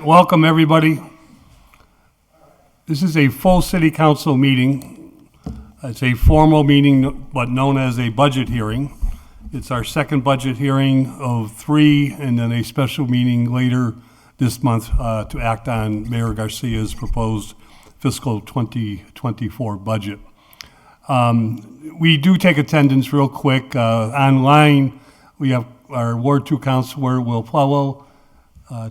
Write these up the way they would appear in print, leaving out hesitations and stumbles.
Welcome, everybody. This is a full city council meeting. It's a formal meeting, but known as a budget hearing. It's our second budget hearing of 3, and then a special meeting later this month to act on Mayor Garcia's proposed fiscal 2024 budget. We do take attendance real quick. Online, we have our Ward 2 Councilor Will Plello,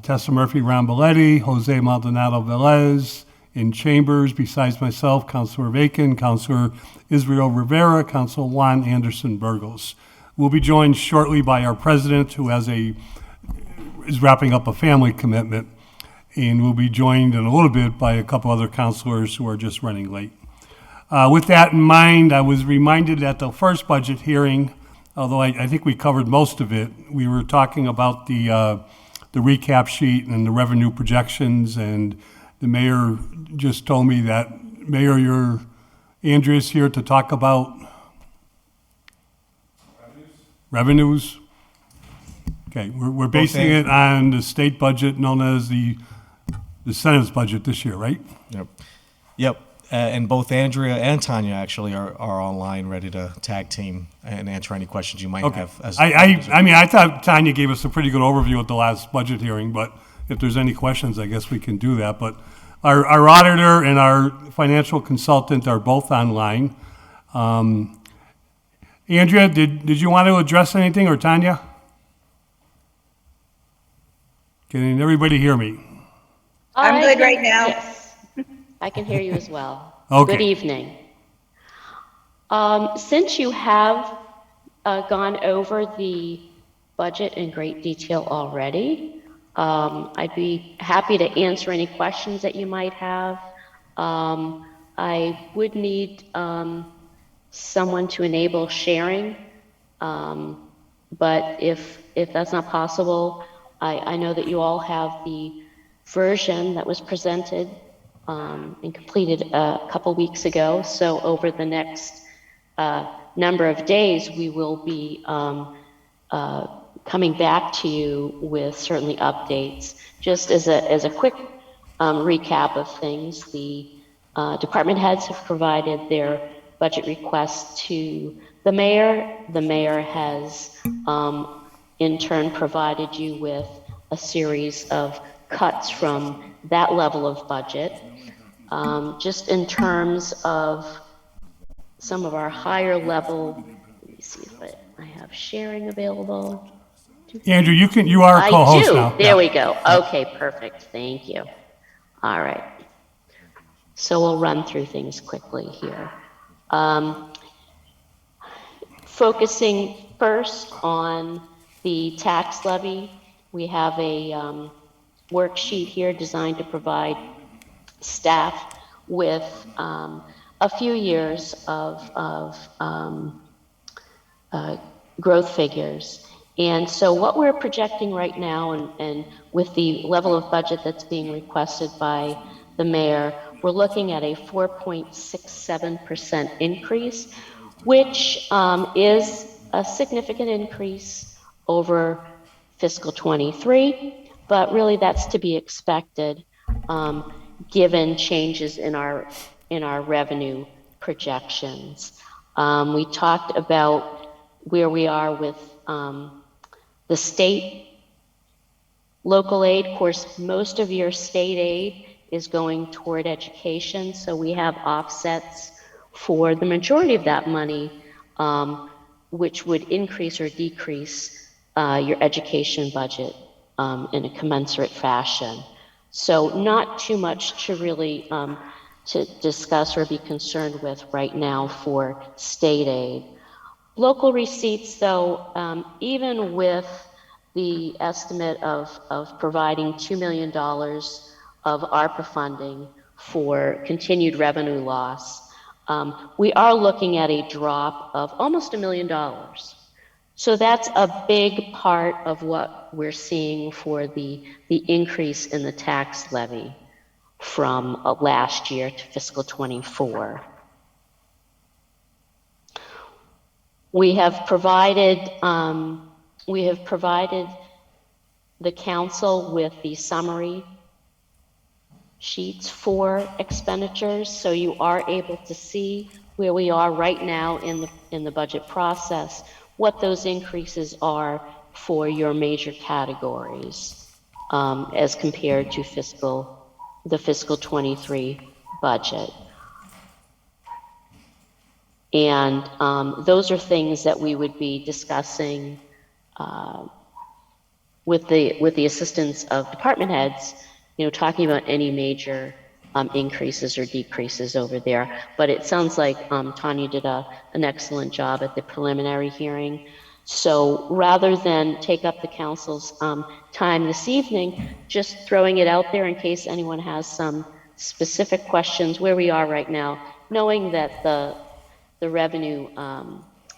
Tessa Murphy-Ramboletti, Jose Maldonado Velez. In chambers, besides myself, Councilor Vacan, Councilor Israel Rivera, Councilor Juan Anderson Burgos. We'll be joined shortly by our president, who is wrapping up a family commitment, and we'll be joined in a little bit by a couple other councilors who are just running late. With that in mind, I was reminded at the first budget hearing, although I think we covered most of it, we were talking about the recap sheet and the revenue projections, and the mayor just told me that, Mayor, Andrea's here to talk about revenues. Okay, we're basing it on the state budget known as the Senate's budget this year, right? Yep. And both Andrea and Tanya actually are online, ready to tag team and answer any questions you might have. I thought Tanya gave us a pretty good overview at the last budget hearing, but if there's any questions, I guess we can do that. But our auditor and our financial consultant are both online. Andrea, did you want to address anything, or Tanya? Can everybody hear me? I'm good right now. Yes, I can hear you as well. Okay. Good evening. Since you have gone over the budget in great detail already, I'd be happy to answer any questions that you might have. I would need someone to enable sharing, but if that's not possible, I know that you all have the version that was presented and completed a couple weeks ago. So over the next number of days, we will be coming back to you with certainly updates. Just as a quick recap of things, the department heads have provided their budget requests to the mayor. The mayor has in turn provided you with a series of cuts from that level of budget. Just in terms of some of our higher level, let me see if I have sharing available. Andrew, you are a co-host now. There we go. Okay, perfect. Thank you. All right. So we'll run through things quickly here. Focusing first on the tax levy, we have a worksheet here designed to provide staff with a few years of growth figures. And so what we're projecting right now, and with the level of budget that's being requested by the mayor, we're looking at a 4.67% increase, which is a significant increase over fiscal 23, but really that's to be expected given changes in our revenue projections. We talked about where we are with the state local aid. Of course, most of your state aid is going toward education, so we have offsets for the majority of that money, which would increase or decrease your education budget in a commensurate fashion. So not too much to really to discuss or be concerned with right now for state aid. Local receipts, though, even with the estimate of providing $2 million of ARPA funding for continued revenue loss, we are looking at a drop of almost $1 million. So that's a big part of what we're seeing for the increase in the tax levy from last year to fiscal 24. We have provided the council with the summary sheets for expenditures, so you are able to see where we are right now in the budget process, what those increases are for your major categories, as compared to the fiscal 23 budget. And those are things that we would be discussing with the assistance of department heads, talking about any major increases or decreases over there. But it sounds like Tanya did an excellent job at the preliminary hearing. So rather than take up the council's time this evening, just throwing it out there in case anyone has some specific questions where we are right now, knowing that the revenue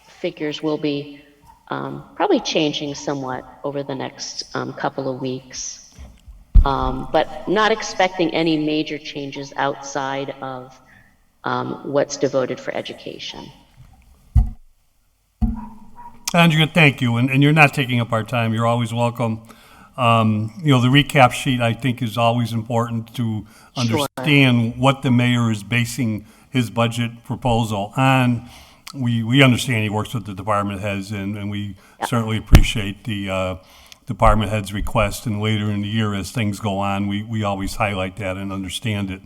figures will be probably changing somewhat over the next couple of weeks, but not expecting any major changes outside of what's devoted for education. Andrea, thank you, and you're not taking up our time. You're always welcome. The recap sheet, I think, is always important to understand what the mayor is basing his budget proposal on. We understand he works with the department heads, and we certainly appreciate the department heads' request. And later in the year, as things go on, we always highlight that and understand it.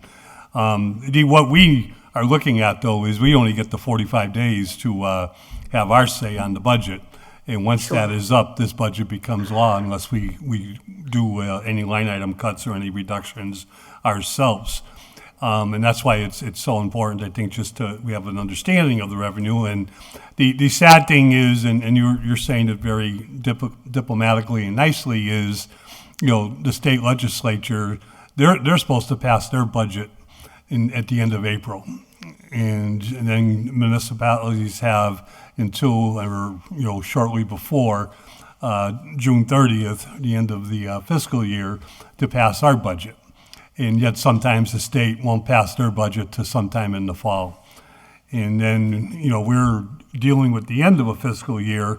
What we are looking at, though, is we only get the 45 days to have our say on the budget. And once that is up, this budget becomes law unless we do any line item cuts or any reductions ourselves. And that's why it's so important, I think, just we have an understanding of the revenue. And the sad thing is, and you're saying it very diplomatically and nicely, is, the state legislature, they're supposed to pass their budget at the end of April. And then municipalities have until, or shortly before June 30th, the end of the fiscal year, to pass our budget. And yet sometimes the state won't pass their budget to sometime in the fall. And then, we're dealing with the end of a fiscal year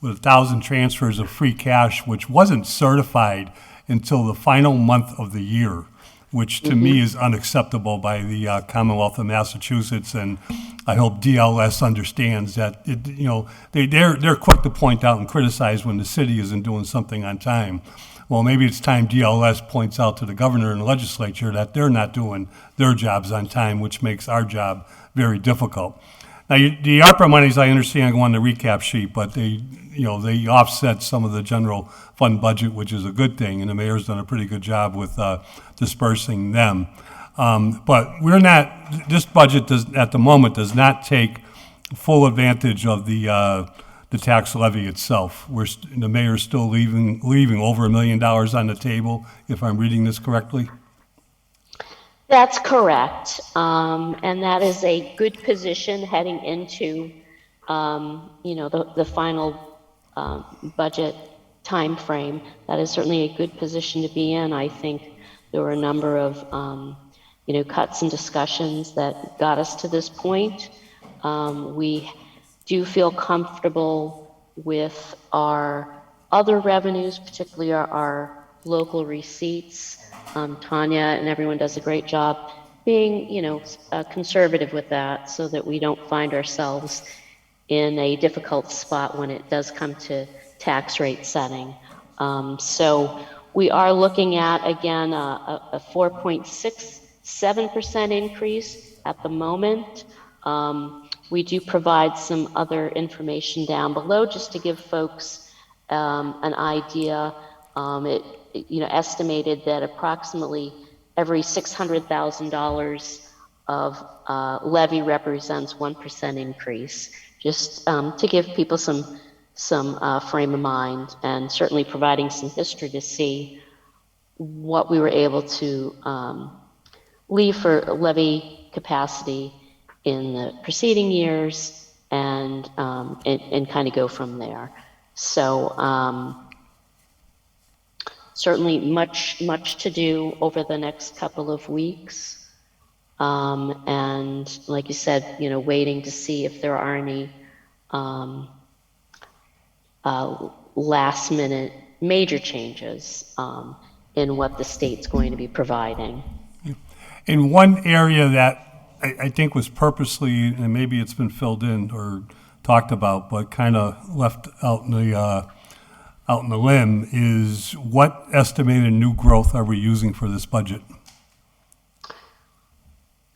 with 1,000 transfers of free cash, which wasn't certified until the final month of the year, which to me is unacceptable by the Commonwealth of Massachusetts. And I hope DLS understands that, they're quick to point out and criticize when the city isn't doing something on time. Well, maybe it's time DLS points out to the governor and the legislature that they're not doing their jobs on time, which makes our job very difficult. Now, the ARPA monies, I understand, go on the recap sheet, but they offset some of the general fund budget, which is a good thing, and the mayor's done a pretty good job with dispersing them. But this budget at the moment does not take full advantage of the tax levy itself. The mayor's still leaving over $1 million on the table, if I'm reading this correctly. That's correct, and that is a good position heading into, the final budget time frame. That is certainly a good position to be in. I think there were a number of, cuts and discussions that got us to this point. We do feel comfortable with our other revenues, particularly our local receipts. Tanya and everyone does a great job being, conservative with that so that we don't find ourselves in a difficult spot when it does come to tax rate setting. So we are looking at, again, a 4.67% increase at the moment. We do provide some other information down below just to give folks an idea. Estimated that approximately every $600,000 of levy represents 1% increase, just to give people some frame of mind, and certainly providing some history to see what we were able to leave for levy capacity in the preceding years, and kind of go from there. So certainly much to do over the next couple of weeks, and like you said, waiting to see if there are any last minute major changes in what the state's going to be providing. In one area that I think was purposely, and maybe it's been filled in or talked about, but kind of left out in the limb, is what estimated new growth are we using for this budget?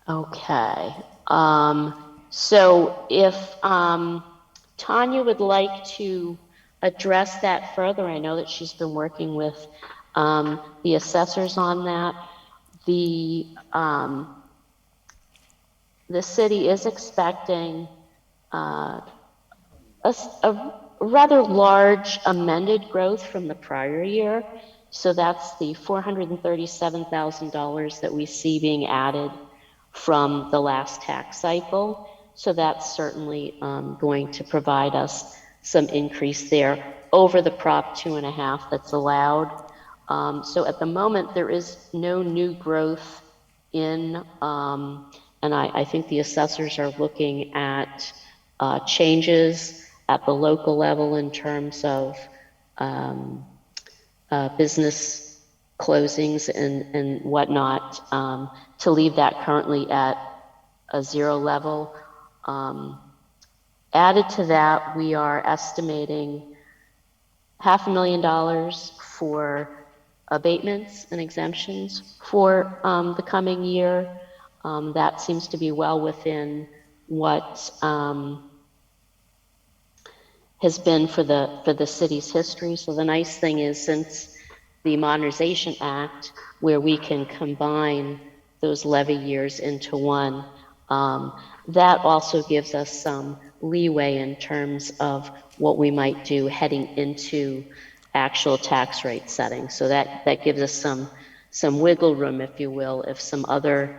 Okay. So if Tanya would like to address that further, I know that she's been working with the assessors on that. The city is expecting a rather large amended growth from the prior year. So that's the $437,000 that we see being added from the last tax cycle. So that's certainly going to provide us some increase there over the Prop 2.5 that's allowed. So at the moment, there is no new growth in, and I think the assessors are looking at changes at the local level in terms of business closings and whatnot, to leave that currently at a 0 level. Added to that, we are estimating $500,000 for abatements and exemptions for the coming year. That seems to be well within what has been for the city's history. So the nice thing is, since the Modernization Act, where we can combine those levy years into one, that also gives us some leeway in terms of what we might do heading into actual tax rate setting. So that gives us some wiggle room, if you will, if some other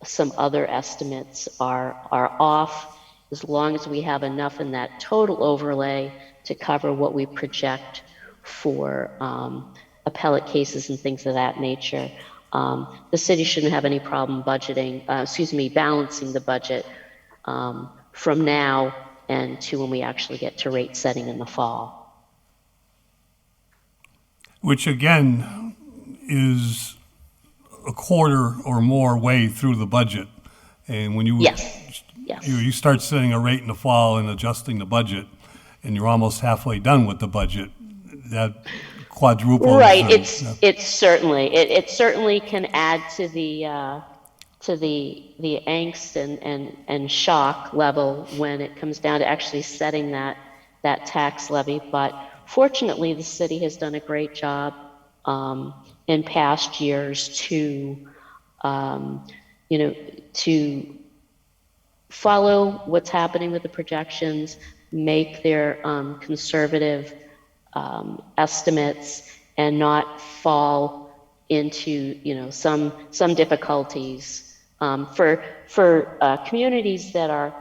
estimates are off, as long as we have enough in that total overlay to cover what we project for appellate cases and things of that nature. The city shouldn't have any problem balancing the budget from now and to when we actually get to rate setting in the fall. Which again is a quarter or more way through the budget. And when Yes. you start setting a rate in the fall and adjusting the budget, and you're almost halfway done with the budget, that quadruples. Right. It certainly can add to the angst and shock level when it comes down to actually setting that tax levy. But fortunately, the city has done a great job in past years to follow what's happening with the projections, make their conservative estimates, and not fall into some difficulties for communities that are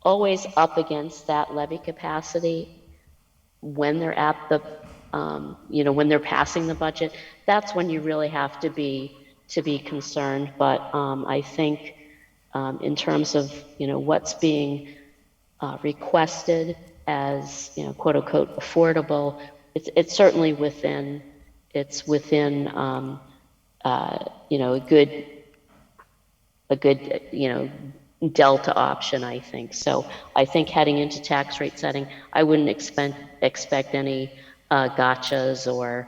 always up against that levy capacity. When they're at the when they're passing the budget, that's when you really have to be concerned. But I think in terms of what's being requested as quote unquote affordable, it's certainly within a good delta option, I think. So I think heading into tax rate setting, I wouldn't expect any gotchas or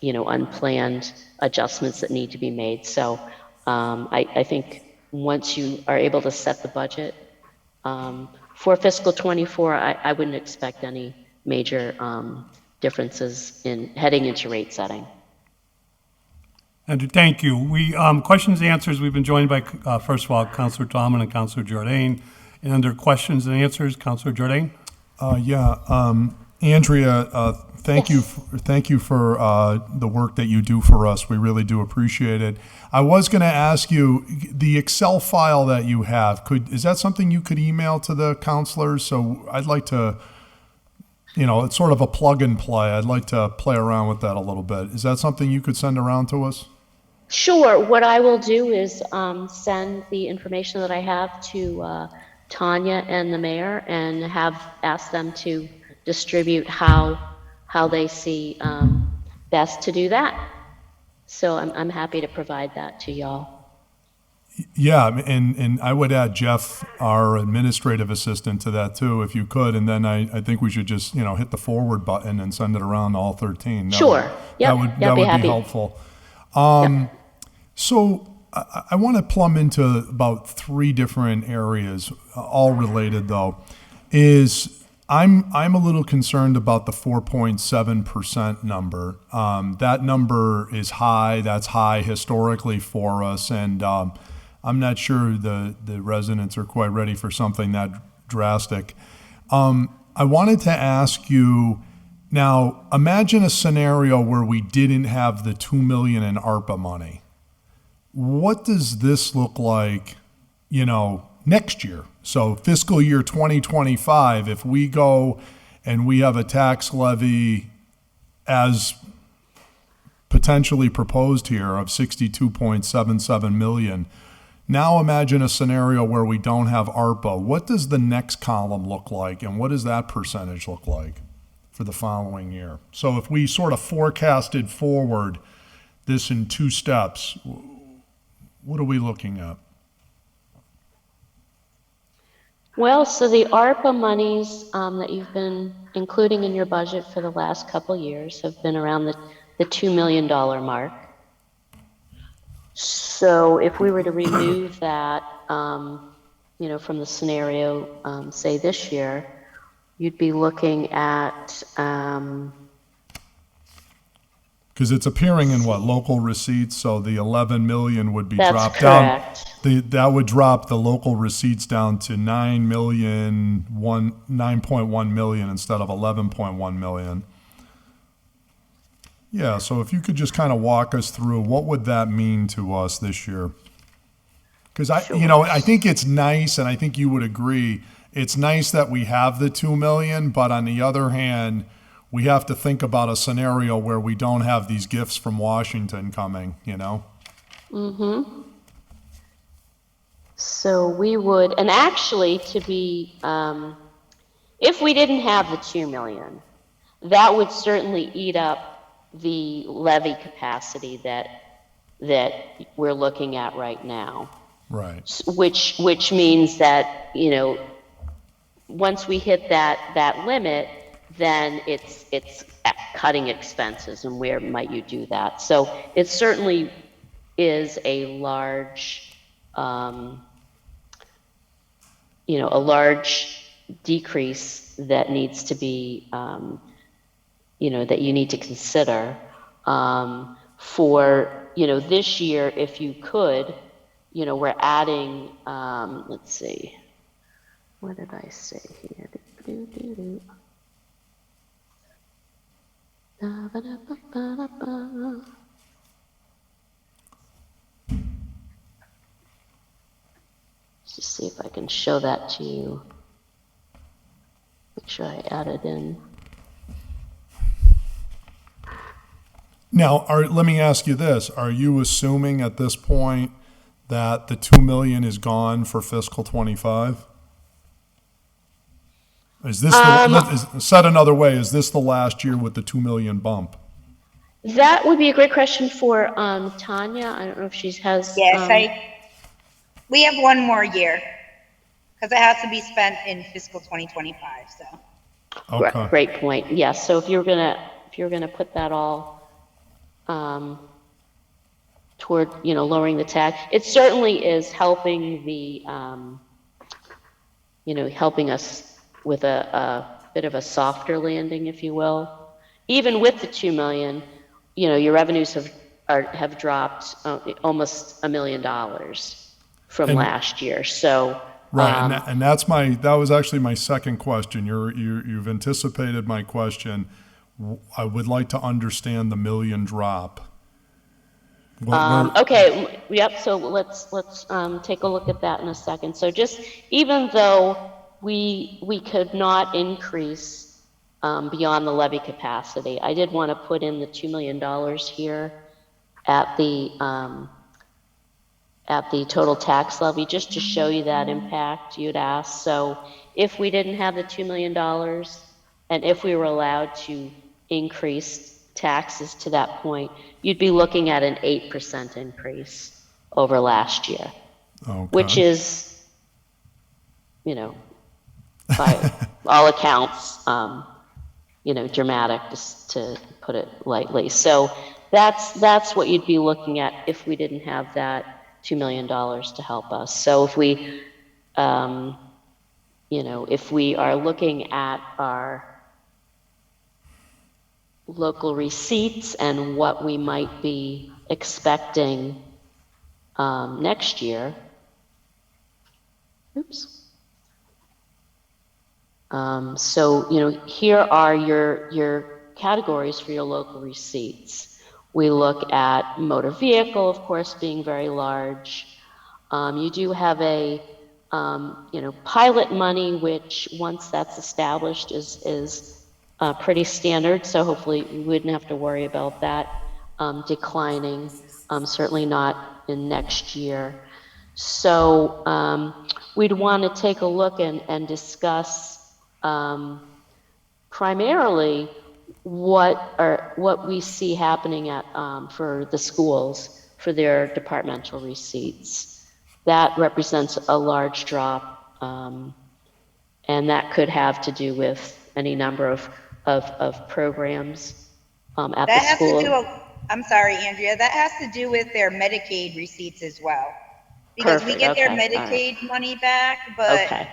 unplanned adjustments that need to be made. So I think once you are able to set the budget for fiscal 24, I wouldn't expect any major differences in heading into rate setting. And thank you. We questions and answers. We've been joined by first of all Councilor Tallman and Councilor Jordan. And under questions and answers, Councilor Jordan. Andrea, thank you for the work that you do for us. We really do appreciate it. I was going to ask you, the Excel file that you have, is that something you could email to the counselors? So I'd like to, it's sort of a plug and play. I'd like to play around with that a little bit. Is that something you could send around to us? Sure. What I will do is send the information that I have to Tanya and the mayor and ask them to distribute how they see best to do that. So I'm happy to provide that to y'all. Yeah, and I would add Jeff, our administrative assistant, to that too, if you could. And then I think we should just, hit the forward button and send it around to all 13. Sure. Yep. That Yeah, would be be happy. helpful. Yep. So I want to plumb into about 3 different areas, all related though. I'm a little concerned about the 4.7% number. That number is high. That's high historically for us, and I'm not sure the residents are quite ready for something that drastic. I wanted to ask you now. Imagine a scenario where we didn't have the $2 million in ARPA money. What does this look like, next year? So fiscal year 2025, if we go and we have a tax levy as potentially proposed here of 62.77 million. Now imagine a scenario where we don't have ARPA. What does the next column look like, and what does that percentage look like for the following year? So if we sort of forecasted forward this in 2 steps, what are we looking at? Well, so the ARPA monies that you've been including in your budget for the last couple years have been around the $2 million mark. So if we were to remove that, from the scenario, say this year, you'd be looking at, Because it's appearing in local receipts, so the 11 million would be that's dropped down. correct. That would drop the local receipts down to 9.1 million instead of 11.1 million. Yeah, so if you could just kind of walk us through, what would that mean to us this year? Because I think it's nice, and I think you would agree, it's nice that we have the 2 million, but on the other hand, we have to think about a scenario where we don't have these gifts from Washington coming, Mm-hmm. So we would, and actually to be, if we didn't have the 2 million, that would certainly eat up the levy capacity that we're looking at right now. Right. Which means that, once we hit that limit, then it's cutting expenses, and where might you do that? So it certainly is a large, a large decrease that needs to be, that you need to consider for, this year, if you could, we're adding, let's see, what did I say here? Let's just see if I can show that to you. Make sure I add it in. Now, let me ask you this. Are you assuming at this point that the 2 million is gone for fiscal 25? Is this said another way, is this the last year with the 2 million bump? That would be a great question for Tanya. I don't know if she has. Yes, we have one more year because it has to be spent in fiscal 2025. So. Okay. Great point. Yes. So if you're gonna put that all toward lowering the tax, it certainly is helping the helping us with a bit of a softer landing, if you will. Even with the 2 million, your revenues have dropped almost $1 million from last year. So right, and that was actually my second question. You've anticipated my question. I would like to understand the $1 million drop. Okay. Yep. So let's take a look at that in a second. So just even though we could not increase beyond the levy capacity, I did want to put in the $2 million here at the total tax levy, just to show you that impact you'd asked. So if we didn't have the $2 million, and if we were allowed to increase taxes to that point, you'd be looking at an 8% increase over last year, which Okay. is, you know, by all accounts, you know, dramatic, just to put it lightly. So that's what you'd be looking at if we didn't have that $2 million to help us. So if we, you know, if we are looking at our local receipts and what we might be expecting next year, oops. So, you know, here are your categories for your local receipts. We look at motor vehicle, of course, being very large. You do have a, you know, pilot money, which once that's established is pretty standard. So hopefully we wouldn't have to worry about that declining, certainly not in next year. So we'd want to take a look and discuss primarily what we see happening at for the schools for their departmental receipts. That represents a large drop, and that could have to do with any number of programs at the That has school. to do, I'm sorry, Andrea, that has to do with their Medicaid receipts as well. Because we Perfect, get their okay, all right. Medicaid money back, but Okay,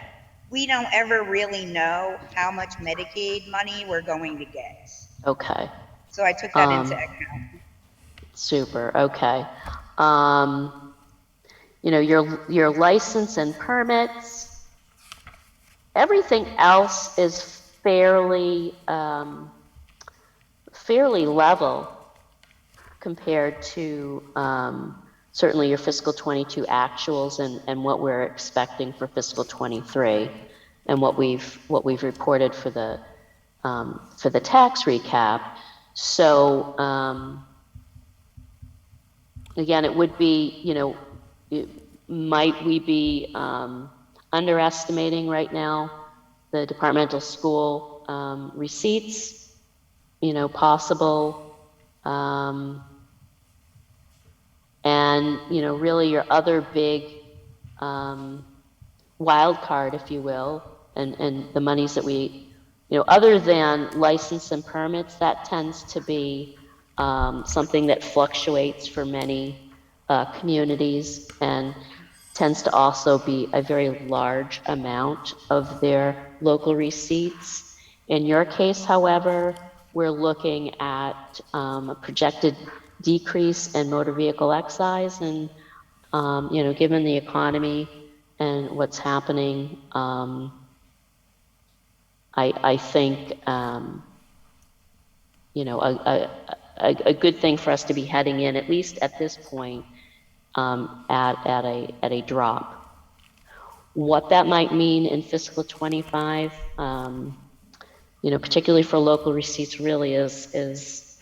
we don't ever really know how much Medicaid money we're going to get. okay. So I took that into account. Super, okay. You know, your license and permits, everything else is fairly level compared to certainly your fiscal 22 actuals and what we're expecting for fiscal 23 and what we've reported for the tax recap. So again, it would be, you know, might we be underestimating right now the departmental school receipts, you know, possible. And, you know, really your other big wild card, if you will, and the monies that we, you know, other than license and permits, that tends to be something that fluctuates for many communities and tends to also be a very large amount of their local receipts. In your case, however, we're looking at a projected decrease in motor vehicle excise, and you know, given the economy and what's happening, I think you know, a good thing for us to be heading in, at least at this point, at a drop. What that might mean in fiscal 25, you know, particularly for local receipts, really is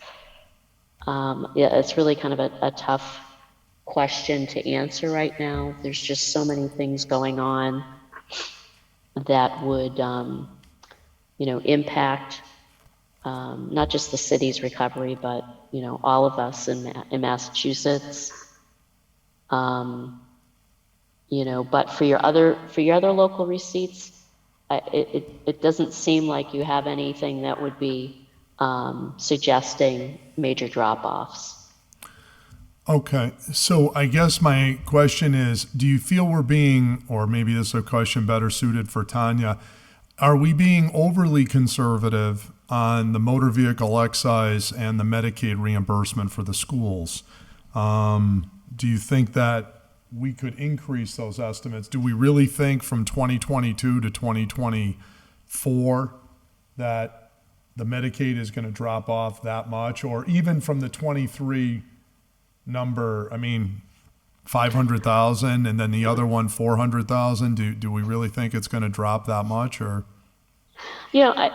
yeah, it's really kind of a tough question to answer right now. There's just so many things going on that would, you know, impact not just the city's recovery, but, you know, all of us in Massachusetts. You know, but for your other local receipts, it doesn't seem like you have anything that would be suggesting major drop-offs. Okay, so I guess my question is, do you feel we're being, or maybe this is a question better suited for Tanya, are we being overly conservative on the motor vehicle excise and the Medicaid reimbursement for the schools? Do you think that we could increase those estimates? Do we really think from 2022 to 2024 that the Medicaid is going to drop off that much? Or even from the 23 number, I mean, 500,000 and then the other one 400,000, do we really think it's going to drop that much? Or You know,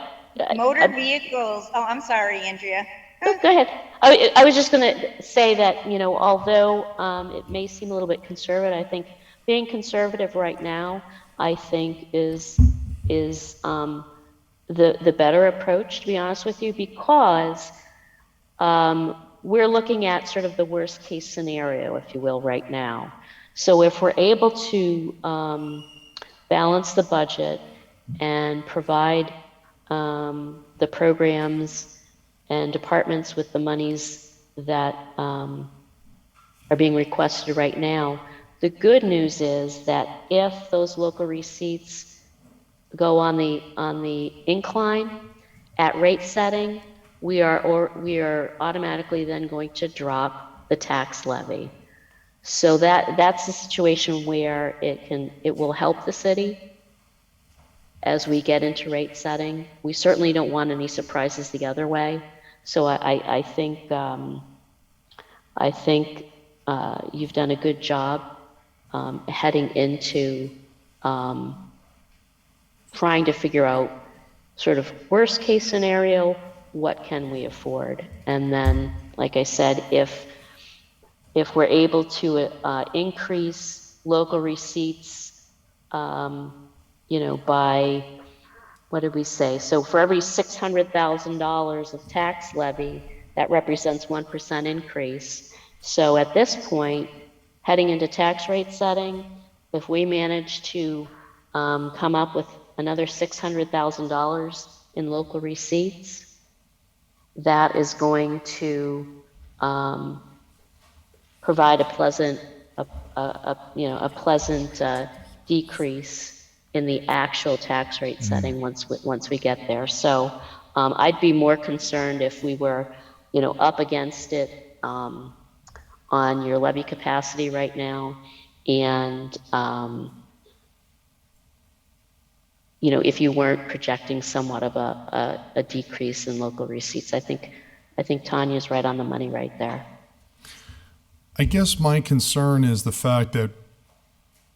Motor vehicles, oh, I'm sorry, Andrea. oh, go ahead. I was just going to say that, you know, although it may seem a little bit conservative, I think being conservative right now, I think is the better approach, to be honest with you, because We're looking at sort of the worst case scenario, if you will, right now. So if we're able to balance the budget and provide the programs and departments with the monies that are being requested right now, the good news is that if those local receipts go on the incline at rate setting, we are automatically then going to drop the tax levy. So that's the situation where it will help the city as we get into rate setting. We certainly don't want any surprises the other way. So I think you've done a good job heading into trying to figure out sort of worst case scenario, what can we afford? And then, like I said, if we're able to increase local receipts, by, what did we say? So for every $600,000 of tax levy, that represents 1% increase. So at this point, heading into tax rate setting, if we manage to come up with another $600,000 in local receipts, that is going to provide a pleasant decrease in the actual tax rate setting once we get there. So I'd be more concerned if we were, up against it on your levy capacity right now, and if you weren't projecting somewhat of a decrease in local receipts. I think Tanya's right on the money right there. I guess my concern is the fact that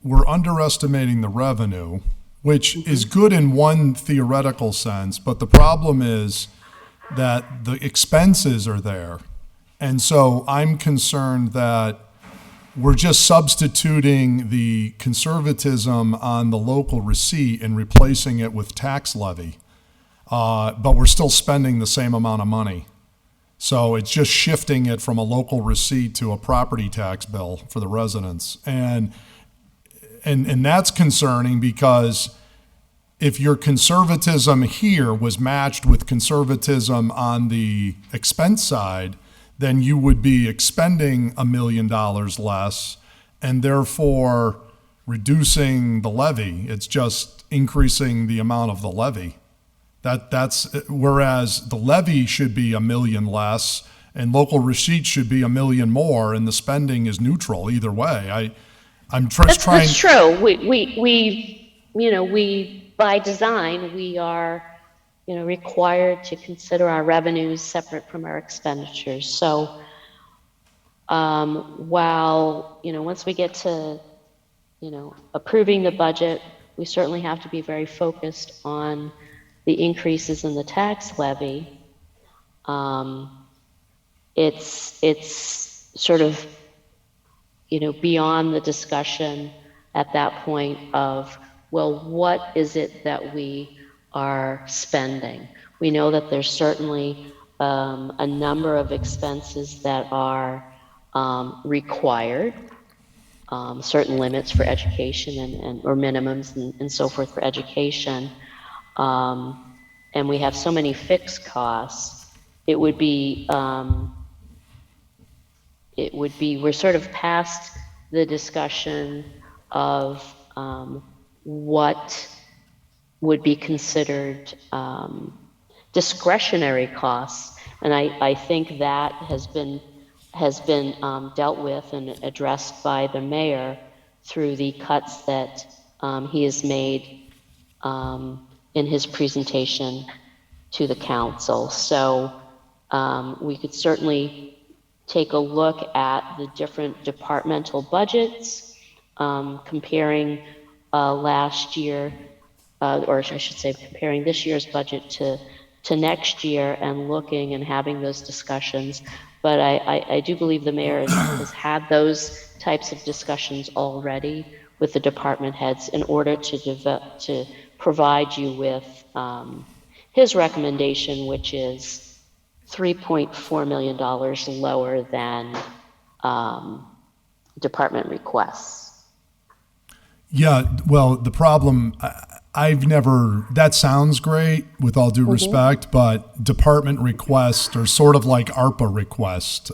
we're underestimating the revenue, which is good in one theoretical sense, but the problem is that the expenses are there. And so I'm concerned that we're just substituting the conservatism on the local receipt and replacing it with tax levy. But we're still spending the same amount of money. So it's just shifting it from a local receipt to a property tax bill for the residents. And that's concerning, because if your conservatism here was matched with conservatism on the expense side, then you would be expending $1 million less and therefore reducing the levy. It's just increasing the amount of the levy. That's whereas the levy should be $1 million less and local receipts should be $1 million more, and the spending is neutral either way. That's true. We by design, we are required to consider our revenues separate from our expenditures. So while once we get to approving the budget, we certainly have to be very focused on the increases in the tax levy. It's sort of beyond the discussion at that point of, well, what is it that we are spending? We know that there's certainly a number of expenses that are required, certain limits for education or minimums and so forth for education. And we have so many fixed costs. We're sort of past the discussion of what would be considered discretionary costs. And I think that has been dealt with and addressed by the mayor through the cuts that he has made in his presentation to the council. So we could certainly take a look at the different departmental budgets, comparing last year, or I should say comparing this year's budget to next year, and looking and having those discussions. But I do believe the mayor has had those types of discussions already with the department heads in order to provide you with his recommendation, which is $3.4 million lower than department requests. Yeah, well, the problem, I've never, that sounds great with all due respect, but department requests are sort of like ARPA requests.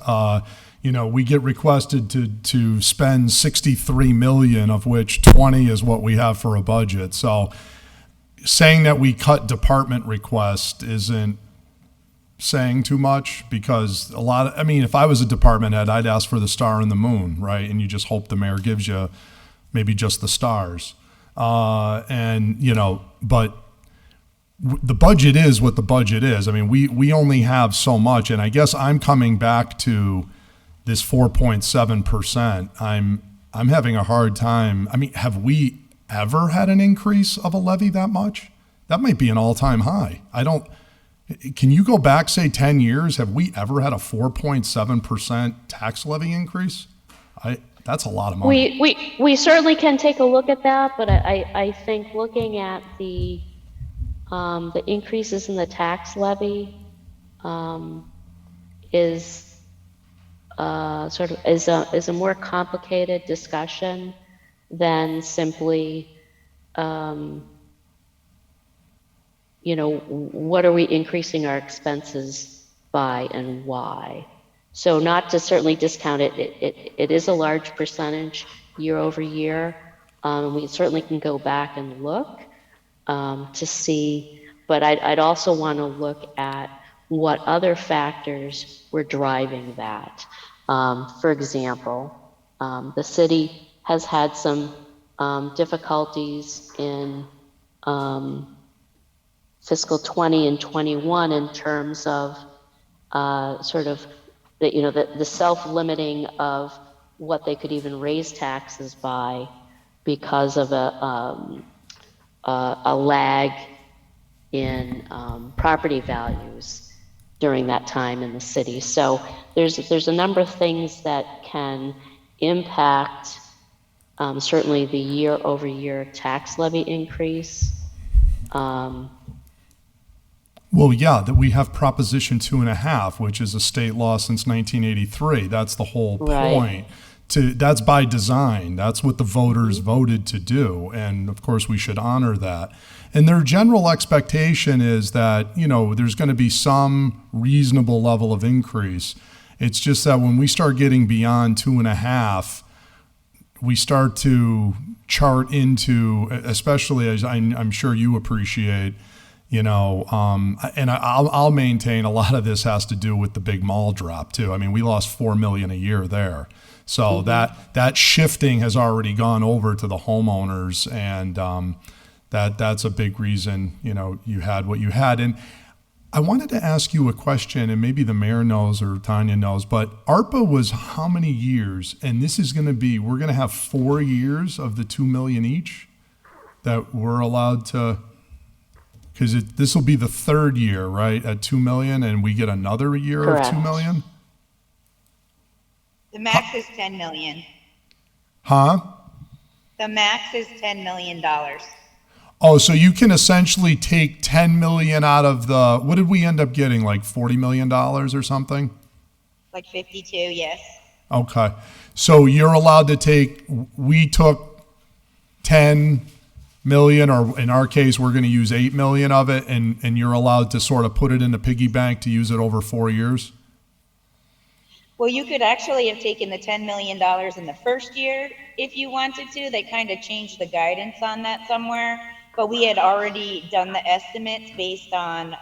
We get requested to spend 63 million, of which 20 is what we have for a budget. So saying that we cut department request isn't saying too much, because if I was a department head, I'd ask for the star and the moon, right? And you just hope the mayor gives you maybe just the stars. But the budget is what the budget is. I mean, we only have so much, and I guess I'm coming back to this 4.7%. I'm having a hard time. I mean, have we ever had an increase of a levy that much? That might be an all-time high. Can you go back, say, 10 years? Have we ever had a 4.7% tax levy increase? That's a lot of money. We certainly can take a look at that, but I think looking at the increases in the tax levy is a more complicated discussion than simply what are we increasing our expenses by and why? So not to certainly discount it, it is a large percentage year over year. We certainly can go back and look to see, but I'd also want to look at what other factors were driving that. For example, the city has had some difficulties in fiscal 20 and 21 in terms of the self-limiting of what they could even raise taxes by because of a lag in property values during that time in the city. So there's a number of things that can impact certainly the year-over-year tax levy increase. Well, yeah, that we have Proposition 2.5, which is a state law since 1983. That's the whole point. That's by design. That's what the voters voted to do. And of course, we should honor that. And their general expectation is that, there's going to be some reasonable level of increase. It's just that when we start getting beyond 2.5, we start to chart into, especially as I'm sure you appreciate, and I'll maintain a lot of this has to do with the big mall drop too. I mean, we lost $4 million a year there. So that shifting has already gone over to the homeowners, and that's a big reason, you had what you had. And I wanted to ask you a question, and maybe the mayor knows or Tanya knows, but ARPA was how many years? And this is we're going to have 4 years of the $2 million each that we're allowed to, because this will be the third year, right, at $2 million, and we get another year Correct. of $2 million? The max is 10 million. Huh? The max is $10 million. Oh, so you can essentially take 10 million out of what did we end up getting, like $40 million or something? Like 52, yes. Okay. So you're allowed to we took 10 million, or in our case, we're going to use 8 million of it, and you're allowed to sort of put it in the piggy bank to use it over 4 years? Well, you could actually have taken the $10 million in the first year if you wanted to. They kind of changed the guidance on that somewhere, but we had already done the estimates based on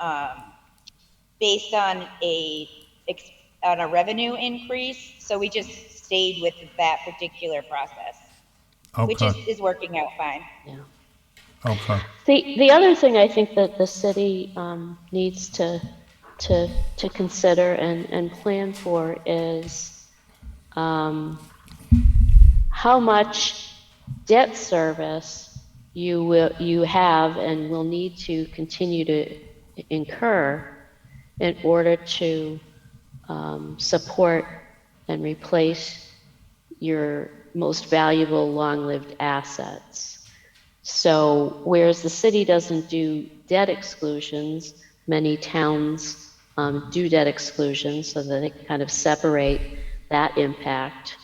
a revenue increase. So we just stayed with that particular process, which is working out fine. Yeah. Okay. The other thing I think that the city needs to consider and plan for is how much debt service you have and will need to continue to incur in order to support and replace your most valuable long-lived assets. So whereas the city doesn't do debt exclusions, many towns do debt exclusion so that they can kind of separate that impact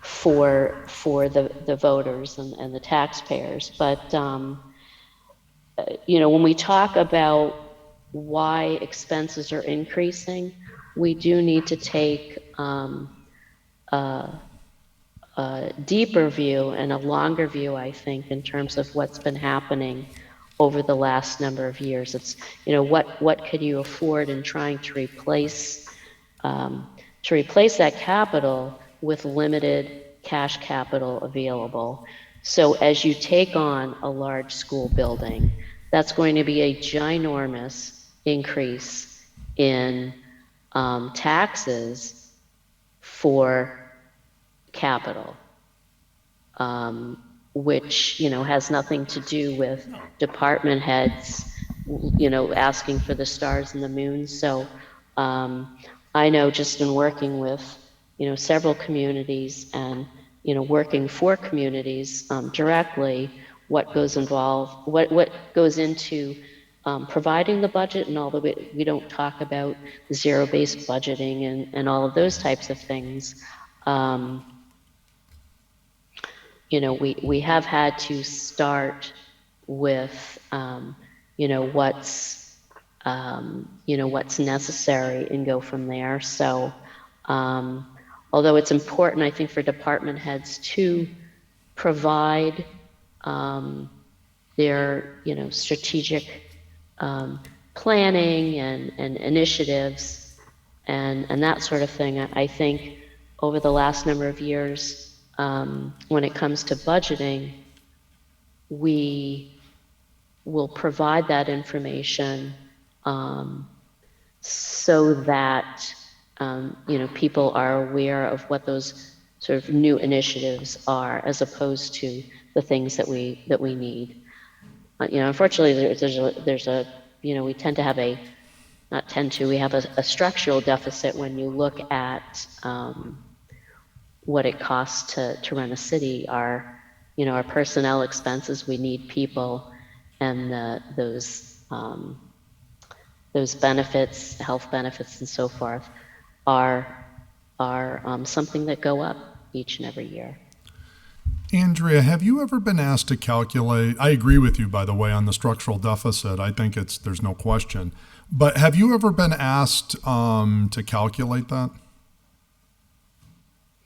for the voters and the taxpayers. But when we talk about why expenses are increasing, we do need to take a deeper view and a longer view, I think, in terms of what's been happening over the last number of years. It's, what could you afford in trying to replace that capital with limited cash capital available. So as you take on a large school building, that's going to be a ginormous increase in taxes for capital, which, has nothing to do with department heads, asking for the stars and the moons. So I know just in working with, several communities and, working for communities directly, what goes into providing the budget, and although we don't talk about zero-based budgeting and all of those types of things, we have had to start with, what's necessary and go from there. So, although it's important, I think, for department heads to provide their, strategic planning and initiatives and that sort of thing, I think over the last number of years, when it comes to budgeting, we will provide that information so that people are aware of what those sort of new initiatives are, as opposed to the things that we need. Unfortunately, there's a we tend to have we have a structural deficit when you look at what it costs to run a city. Our personnel expenses, we need people, and those benefits, health benefits and so forth, are something that go up each and every year. Andrea, have you ever been asked to calculate? I agree with you, by the way, on the structural deficit. I think there's no question. But have you ever been asked to calculate that?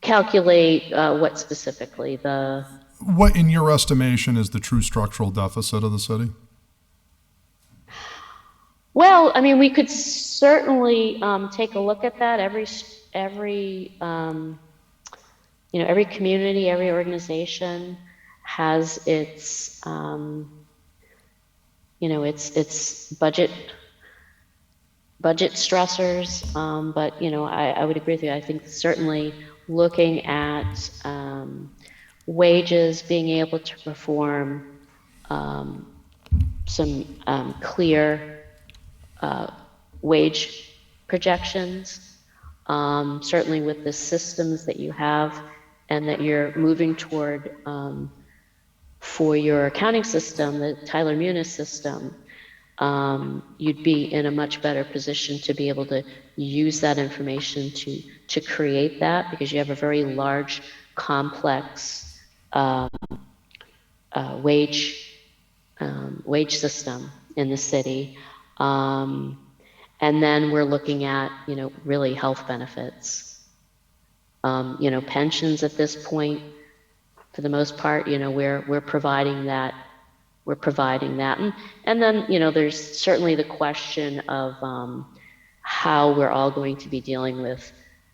Calculate what specifically? What, in your estimation, is the true structural deficit of the city? Well, I mean, we could certainly take a look at that. Every community, every organization has its budget stressors. But I would agree with you. I think certainly looking at wages, being able to perform some clear wage projections, certainly with the systems that you have and that you're moving toward for your accounting system, the Tyler Munis system, you'd be in a much better position to be able to use that information to create that, because you have a very large, complex wage system in the city. And then we're looking at, really health benefits. Pensions at this point, for the most part, we're providing that. We're providing that. And then, there's certainly the question of how we're all going to be dealing with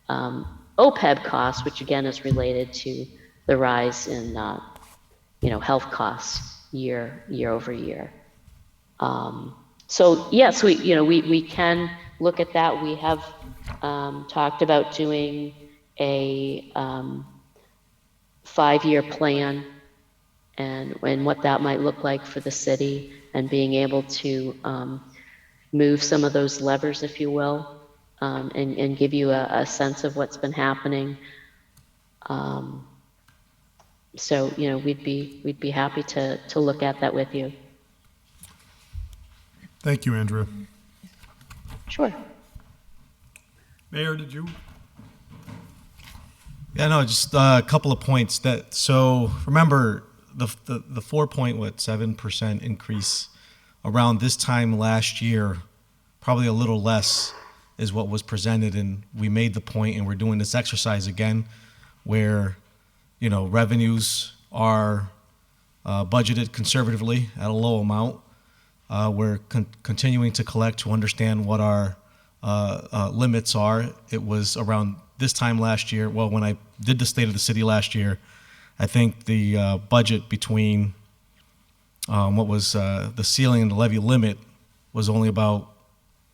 OPEB costs, which again is related to the rise in, health costs year over year. So yes, we can look at that. We have talked about doing a 5-year plan and what that might look like for the city, and being able to move some of those levers, if you will, and give you a sense of what's been happening. So we'd be happy to look at that with you. Thank you, Andrea. Sure. Mayor, did you? Yeah, no, just a couple of points. So remember the 4.7% increase around this time last year, probably a little less, is what was presented, and we made the point, and we're doing this exercise again, where revenues are budgeted conservatively at a low amount. We're continuing to collect to understand what our limits are. It was around this time last year. Well, when I did the State of the City last year, I think the budget between what was the ceiling and the levy limit was only about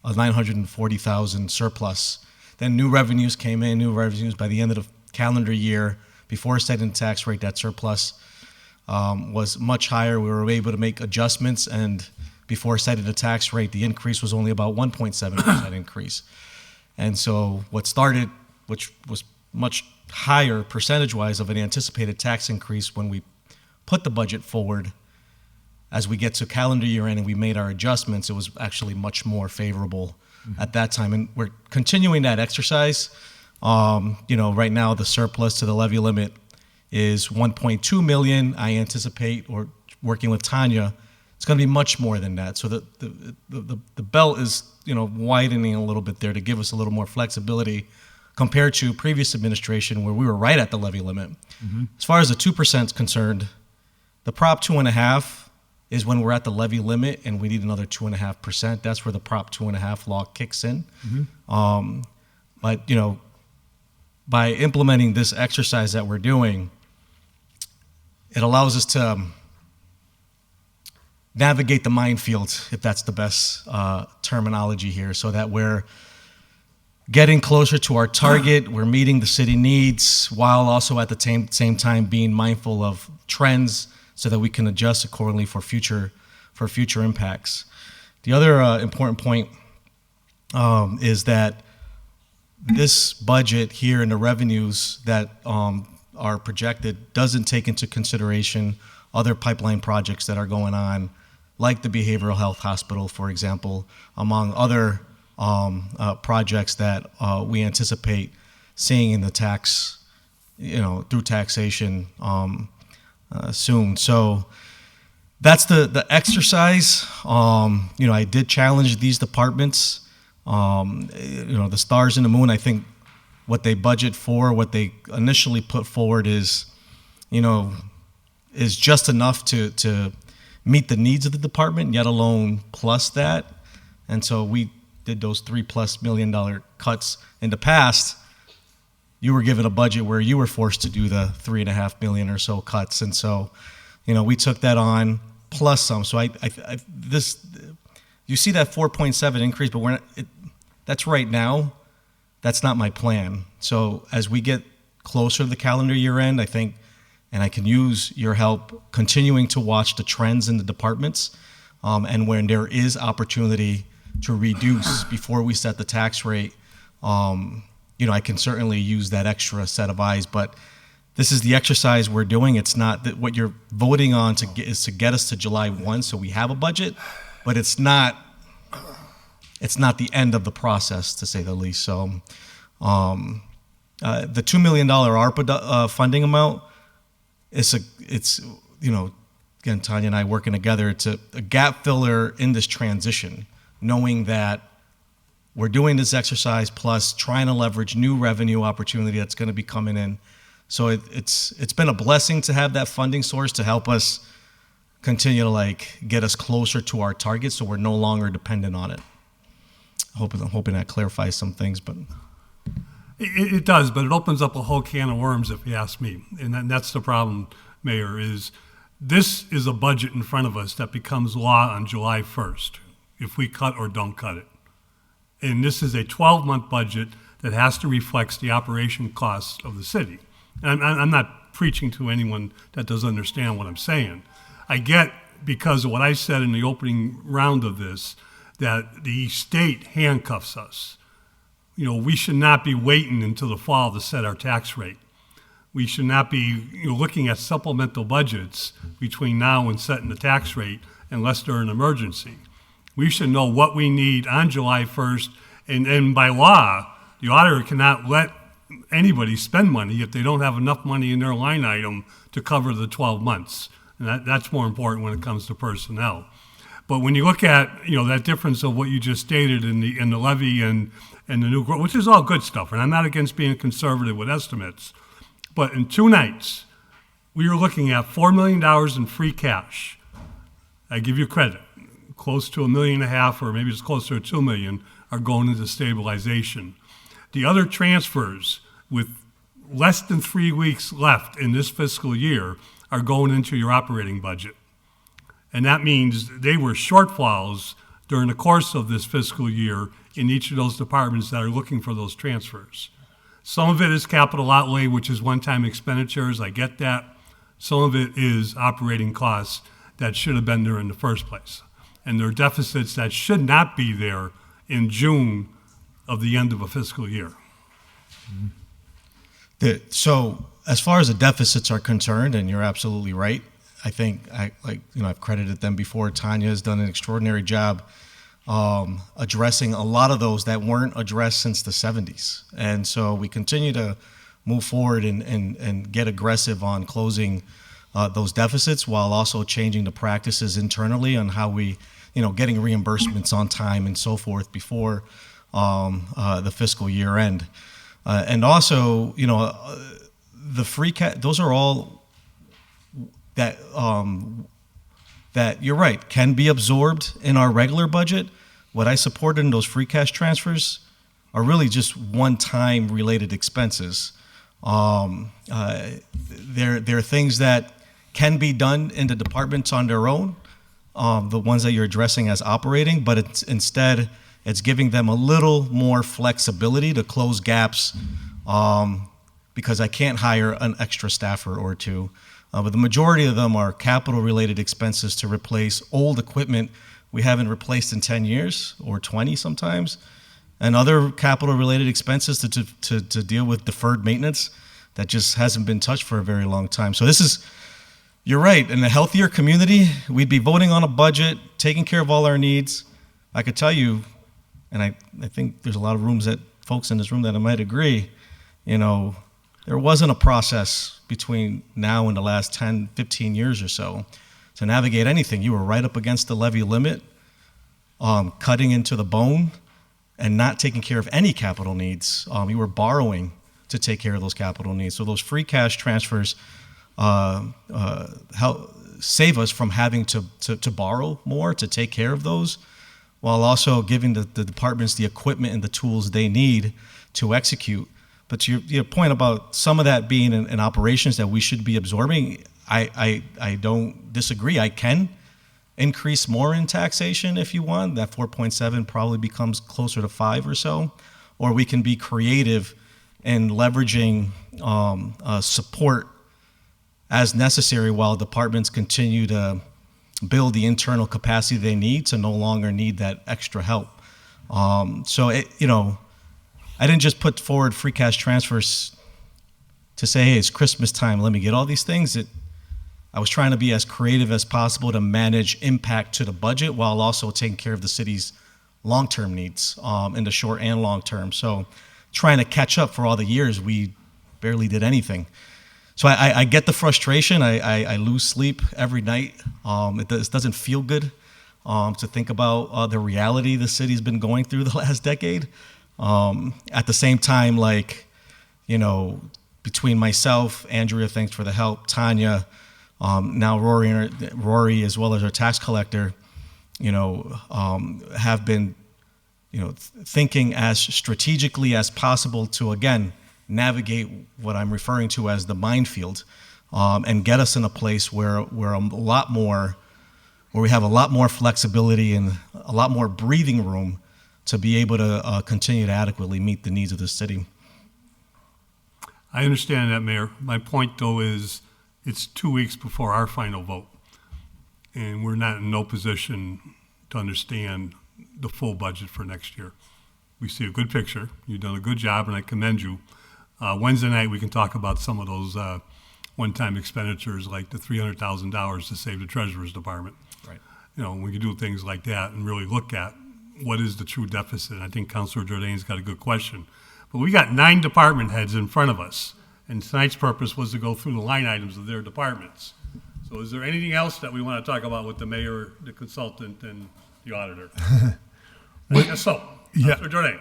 a $940,000 surplus. Then new revenues came in. New revenues by the end of the calendar year, before setting the tax rate, that surplus was much higher. We were able to make adjustments, and before setting the tax rate, the increase was only about 1.7% increase. And so what started, which was much higher percentage-wise of an anticipated tax increase when we put the budget forward, as we get to calendar year end and we made our adjustments, it was actually much more favorable at that time. And we're continuing that exercise. Right now the surplus to the levy limit is 1.2 million. I anticipate, or working with Tanya, it's going to be much more than that. So the belt is widening a little bit there to give us a little more flexibility compared to previous administration where we were right at the levy limit. Mm-hmm. As far as the 2% is concerned, the Prop 2.5 is when we're at the levy limit and we need another 2.5%. That's where the Prop 2.5 law kicks in. Mm-hmm. But by implementing this exercise that we're doing, it allows us to navigate the minefield, if that's the best terminology here, so that we're getting closer to our target, we're meeting the city needs, while also at the same time being mindful of trends so that we can adjust accordingly for future impacts. The other important point is that this budget here and the revenues that are projected doesn't take into consideration other pipeline projects that are going on, like the behavioral health hospital, for example, among other projects that we anticipate seeing in the tax, through taxation soon. So that's the exercise. I did challenge these departments. The stars and the moon, I think what they budget for, what they initially put forward is just enough to meet the needs of the department, yet alone plus that. And so we did those $3+ million cuts. In the past, you were given a budget where you were forced to do the $3.5 million or so cuts. And so, we took that on plus some. So you see that 4.7 increase, but that's right now. That's not my plan. So as we get closer to the calendar year end, I think, and I can use your help continuing to watch the trends in the departments, and when there is opportunity to reduce before we set the tax rate, I can certainly use that extra set of eyes. But this is the exercise we're doing. It's not that what you're voting on is to get us to July 1, so we have a budget, but it's not the end of the process, to say the least. So the $2 million ARPA funding amount, again, Tanya and I working together, it's a gap filler in this transition, knowing that we're doing this exercise plus trying to leverage new revenue opportunity that's going to be coming in. So it's been a blessing to have that funding source to help us continue to get us closer to our target, so we're no longer dependent on it. I'm hoping that clarifies some things, but It does, but it opens up a whole can of worms, if you ask me. And that's the problem, Mayor, is this is a budget in front of us that becomes law on July 1st, if we cut or don't cut it. And this is a 12-month budget that has to reflect the operation costs of the city. And I'm not preaching to anyone that doesn't understand what I'm saying. I get, because of what I said in the opening round of this, that the state handcuffs us. We should not be waiting until the fall to set our tax rate. We should not be looking at supplemental budgets between now and setting the tax rate unless they're an emergency. We should know what we need on July 1st And by law, the auditor cannot let anybody spend money if they don't have enough money in their line item to cover the 12 months. And that's more important when it comes to personnel. But when you look at, that difference of what you just stated in the levy and the new growth, which is all good stuff, and I'm not against being conservative with estimates, but in 2 nights, we were looking at $4 million in free cash. I give you credit. Close to $1.5 million, or maybe it's closer to $2 million, are going into stabilization. The other transfers, with less than 3 weeks left in this fiscal year, are going into your operating budget. And that means they were shortfalls during the course of this fiscal year in each of those departments that are looking for those transfers. Some of it is capital outlay, which is one-time expenditures. I get that. Some of it is operating costs that should have been there in the first place. And there are deficits that should not be there in June of the end of a fiscal year. So as far as the deficits are concerned, and you're absolutely right, I think I've credited them before. Tanya has done an extraordinary job addressing a lot of those that weren't addressed since the 70s. And so we continue to move forward and get aggressive on closing those deficits, while also changing the practices internally on how we, getting reimbursements on time and so forth before the fiscal year end. And also, the free cash, those are all that that you're right, can be absorbed in our regular budget. What I supported in those free cash transfers are really just one-time related expenses. They're things that can be done in the departments on their own, the ones that you're addressing as operating, but instead it's giving them a little more flexibility to close gaps, because I can't hire an extra staffer or two. But the majority of them are capital-related expenses to replace old equipment we haven't replaced in 10 years or 20 sometimes, and other capital-related expenses to deal with deferred maintenance that just hasn't been touched for a very long time. So you're right, in a healthier community, we'd be voting on a budget, taking care of all our needs. I could tell you, and I think there's a lot of folks in this room that I might agree, there wasn't a process between now and the last 10, 15 years or so to navigate anything. You were right up against the levy limit, cutting into the bone, and not taking care of any capital needs. You were borrowing to take care of those capital needs. So those free cash transfers help save us from having to borrow more to take care of those, while also giving the departments the equipment and the tools they need to execute. But to your point about some of that being in operations that we should be absorbing, I don't disagree. I can increase more in taxation if you want. That 4.7 probably becomes closer to 5 or so. Or we can be creative in leveraging support as necessary while departments continue to build the internal capacity they need to no longer need that extra help. I didn't just put forward free cash transfers to say, hey, it's Christmas time, let me get all these things. I was trying to be as creative as possible to manage impact to the budget while also taking care of the city's long-term needs in the short and long term. So trying to catch up for all the years we barely did anything. So I get the frustration. I lose sleep every night. It doesn't feel good to think about the reality the city's been going through the last decade. At the same time, between myself, Andrea, thanks for the help, Tanya, now Rory, as well as our tax collector, have been, thinking as strategically as possible to, again, navigate what I'm referring to as the minefield, and get us in a place where we have a lot more flexibility and a lot more breathing room to be able to continue to adequately meet the needs of the city. I understand that, Mayor. My point, though, is it's 2 weeks before our final vote, and we're not in no position to understand the full budget for next year. We see a good picture. You've done a good job, and I commend you. Wednesday night, we can talk about some of those one-time expenditures, like the $300,000 to save the Treasurer's Department. Right. We can do things like that and really look at what is the true deficit? I think Councilor Jordan's got a good question. But we got 9 department heads in front of us, and tonight's purpose was to go through the line items of their departments. So is there anything else that we want to talk about with the mayor, the consultant, and the auditor? I guess so. Yeah. Councilor Jordan.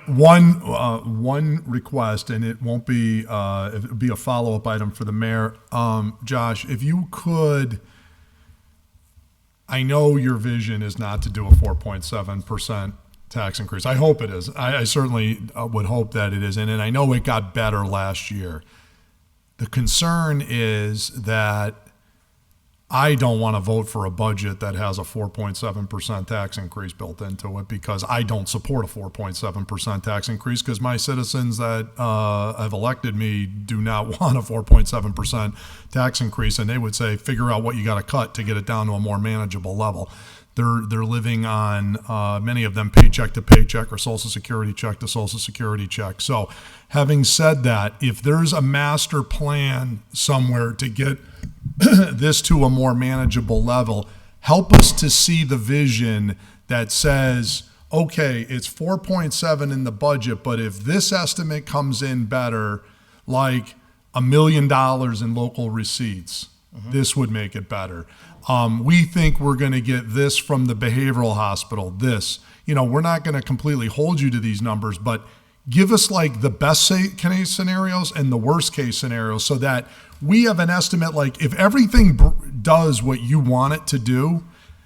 One request, and it won't be, it'll be a follow-up item for the mayor. Josh, if you could, I know your vision is not to do a 4.7% tax increase. I hope it is. I certainly would hope that it is. And I know it got better last year. The concern is that I don't want to vote for a budget that has a 4.7% tax increase built into it, because I don't support a 4.7% tax increase, because my citizens that have elected me do not want a 4.7% tax increase, and they would say, figure out what you got to cut to get it down to a more manageable level. They're living on, many of them, paycheck to paycheck or Social Security check to Social Security check. So having said that, if there's a master plan somewhere to get this to a more manageable level, help us to see the vision that says, okay, it's 4.7 in the budget, but if this estimate comes in better, like $1 million in local receipts, this would make it better. We think we're going to get this from the behavioral hospital, this. We're not going to completely hold you to these numbers, but give us like the best case scenarios and the worst case scenarios, so that we have an estimate, like if everything does what you want it to do,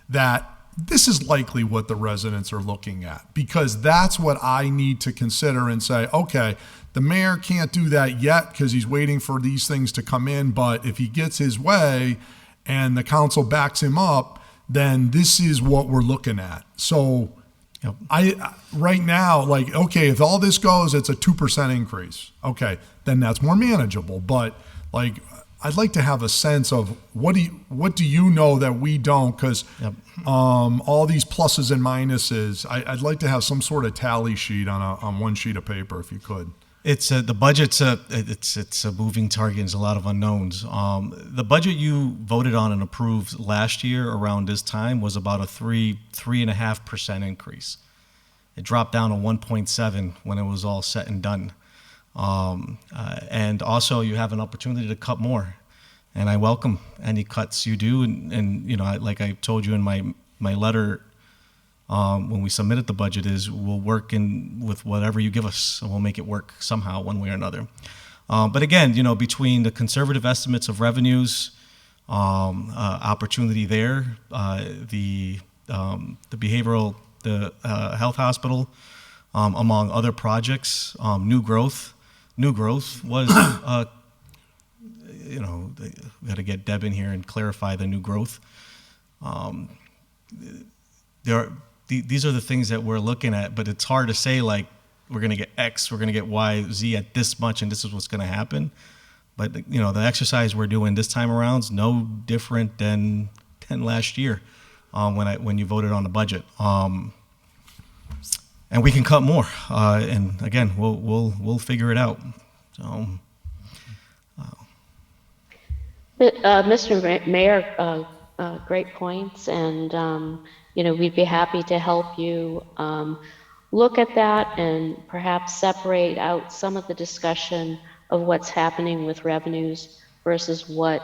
that this is likely what the residents are looking at, because that's what I need to consider and say, okay, the mayor can't do that yet because he's waiting for these things to come in, but if he gets his way and the council backs him up, then this is what we're looking at. So I right now, like, okay, if all this goes, it's a 2% increase. Okay, then that's more manageable. But like, I'd like to have a sense of what do you know that we don't? Because all these pluses and minuses, I'd like to have some sort of tally sheet on one sheet of paper, if you could. It's the budget's it's a moving target. There's a lot of unknowns. The budget you voted on and approved last year around this time was about a 3.5% increase. It dropped down to 1.7 when it was all said and done. And also, you have an opportunity to cut more, and I welcome any cuts you do. And like I told you in my letter. When we submitted the budget, is we'll work with whatever you give us, and we'll make it work somehow, one way or another. But again, between the conservative estimates of revenues, opportunity there, the behavioral, the health hospital, among other projects, new growth was, we got to get Deb in here and clarify the new growth. These are the things that we're looking at, but it's hard to say, like, we're going to get X, we're going to get Y, Z at this much, and this is what's going to happen. But, the exercise we're doing this time around is no different than last year when you voted on the budget. And we can cut more. And again, we'll figure it out. So, Mr. Mayor, great points, and we'd be happy to help you look at that and perhaps separate out some of the discussion of what's happening with revenues versus what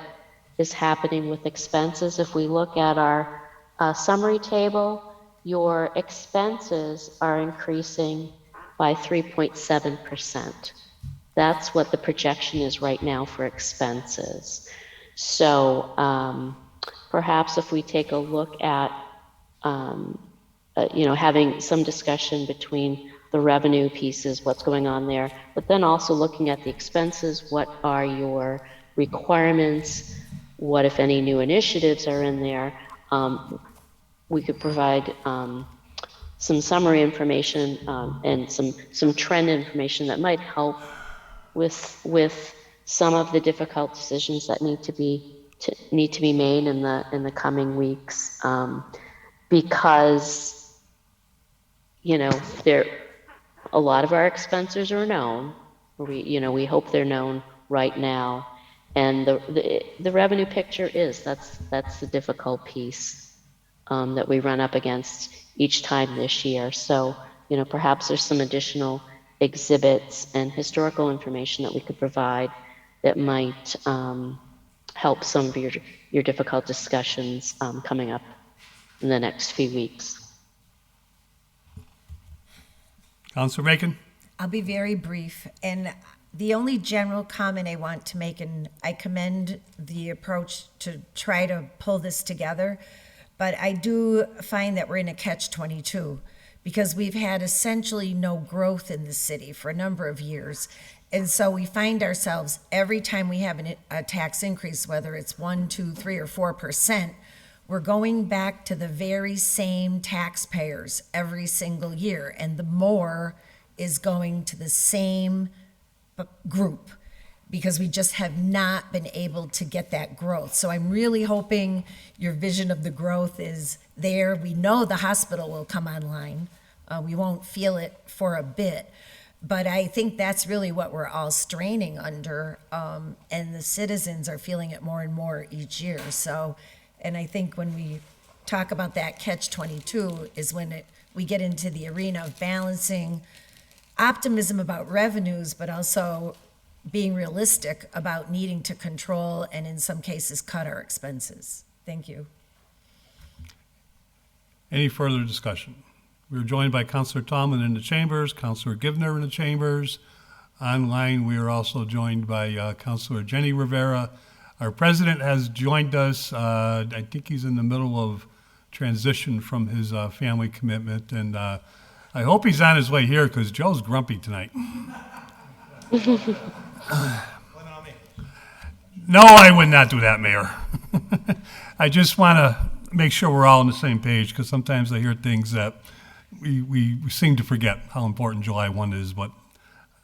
is happening with expenses. If we look at our summary table, your expenses are increasing by 3.7%. That's what the projection is right now for expenses. So perhaps if we take a look at having some discussion between the revenue pieces, what's going on there, but then also looking at the expenses, what are your requirements, what, if any, new initiatives are in there. We could provide some summary information and some trend information that might help with some of the difficult decisions that need to be made in the coming weeks. Because a lot of our expenses are known. We hope they're known right now, and the revenue picture that's the difficult piece that we run up against each time this year. So, perhaps there's some additional exhibits and historical information that we could provide that might help some of your difficult discussions coming up in the next few weeks. Councilor Bacon? I'll be very brief. And the only general comment I want to make, and I commend the approach to try to pull this together, but I do find that we're in a catch-22 because we've had essentially no growth in the city for a number of years. And so we find ourselves every time we have a tax increase, whether it's 1, 2, 3, or 4%, we're going back to the very same taxpayers every single year. And the more is going to the same group because we just have not been able to get that growth. So I'm really hoping your vision of the growth is there. We know the hospital will come online. We won't feel it for a bit. But I think that's really what we're all straining under, and the citizens are feeling it more and more each year. So, and I think when we talk about that catch-22 is when we get into the arena of balancing optimism about revenues, but also being realistic about needing to control and in some cases cut our expenses. Thank you. Any further discussion? We're joined by Councilor Tallman in the chambers, Councilor Givner in the chambers. Online, we are also joined by Councilor Jenny Rivera. Our president has joined us. I think he's in the middle of transition from his family commitment, and I hope he's on his way here because Joe's grumpy tonight. No, I would not do that, Mayor. I just want to make sure we're all on the same page because sometimes I hear things that we seem to forget how important July 1 is, but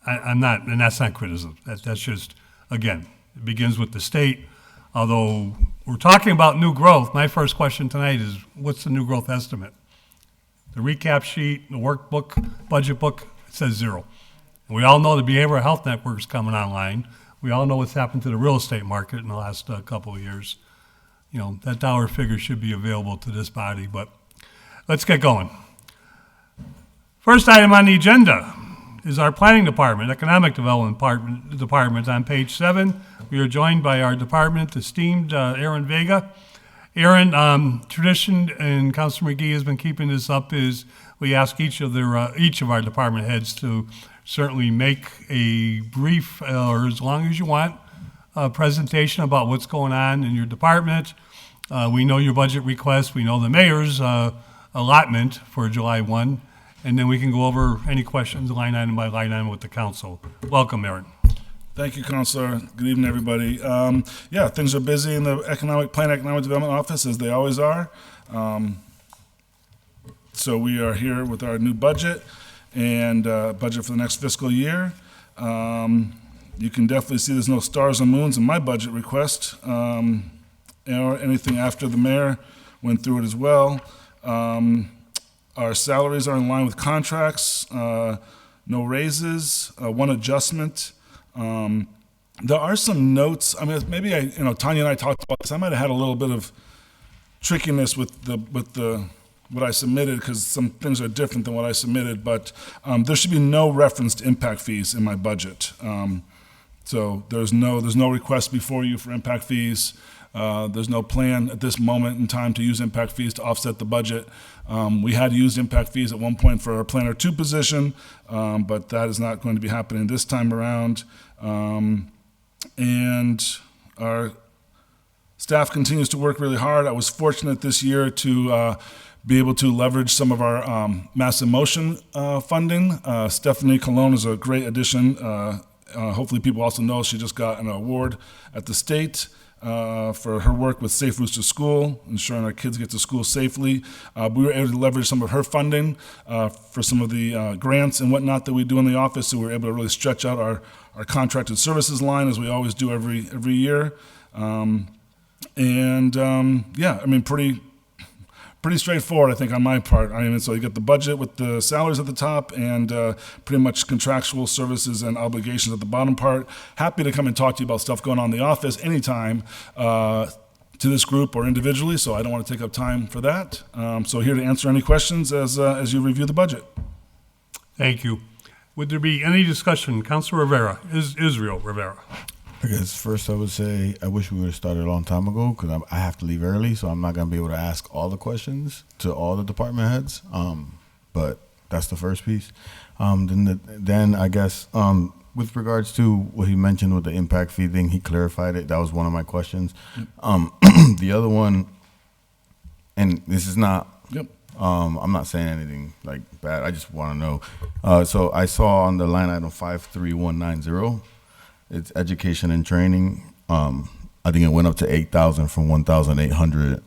I'm not, and that's not criticism. That's just, again, it begins with the state. Although we're talking about new growth, my first question tonight is, what's the new growth estimate? The recap sheet, the workbook, budget book, it says 0. And we all know the behavioral health network's coming online. We all know what's happened to the real estate market in the last couple of years. That dollar figure should be available to this body, but let's get going. First item on the agenda is our planning department, economic development department. On page 7, we are joined by our department esteemed Aaron Vega. Aaron, tradition, and Councilor McGee has been keeping this up, is we ask each of our department heads to certainly make a brief, or as long as you want, presentation about what's going on in your department. We know your budget request. We know the mayor's allotment for July 1. And then we can go over any questions line item by line item with the council. Welcome, Aaron. Thank you, Councilor. Good evening, everybody. Things are busy in the economic development office, as they always are. So we are here with our new budget and budget for the next fiscal year. You can definitely see there's no stars and moons in my budget request, or anything after the mayor went through it as well. Our salaries are in line with contracts, no raises, one adjustment. There are some notes. I mean, maybe Tanya and I talked about this. I might have had a little bit of trickiness with what I submitted because some things are different than what I submitted. But there should be no reference to impact fees in my budget. So there's no request before you for impact fees. There's no plan at this moment in time to use impact fees to offset the budget. We had used impact fees at one point for our Planner 2 position, but that is not going to be happening this time around. And our staff continues to work really hard. I was fortunate this year to be able to leverage some of our mass in motion funding. Stephanie Colon is a great addition. Hopefully people also know she just got an award at the state for her work with Safe Routes to School, ensuring our kids get to school safely. We were able to leverage some of her funding for some of the grants and whatnot that we do in the office, so we were able to really stretch out our contracted services line, as we always do every year. Pretty straightforward, I think, on my part. So you get the budget with the salaries at the top and pretty much contractual services and obligations at the bottom part. Happy to come and talk to you about stuff going on in the office anytime. to this group or individually, so I don't want to take up time for that. So here to answer any questions as you review the budget. Thank you. Would there be any discussion? Councilor Rivera, Israel Rivera. I guess first I would say I wish we would have started a long time ago because I have to leave early, so I'm not going to be able to ask all the questions to all the department heads. But that's the first piece. Then I guess with regards to what he mentioned with the impact fee thing, he clarified it. That was one of my questions. The other one, and this is not, I'm not saying anything like bad. I just want to know. So I saw on the line item 53190, it's education and training. I think it went up to 8,000 from 1,800.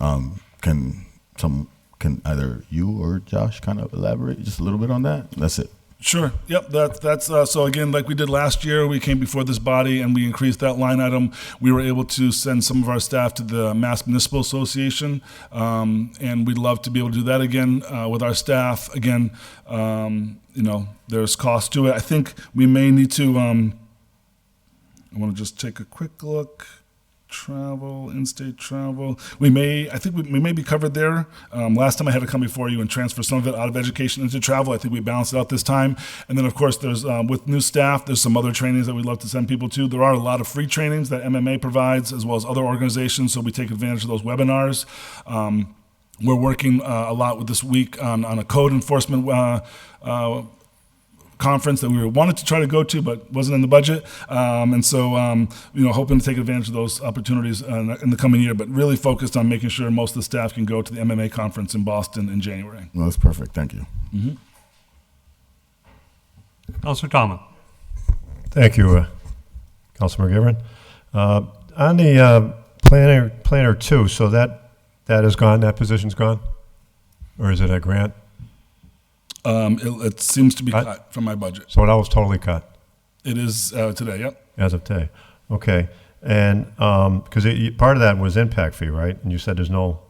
Can either you or Josh kind of elaborate just a little bit on that? That's it. Sure. Yep. That's so again, like we did last year, we came before this body and we increased that line item. We were able to send some of our staff to the Mass Municipal Association, and we'd love to be able to do that again with our staff. Again, there's cost to it. I think we may need to. I want to just take a quick look. Travel, in-state travel. I think we may be covered there. Last time I had to come before you and transfer some of it out of education into travel. I think we balanced it out this time. And then, of course, there's with new staff, there's some other trainings that we'd love to send people to. There are a lot of free trainings that MMA provides, as well as other organizations, so we take advantage of those webinars. We're working a lot with this week on a code enforcement conference that we wanted to try to go to, but wasn't in the budget. And so, hoping to take advantage of those opportunities in the coming year, but really focused on making sure most of the staff can go to the MMA conference in Boston in January. Well, that's perfect. Thank you. Mm-hmm. Councilor Tomlin. Thank you, Councilor McGivern. On the planner 2, so that is gone, that position's gone? Or is it a grant? It seems to be cut from my budget. So that was totally cut? It is today, yep. As of today, okay. And, because part of that was impact fee, right? And you said there's no...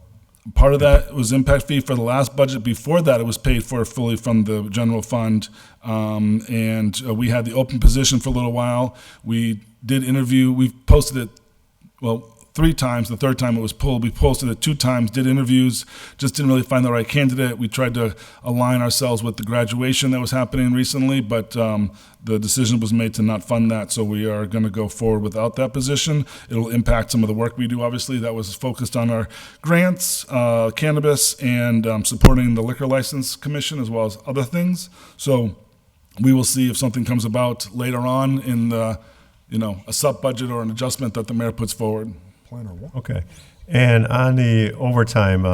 Part of that was impact fee for the last budget. Before that, it was paid for fully from the general fund. And we had the open position for a little while. We did interview, we posted it, 3 times. The third time it was pulled. We posted it 2 times, did interviews, just didn't really find the right candidate. We tried to align ourselves with the graduation that was happening recently, but the decision was made to not fund that, so we are going to go forward without that position. It'll impact some of the work we do, obviously. That was focused on our grants, cannabis, and supporting the Liquor License Commission, as well as other things. So we will see if something comes about later on in the, a sub-budget or an adjustment that the mayor puts forward. Okay. And on the overtime,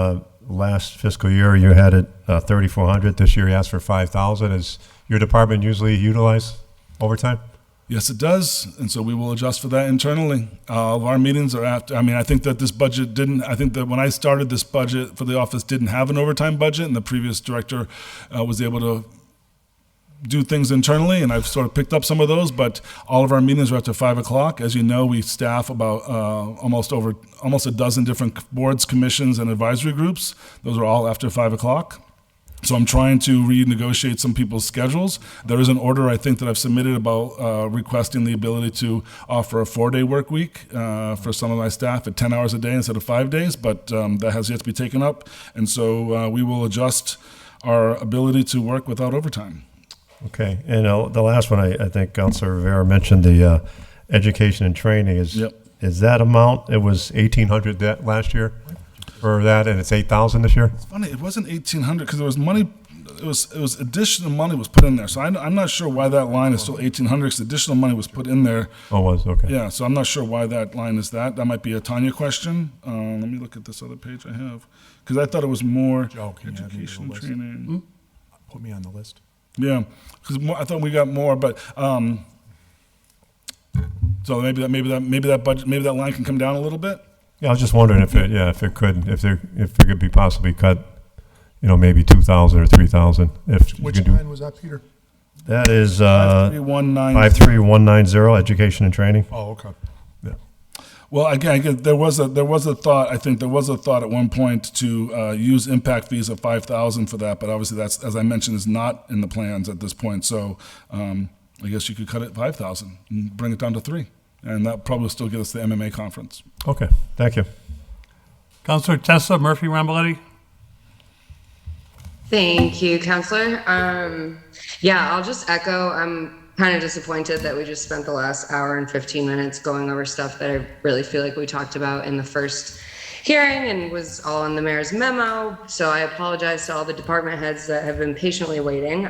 last fiscal year, you had it 3,400. This year, you asked for 5,000. Is your department usually utilize overtime? Yes, it does. And so we will adjust for that internally. All of our meetings are after. I think that this budget didn't, I think that when I started this budget for the office didn't have an overtime budget, and the previous director was able to do things internally, and I've sort of picked up some of those, but all of our meetings are after 5 o'clock. As you know, we staff about almost a dozen different boards, commissions, and advisory groups. Those are all after 5 o'clock. So I'm trying to renegotiate some people's schedules. There is an order, I think, that I've submitted about requesting the ability to offer a 4-day work week for some of my staff at 10 hours a day instead of 5 days, but that has yet to be taken up. And so we will adjust our ability to work without overtime. Okay, and the last one, I think Councilor Rivera mentioned the education and training. Is that amount, it was 1,800 that last year for that, and it's 8,000 this year? It's funny, it wasn't 1,800 because there was money, it was additional money was put in there. So I'm not sure why that line is still 1,800 because additional money was put in there. Oh, was, okay. Yeah, so I'm not sure why that line is that. That might be a Tanya question. Let me look at this other page I have because I thought it was more education training. Put me on the list. Yeah, because I thought we got more, but so maybe that line can come down a little bit. Yeah, I was just wondering if it could be possibly cut, maybe 2,000 or 3,000. Which line was that, Peter? That is 53190. 53190, education and training. Oh, okay. Well, again, there was a thought. I think there was a thought at one point to use impact fees of 5,000 for that, but obviously that's, as I mentioned, is not in the plans at this point. So I guess you could cut it 5,000 and bring it down to 3, and that probably will still get us the MMA conference. Okay, thank you. Counselor Tessa Murphy Ramboletti? Thank you, Counselor. Yeah, I'll just echo. I'm kind of disappointed that we just spent the last hour and 15 minutes going over stuff that I really feel like we talked about in the first hearing and was all in the mayor's memo. So I apologize to all the department heads that have been patiently waiting.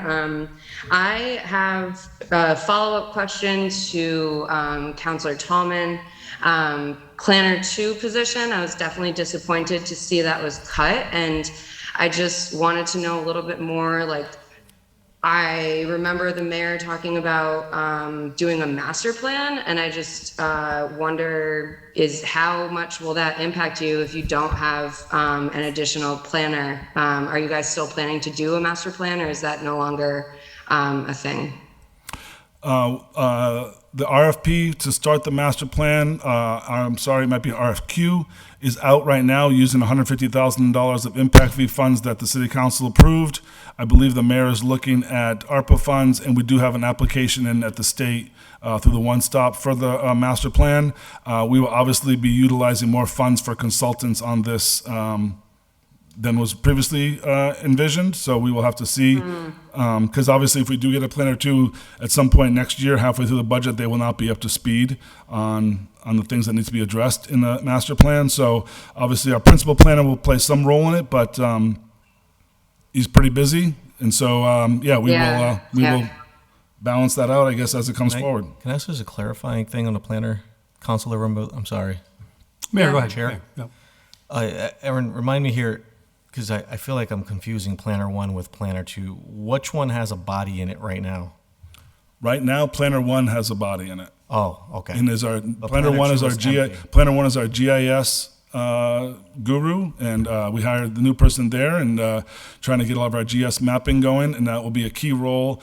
I have a follow-up question to Counselor Tallman. Planner 2 position, I was definitely disappointed to see that was cut, and I just wanted to know a little bit more. Like, I remember the mayor talking about doing a master plan, and I just wonder how much will that impact you if you don't have an additional planner? Are you guys still planning to do a master plan, or is that no longer a thing? The RFP to start the master plan, I'm sorry, it might be an RFQ, is out right now using $150,000 of impact fee funds that the city council approved. I believe the mayor is looking at ARPA funds, and we do have an application in at the state through the One Stop for the master plan. We will obviously be utilizing more funds for consultants on this than was previously envisioned. So we will have to see, because obviously if we do get a planner 2 at some point next year, halfway through the budget, they will not be up to speed on the things that need to be addressed in the master plan. So obviously our principal planner will play some role in it, but he's pretty busy. And so, we will balance that out, I guess, as it comes forward. Can I ask as a clarifying thing on the planner, Councilor Rumbo? I'm sorry. Mayor, go ahead. Chair. Yeah. Aaron, remind me here, because I feel like I'm confusing Planner 1 with Planner 2. Which one has a body in it right now? Right now, Planner 1 has a body in it. Oh, okay. And Planner 1 is our GIS guru, and we hired the new person there, and trying to get all of our GS mapping going, and that will be a key role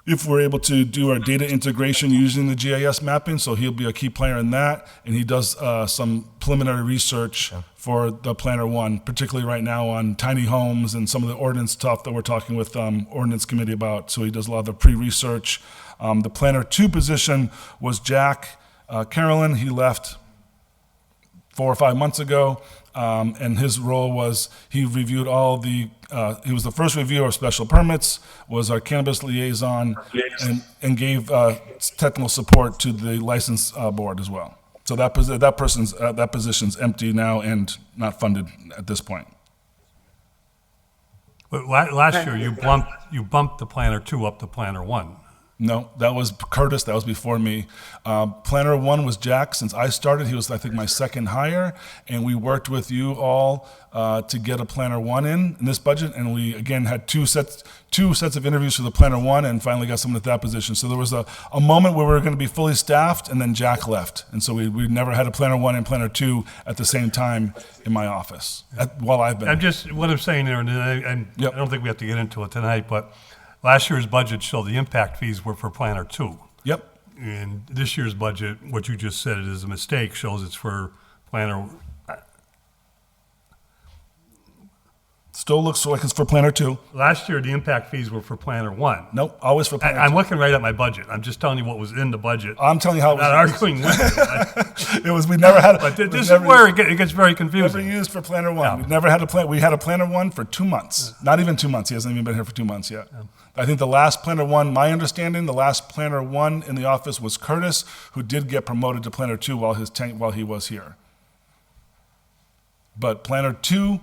if we're able to do our data integration using the GIS mapping. So he'll be a key player in that, and he does some preliminary research for the Planner 1, particularly right now on tiny homes and some of the ordinance stuff that we're talking with ordinance committee about. So he does a lot of the pre-research. The Planner 2 position was Jack Carolyn. He left 4 or 5 months ago, and his role was he reviewed all the, he was the first reviewer of special permits, was our cannabis liaison, and gave technical support to the license board as well. So that position's empty now and not funded at this point. But last year, you bumped the Planner 2 up to Planner 1. No, that was Curtis. That was before me. Planner 1 was Jack. Since I started, he was, I think, my second hire, and we worked with you all to get a Planner 1 in this budget, and we again had two sets of interviews for the Planner 1, and finally got someone at that position. So there was a moment where we were going to be fully staffed, and then Jack left, and so we never had a Planner 1 and Planner 2 at the same time in my office while I've been. What I'm saying there, and I don't think we have to get into it tonight, but last year's budget showed the impact fees were for Planner 2. Yep. And this year's budget, what you just said is a mistake, shows it's for Planner. Still looks like it's for Planner 2. Last year, the impact fees were for Planner 1. Nope, always for Planner 2. I'm looking right at my budget. I'm just telling you what was in the budget. I'm telling you how it was. Not arguing with you. It was, we never had. But this is where it gets very confusing. Never used for Planner 1. Yeah. We never had a plan. We had a Planner 1 for 2 months. Not even 2 months. He hasn't even been here for 2 months yet. Yeah. I think the last Planner 1, my understanding, the last Planner 1 in the office was Curtis, who did get promoted to Planner 2 while he was here. But Planner 2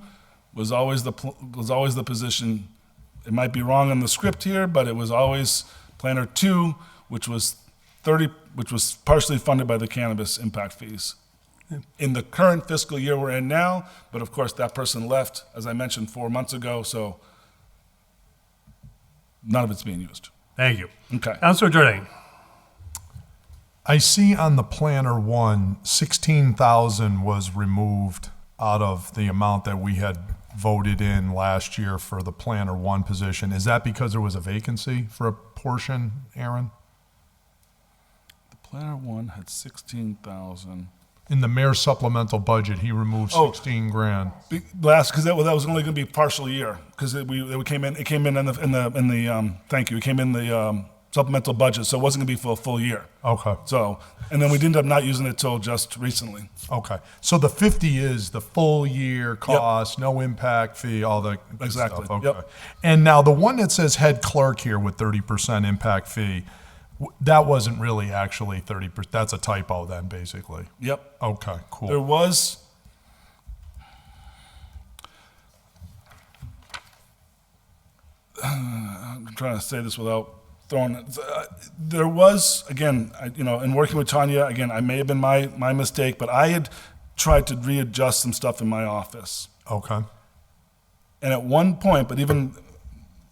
was always the position. It might be wrong in the script here, but it was always Planner 2, which was partially funded by the cannabis impact fees. In the current fiscal year we're in now, but of course that person left, as I mentioned, 4 months ago, so none of it's being used. Thank you. Okay. Councilor Jordan. I see on the Planner 1, 16,000 was removed out of the amount that we had voted in last year for the Planner 1 position. Is that because there was a vacancy for a portion, Aaron? The Planner 1 had 16,000. In the mayor's supplemental budget, he removed 16 grand. Because that was only going to be partial year because it came in. It came in the thank you. It came in the supplemental budget, so it wasn't gonna be for a full year. Okay. So, and then we ended up not using it till just recently. Okay. So the 50 is the full year cost, no impact fee, all the good Exactly. stuff. Okay. Yep. And now the one that says head clerk here with 30% impact fee, that wasn't really actually 30%. That's a typo then, basically. Yep. Okay, cool. There was, I'm trying to say this without throwing it. There was, again, in working with Tanya, again, I may have been my mistake, but I had tried to readjust some stuff in my office. Okay. And at one point, but even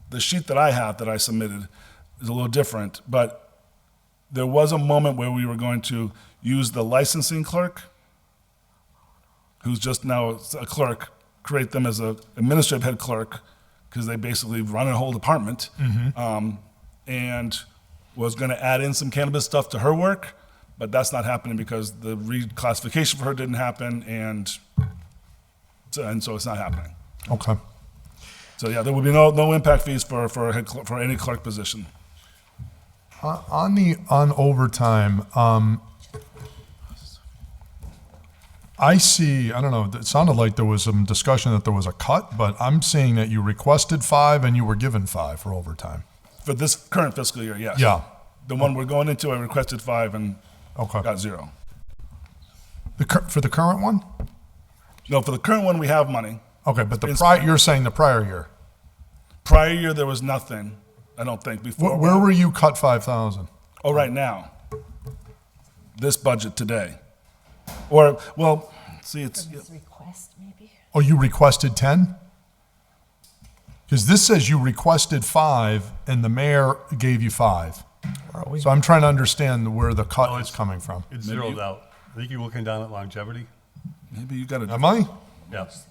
the sheet that I have that I submitted is a little different, but there was a moment where we were going to use the licensing clerk, who's just now a clerk, create them as an administrative head clerk, because they basically run a whole department, and was going to add in some cannabis stuff to her work, but that's not happening because the reclassification for her didn't happen, and so it's not happening. Okay. So yeah, there will be no impact fees for any clerk position. On overtime, I see, I don't know, it sounded like there was some discussion that there was a cut, but I'm seeing that you requested 5 and you were given 5 for overtime. For this current fiscal year, yes. Yeah. The one we're going into, I requested 5 and Okay. got 0. For the current one? No, for the current one, we have money. Okay, but It's- you're saying the prior year. Prior year, there was nothing, I don't think, before. Where were you cut 5,000? Oh, right now. This budget today. Or, well, see, it's, Request, maybe? Oh, you requested 10? Because this says you requested 5 and the mayor gave you 5. So I'm trying to understand where the cut is coming from. It's zeroed out. I think you're looking down at longevity. maybe you got Am I? Yes.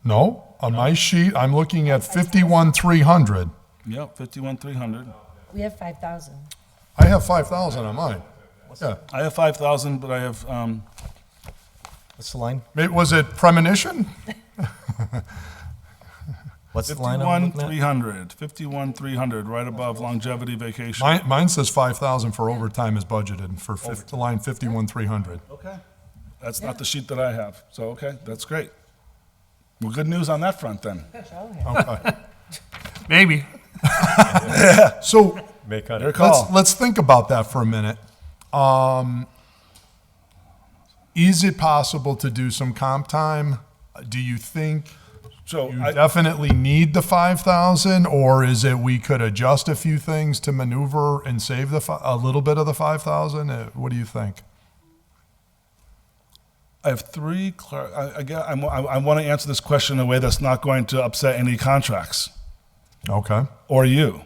No, on my sheet, I'm looking at 51,300. Yep, 51,300. We have 5,000. I have 5,000 on mine. Yeah. I have 5,000, but I have, What's the line? Was it premonition? What's the line I'm looking at? 51,300, 51,300, right above longevity vacation. Mine says 5,000 for overtime is budgeted for line 51,300. Okay. That's not the sheet that I have. So, okay, that's great. Well, good news on that front then. Okay. Maybe. So May cut Your it. call. let's think about that for a minute. Is it possible to do some comp time? Do you think So you I, definitely need the 5,000, or is it we could adjust a few things to maneuver and save a little bit of the 5,000? What do you think? I have 3 clerks. I want to answer this question in a way that's not going to upset any contracts Okay. or you.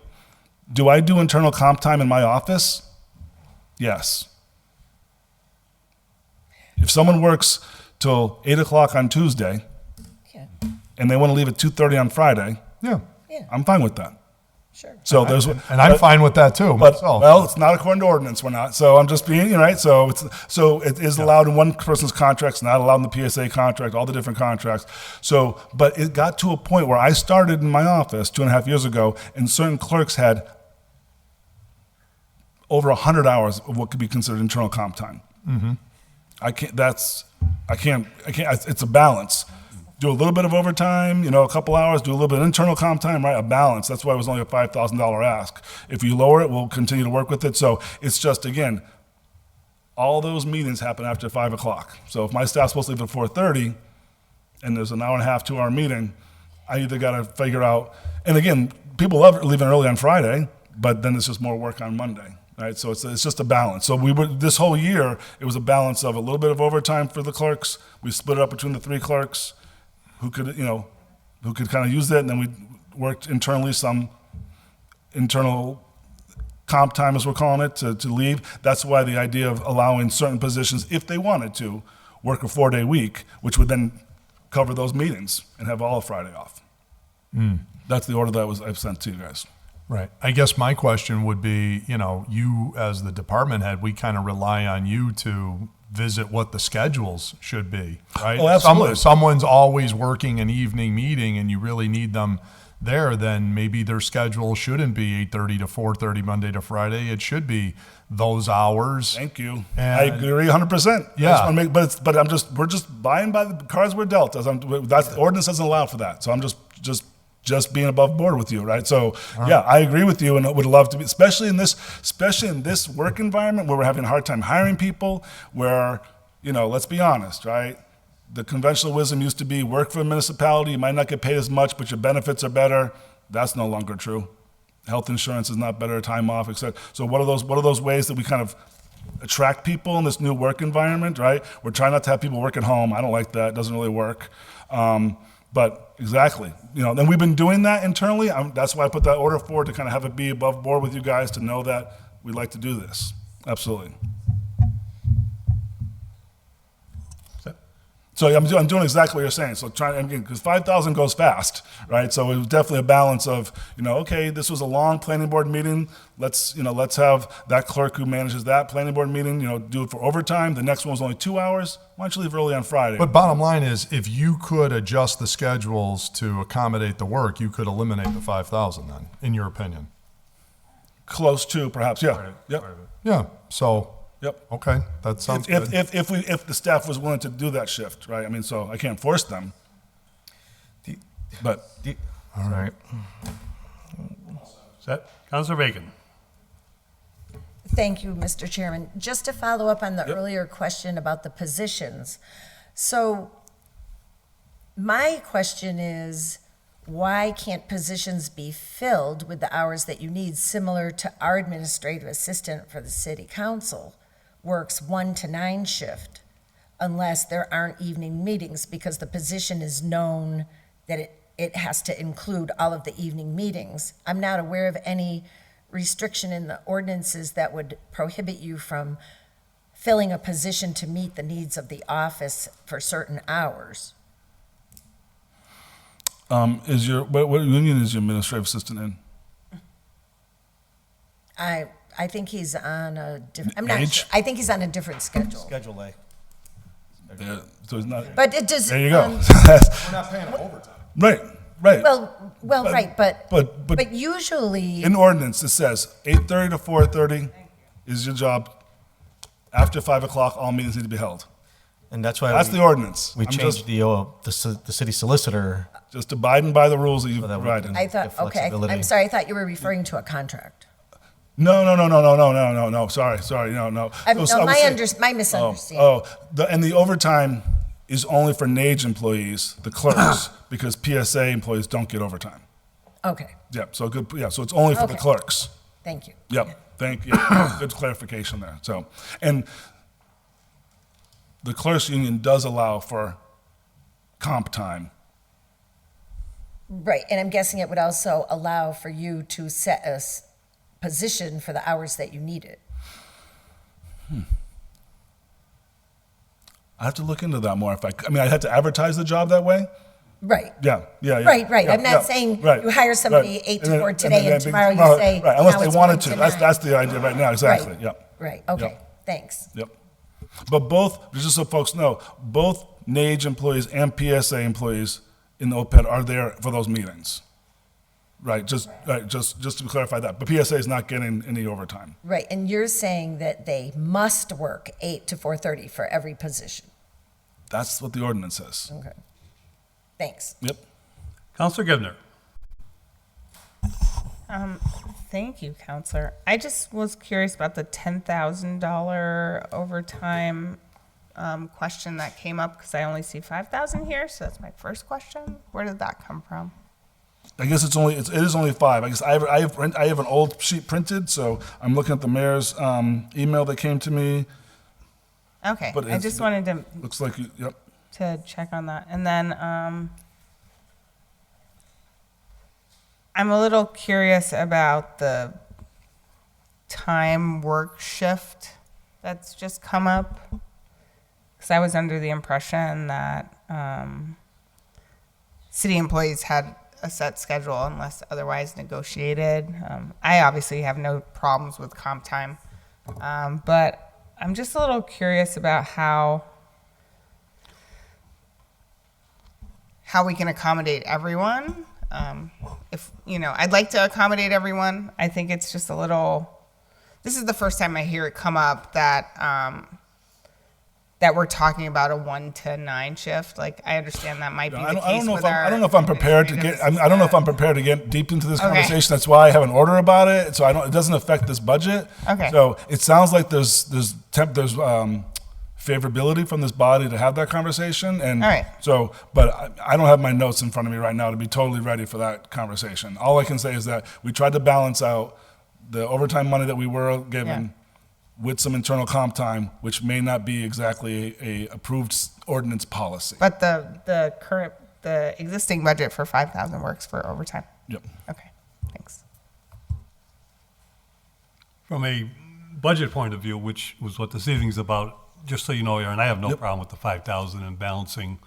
Do I do internal comp time in my office? Yes. If someone works till 8 o'clock on Tuesday Yeah, and they want to leave at 2:30 on Friday, Yeah. I'm fine with that. sure. So there's, And I'm fine with that too, but myself. well, it's not according to ordinance. We're not. So I'm just being, right. So it is allowed in one person's contracts, not allowed in the PSA contract, all the different contracts. So, but it got to a point where I started in my office 2.5 years ago, and certain clerks had over 100 hours of what could be considered internal comp time. I can't. It's a balance. Do a little bit of overtime, a couple hours, do a little bit of internal comp time, right? A balance. That's why it was only a $5,000 ask. If you lower it, we'll continue to work with it. So it's just, again, all those meetings happen after 5 o'clock. So if my staff's supposed to leave at 4:30 and there's an hour and a half, 2 hour meeting, I either got to figure out, and again, people love leaving early on Friday, but then it's just more work on Monday. Right, so it's just a balance. So this whole year, it was a balance of a little bit of overtime for the clerks. We split it up between the 3 clerks who could kind of use it, and then we worked internally some internal comp time, as we're calling it, to leave. That's why the idea of allowing certain positions, if they wanted to, work a 4-day week, which would then cover those meetings and have all of Friday off. That's the order that I've sent to you guys. Right. I guess my question would be, you as the department head, we kind of rely on you to visit what the schedules should be, right? Oh, absolutely. Someone's always working an evening meeting and you really need them there, then maybe their schedule shouldn't be 8:30 to 4:30 Monday to Friday. It should be those hours. Thank you. And- I agree 100%. Yeah. I just wanna make, we're just buying by the cards we're dealt. The ordinance doesn't allow for that. So I'm just being above board with you, right? So yeah, I agree with you, and would love to be, especially in this work environment where we're having a hard time hiring people, where, let's be honest, right? The conventional wisdom used to be work for a municipality, you might not get paid as much, but your benefits are better. That's no longer true. Health insurance is not better, time off, etc. So what are those ways that we kind of attract people in this new work environment, right? We're trying not to have people work at home. I don't like that. It doesn't really work. But exactly, then we've been doing that internally. That's why I put that order forward, to kind of have it be above board with you guys, to know that we like to do this. Absolutely. So I'm doing exactly what you're saying. So because 5,000 goes fast, right? So it was definitely a balance of, okay, this was a long planning board meeting. Let's have that clerk who manages that planning board meeting, do it for overtime. The next one was only 2 hours. Why don't you leave early on Friday? But bottom line is, if you could adjust the schedules to accommodate the work, you could eliminate the 5,000 then, in your opinion. Close to, perhaps, yeah. Yep. Yeah, so. Yep. Okay, that sounds good. If the staff was willing to do that shift, right? I mean, so I can't force them. But All right. Set. Councilor Bacon. Thank you, Mr. Chairman. Just to follow up on the Yep. earlier question about the positions. So my question is, why can't positions be filled with the hours that you need, similar to our administrative assistant for the city council works 1 to 9 shift, unless there aren't evening meetings, because the position is known that it has to include all of the evening meetings. I'm not aware of any restriction in the ordinances that would prohibit you from filling a position to meet the needs of the office for certain hours. What union is your administrative assistant in? I think he's on a different, I'm not Age? sure. I think he's on a different schedule. Schedule A. Yeah, so it's not. But it does. There you go. We're not paying overtime. Right. Well, right, but but usually, in ordinance, it says 8:30 to 4:30 is your job. After 5 o'clock, all meetings need to be held. And that's why That's the ordinance. we I'm changed the city solicitor. just abiding by the rules that you've So that we provided. I thought, the okay, flexibility. I'm sorry, I thought you were referring to a contract. No. Sorry, no. No, I was saying- my misunderstanding. And the overtime is only for NAGE employees, the clerks, because PSA employees don't get overtime. Okay, Yep. So good. Yeah. So it's only for the Okay. clerks. thank you. Yep. Thank you. Good clarification there. So, and the clerks union does allow for comp time. Right, and I'm guessing it would also allow for you to set a position for the hours that you need it. I have to look into that more. I had to advertise the job that way. Right. Yeah. Right. Yeah, I'm not saying right, you hire somebody right. 8 And to 4 then- today and then tomorrow you say. right, unless now they it's wanted 1 to. to That's 9. the idea right now. Exactly. Right. Yep. Right, okay, Yep. thanks. Yep. But both, just so folks know, both NAGE employees and PSA employees in the OPED are there for those meetings. Right. Just to clarify that. But PSA is not getting any overtime. Right, and you're saying that they must work 8 to 4:30 for every position. That's what the ordinance says. Okay. Thanks. Yep. Councilor Givner. Thank you, Counselor. I just was curious about the $10,000 overtime question that came up, because I only see 5,000 here, so that's my first question. Where did that come from? I guess it is only 5. I guess I have an old sheet printed, so I'm looking at the mayor's email that came to me. Okay, But I just wanted to Looks like yep. check on that. And then I'm a little curious about the time work shift that's just come up, because I was under the impression that city employees had a set schedule unless otherwise negotiated. I obviously have no problems with comp time, but I'm just a little curious about how we can accommodate everyone. If, I'd like to accommodate everyone. I think it's just a little, this is the first time I hear it come up that we're talking about a 1 to 9 shift. Like, I understand that might be the case I don't know with if I don't know if I'm prepared to get. I don't know if I'm prepared to get deep into this Okay. conversation. That's why I have an order about it. So it doesn't affect this budget. Okay. So it sounds like there's favorability from this body to have that conversation. And All right. so, but I don't have my notes in front of me right now to be totally ready for that conversation. All I can say is that we tried to balance out the overtime money that we were given. Yeah. With some internal comp time, which may not be exactly a approved ordinance policy. But the existing budget for 5,000 works for overtime. Yep. Okay, thanks. From a budget point of view, which was what this evening's about, just so you know, Aaron, I have no problem with the 5,000 and balancing,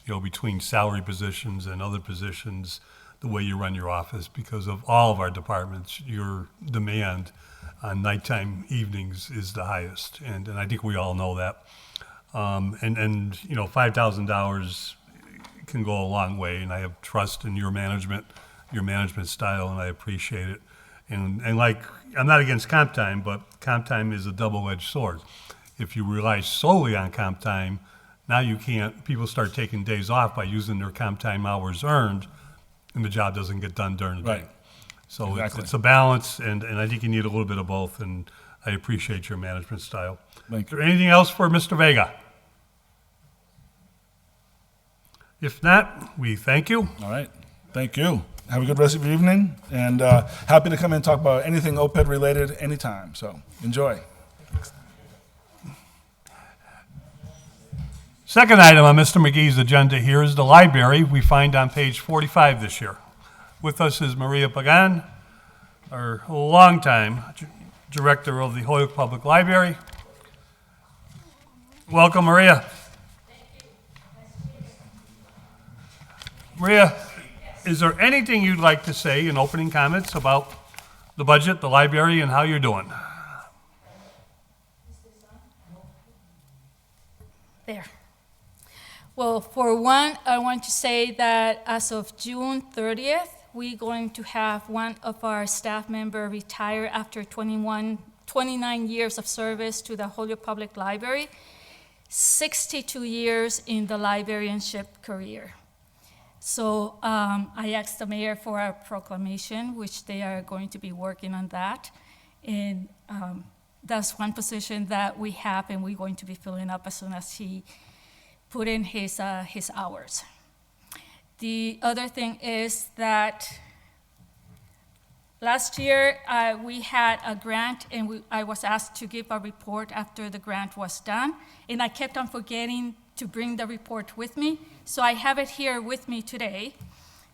between salary positions and other positions, the way you run your office, because of all of our departments, your demand on nighttime evenings is the highest, and I think we all know that. $5,000 can go a long way, and I have trust in your management style, and I appreciate it. And like, I'm not against comp time, but comp time is a double-edged sword. If you rely solely on comp time, now people start taking days off by using their comp time hours earned, and the job doesn't get done during the day. Right. So Exactly. it's a balance, and I think you need a little bit of both, and I appreciate your management style. Thank you. Is there anything else for Mr. Vega? If not, we thank you. All right. Thank you. Have a good rest of your evening, and happy to come in and talk about anything OPED related anytime. So enjoy. Second item on Mr. McGee's agenda here is the library we find on page 45 this year. With us is Maria Pagan, our longtime director of the Holyoke Public Library. Welcome, Maria. Maria, is there anything you'd like to say in opening comments about the budget, the library, and how you're doing? There. Well, for one, I want to say that as of June 30th, we're going to have one of our staff members retire after 29 years of service to the Holyoke Public Library, 62 years in the librarianship career. So I asked the mayor for a proclamation, which they are going to be working on that. And that's one position that we have, and we're going to be filling up as soon as he put in his hours. The other thing is that last year we had a grant, and I was asked to give a report after the grant was done, and I kept on forgetting to bring the report with me. So I have it here with me today.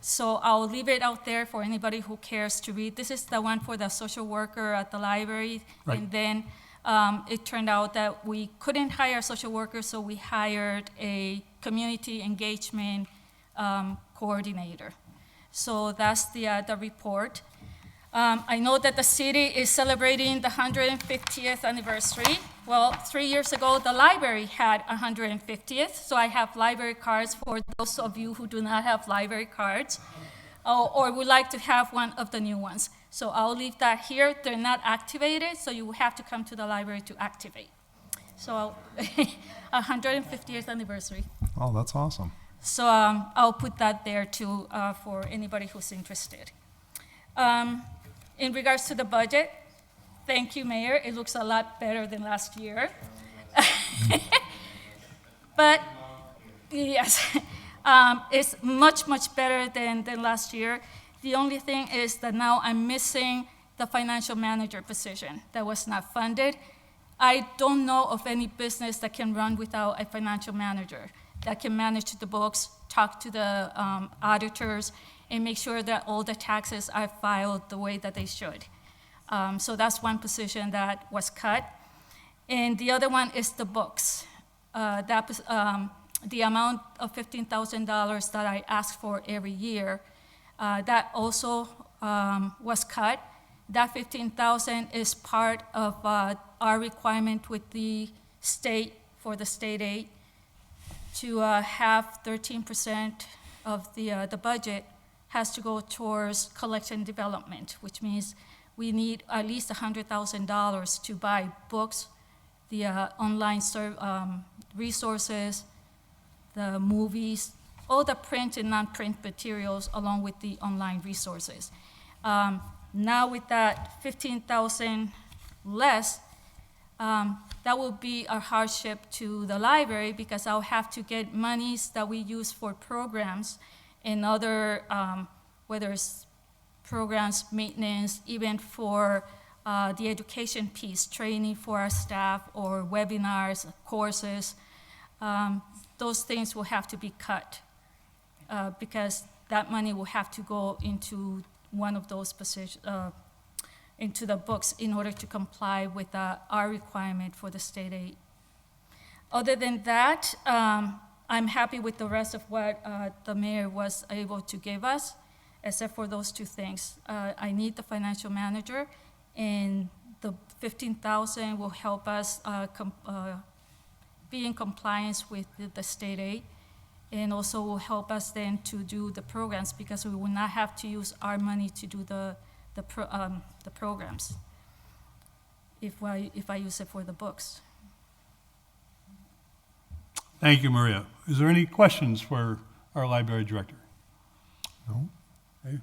So I'll leave it out there for anybody who cares to read. This is the one for the social worker at the library. Right. And then it turned out that we couldn't hire a social worker, so we hired a community engagement coordinator. So that's the report. I know that the city is celebrating the 150th anniversary. Well, 3 years ago, the library had 150th, so I have library cards for those of you who do not have library cards, or would like to have one of the new ones. So I'll leave that here. They're not activated, so you will have to come to the library to activate. So 150th anniversary. Oh, that's awesome. So I'll put that there too for anybody who's interested. In regards to the budget, thank you, Mayor. It looks a lot better than last year. But yes, it's much, much better than last year. The only thing is that now I'm missing the financial manager position that was not funded. I don't know of any business that can run without a financial manager that can manage the books, talk to the auditors, and make sure that all the taxes are filed the way that they should. So that's one position that was cut. And the other one is the books. The amount of $15,000 that I ask for every year, that also was cut. That $15,000 is part of our requirement with the state for the state aid to have 13% of the budget has to go towards collection development, which means we need at least $100,000 to buy books, the online resources, the movies, all the print and non-print materials, along with the online resources. Now with that 15,000 less, that will be a hardship to the library because I'll have to get monies that we use for programs and other, whether it's programs, maintenance, even for the education piece, training for our staff or webinars, courses. Those things will have to be cut because that money will have to go into one of those positions, into the books in order to comply with our requirement for the state aid. Other than that, I'm happy with the rest of what the mayor was able to give us, except for those two things. I need the financial manager, and the 15,000 will help us be in compliance with the state aid, and also will help us then to do the programs because we will not have to use our money to do the programs if I use it for the books. Thank you, Maria. Is there any questions for our library director? No.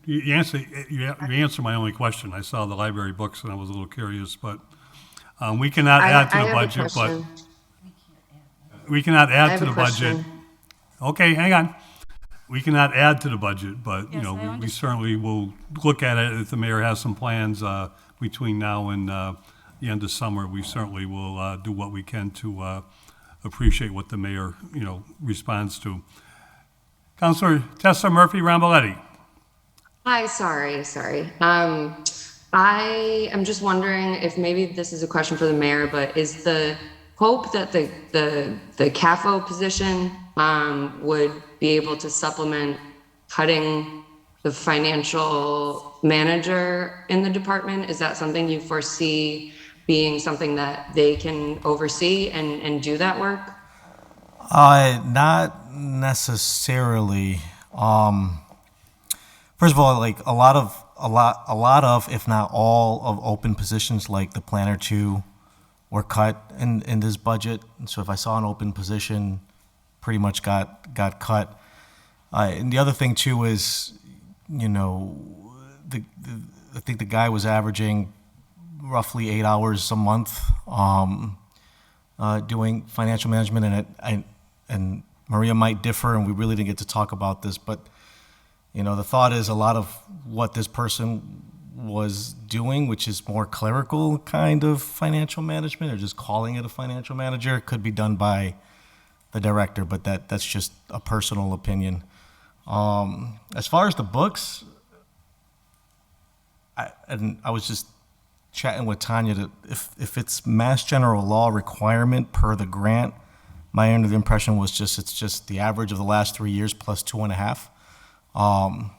You answered my only question. I saw the library books and I was a little curious, but we cannot add to the budget, but we cannot add to the budget. Okay, hang on. We cannot add to the budget, but, Yes, we certainly will look at it. If the mayor has some plans between now and the end of summer, we certainly will do what we can to appreciate what the mayor, responds to. Councilor Tessa Murphy Ramboletti. Hi, sorry. I am just wondering if maybe this is a question for the mayor, but is the hope that the CAFO position would be able to supplement cutting the financial manager in the department? Is that something you foresee being something that they can oversee and do that work? Not necessarily. First of all, like a lot of, if not all of open positions like the planner 2 were cut in this budget. And so if I saw an open position, pretty much got cut. And the other thing too is, I think the guy was averaging roughly 8 hours a month doing financial management, and Maria might differ, and we really didn't get to talk about this, but the thought is a lot of what this person was doing, which is more clerical kind of financial management, or just calling it a financial manager, could be done by the director, but that's just a personal opinion. As far as the books, I was just chatting with Tanya that if it's Mass General Law requirement per the grant, my end of the impression was it's just the average of the last 3 years plus 2.5.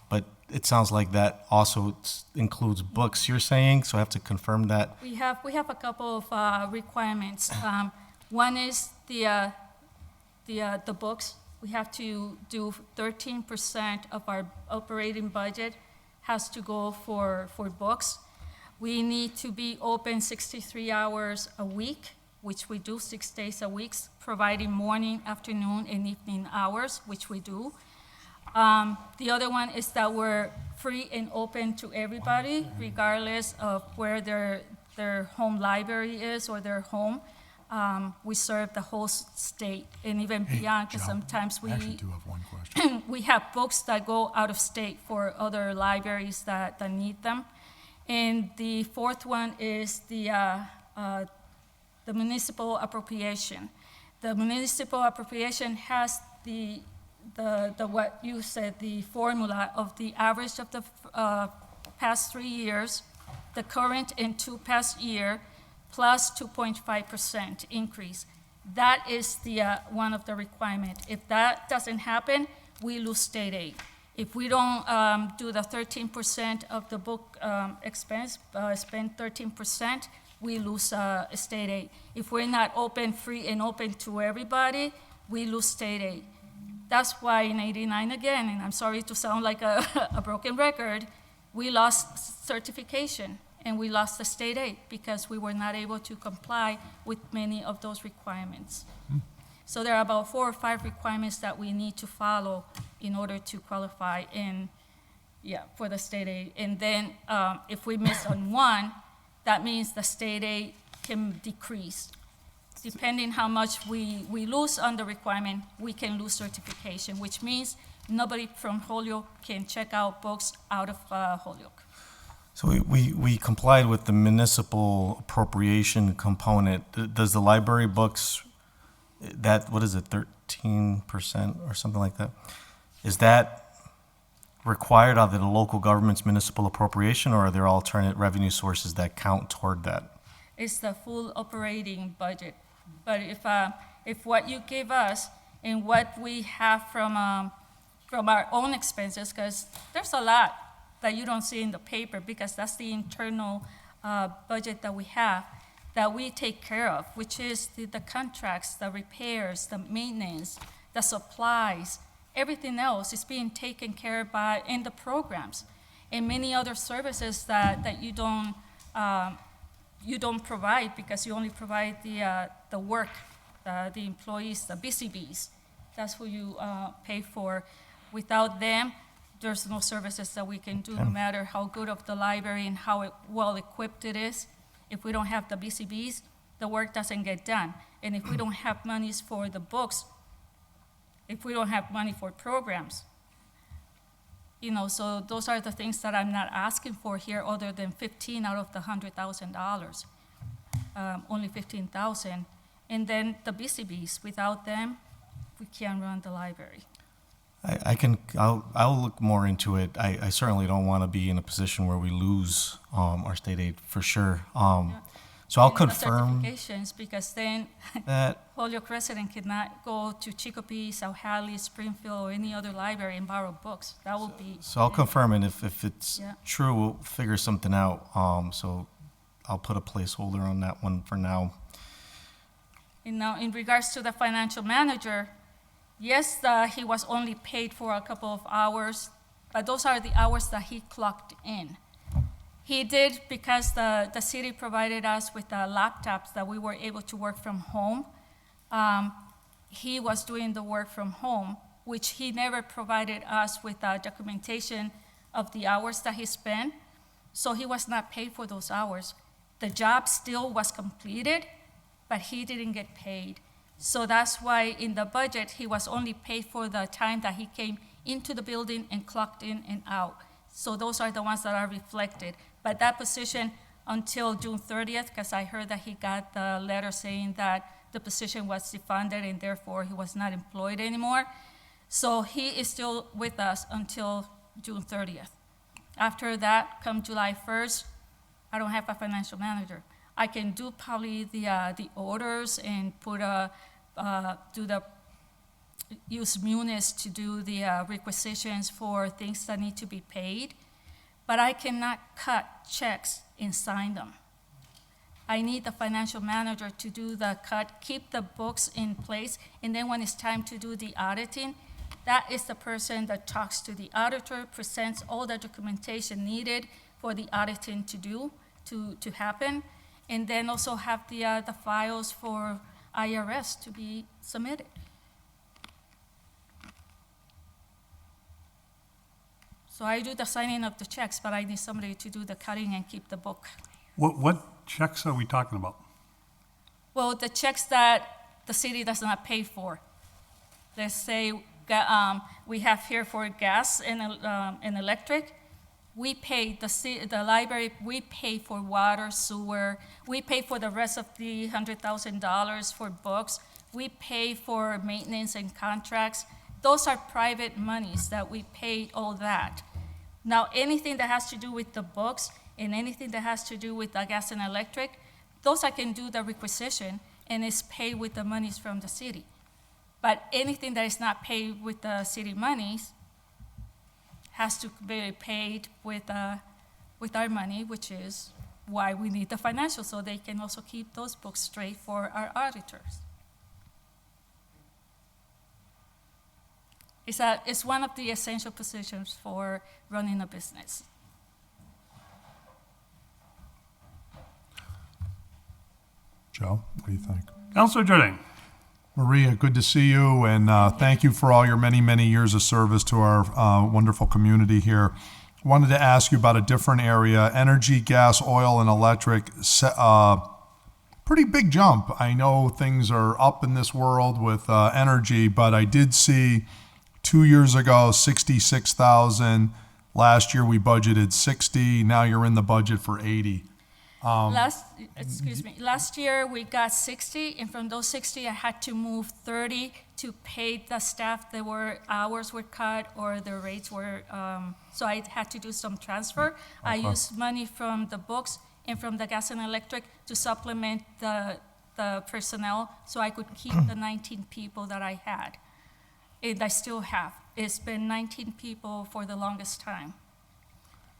But it sounds like that also includes books, you're saying, so I have to confirm that. We have a couple of requirements. One is the books. We have to do 13% of our operating budget has to go for books. We need to be open 63 hours a week, which we do 6 days a week, providing morning, afternoon, and evening hours, which we do. The other one is that we're free and open to everybody, regardless of where their home library is or their home. We serve the whole state and even beyond, because sometimes I actually do have one question. we have books that go out of state for other libraries that need them. And the fourth one is the municipal appropriation. The municipal appropriation has the what you said, the formula of the average of the past 3 years, the current and 2 past year, plus 2.5% increase. That is the one of the requirement. If that doesn't happen, we lose state aid. If we don't do the 13% of the book expense, spend 13%, we lose state aid. If we're not open, free and open to everybody, we lose state aid. That's why in '89 again, and I'm sorry to sound like a broken record, we lost certification and we lost the state aid because we were not able to comply with many of those requirements. So there are about 4 or 5 requirements that we need to follow in order to qualify for the state aid. And then if we miss on one, that means the state aid can decrease. Depending how much we lose on the requirement, we can lose certification, which means nobody from Holyoke can check out books out of Holyoke. So we complied with the municipal appropriation component. Does the library books, what is it, 13% or something like that? Is that required out of the local government's municipal appropriation, or are there alternate revenue sources that count toward that? It's the full operating budget. But if what you give us and what we have from our own expenses, because there's a lot that you don't see in the paper because that's the internal budget that we have, that we take care of, which is the contracts, the repairs, the maintenance, the supplies, everything else is being taken care of in the programs and many other services that you don't provide because you only provide the work, the employees, the BCBs. That's who you pay for. Without them, there's no services that we can do, no matter how good of the library and how well equipped it is. If we don't have the BCBs, the work doesn't get done. And if we don't have monies for the books, if we don't have money for programs, so those are the things that I'm not asking for here, other than 15 out of the $100,000, only 15,000. And then the BCBs, without them, we can't run the library. I'll look more into it. I certainly don't want to be in a position where we lose our state aid for sure. So I'll confirm the certifications, because then that Holyoke resident cannot go to Chicopee, South Hadley, Springfield, or any other library and borrow books. That would be. So I'll confirm, and if it's true, we'll figure something out. So I'll put a placeholder on that one for now. And now, in regards to the financial manager, yes, he was only paid for a couple of hours, but those are the hours that he clocked in. He did, because the city provided us with laptops that we were able to work from home. He was doing the work from home, which he never provided us with documentation of the hours that he spent. So he was not paid for those hours. The job still was completed, but he didn't get paid. So that's why in the budget, he was only paid for the time that he came into the building and clocked in and out. So those are the ones that are reflected. But that position until June 30th, because I heard that he got the letter saying that the position was defunded and therefore he was not employed anymore. So he is still with us until June 30th. After that, come July 1st, I don't have a financial manager. I can do probably the orders and use Munis to do the requisitions for things that need to be paid, but I cannot cut checks and sign them. I need the financial manager to do the cut, keep the books in place, and then when it's time to do the auditing, that is the person that talks to the auditor, presents all the documentation needed for the auditing to happen, and then also have the files for IRS to be submitted. So I do the signing of the checks, but I need somebody to do the cutting and keep the book. What checks are we talking about? Well, the checks that the city does not pay for. Let's say we have here for gas and electric. We pay the library. We pay for water, sewer. We pay for the rest of the $100,000 for books. We pay for maintenance and contracts. Those are private monies that we pay all that. Now, anything that has to do with the books and anything that has to do with the gas and electric, those I can do the requisition and it's paid with the monies from the city. But anything that is not paid with the city monies has to be paid with our money, which is why we need the financials, so they can also keep those books straight for our auditors. It's one of the essential positions for running a business. Joe, what do you think? Councilor Jordan. Maria, good to see you, and thank you for all your many, many years of service to our wonderful community here. Wanted to ask you about a different area, energy, gas, oil, and electric. Pretty big jump. I know things are up in this world with energy, but I did see 2 years ago, 66,000. Last year we budgeted 60. Now you're in the budget for 80. Last year we got 60, and from those 60, I had to move 30 to pay the staff. Hours were cut or the rates were, so I had to do some transfer. I used money from the books and from the gas and electric to supplement the personnel so I could keep the 19 people that I had. And I still have. It's been 19 people for the longest time.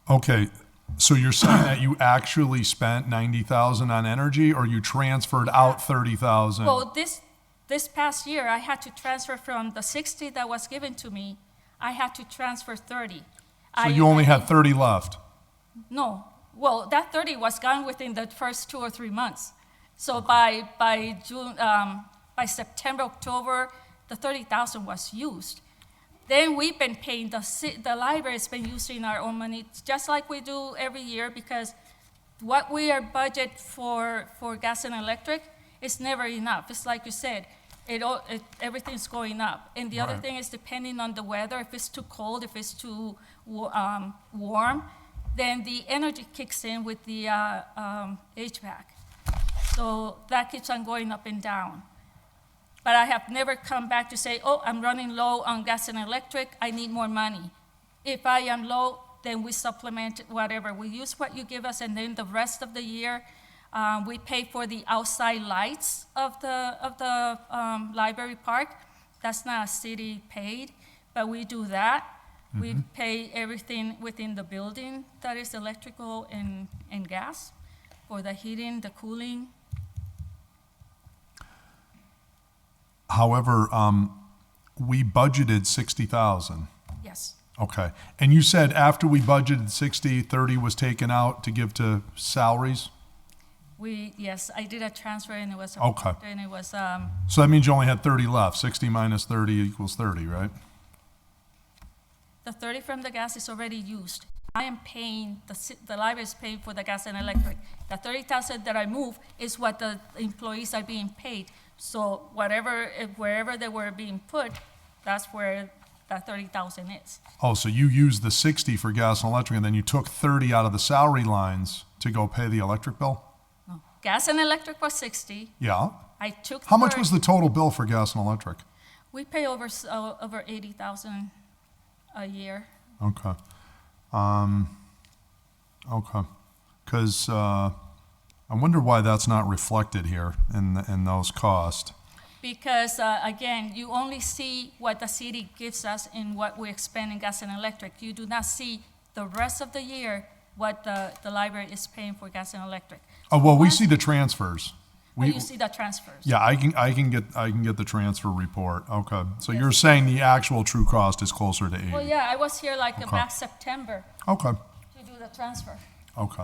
Okay. So you're saying that you actually spent 90,000 on energy, or you transferred out 30,000? Well, this past year, I had to transfer from the 60 that was given to me. I had to transfer 30. So you only had 30 left? No. Well, that 30 was gone within the first 2 or 3 months. So by June, by September, October, the 30,000 was used. Then we've been paying, the library's been using our own money, just like we do every year, because what we are budget for gas and electric is never enough. It's like you said, everything's going up. And the other thing is depending on the weather, if it's too cold, if it's too warm, then the energy kicks in with the HVAC. So that keeps on going up and down. But I have never come back to say, oh, I'm running low on gas and electric, I need more money. If I am low, then we supplement whatever. We use what you give us, and then the rest of the year, we pay for the outside lights of the library park. That's not a city paid, but we do that. Mm-hmm. We pay everything within the building that is electrical and gas for the heating, the cooling. However, we budgeted 60,000. Yes. Okay. And you said after we budgeted 60, 30 was taken out to give to salaries? Yes, I did a transfer and it was okay. And it was So that means you only had 30 left. 60 minus 30 equals 30, right? The 30 from the gas is already used. I am paying, the library is paying for the gas and electric. The 30,000 that I move is what the employees are being paid. So wherever they were being put, that's where that 30,000 is. Oh, so you used the 60 for gas and electric, and then you took 30 out of the salary lines to go pay the electric bill? No. Gas and electric was 60. Yeah. I took. How much was the total bill for gas and electric? We pay over 80,000 a year. Okay. Okay. Because I wonder why that's not reflected here in those costs. Because, again, you only see what the city gives us and what we expend in gas and electric. You do not see the rest of the year what the library is paying for gas and electric. Oh, well, we see the transfers. You see the transfers. Yeah, I can get the transfer report. Okay. So you're saying the actual true cost is closer to 80. Well, yeah, I was here back September. Okay. To do the transfer. Okay.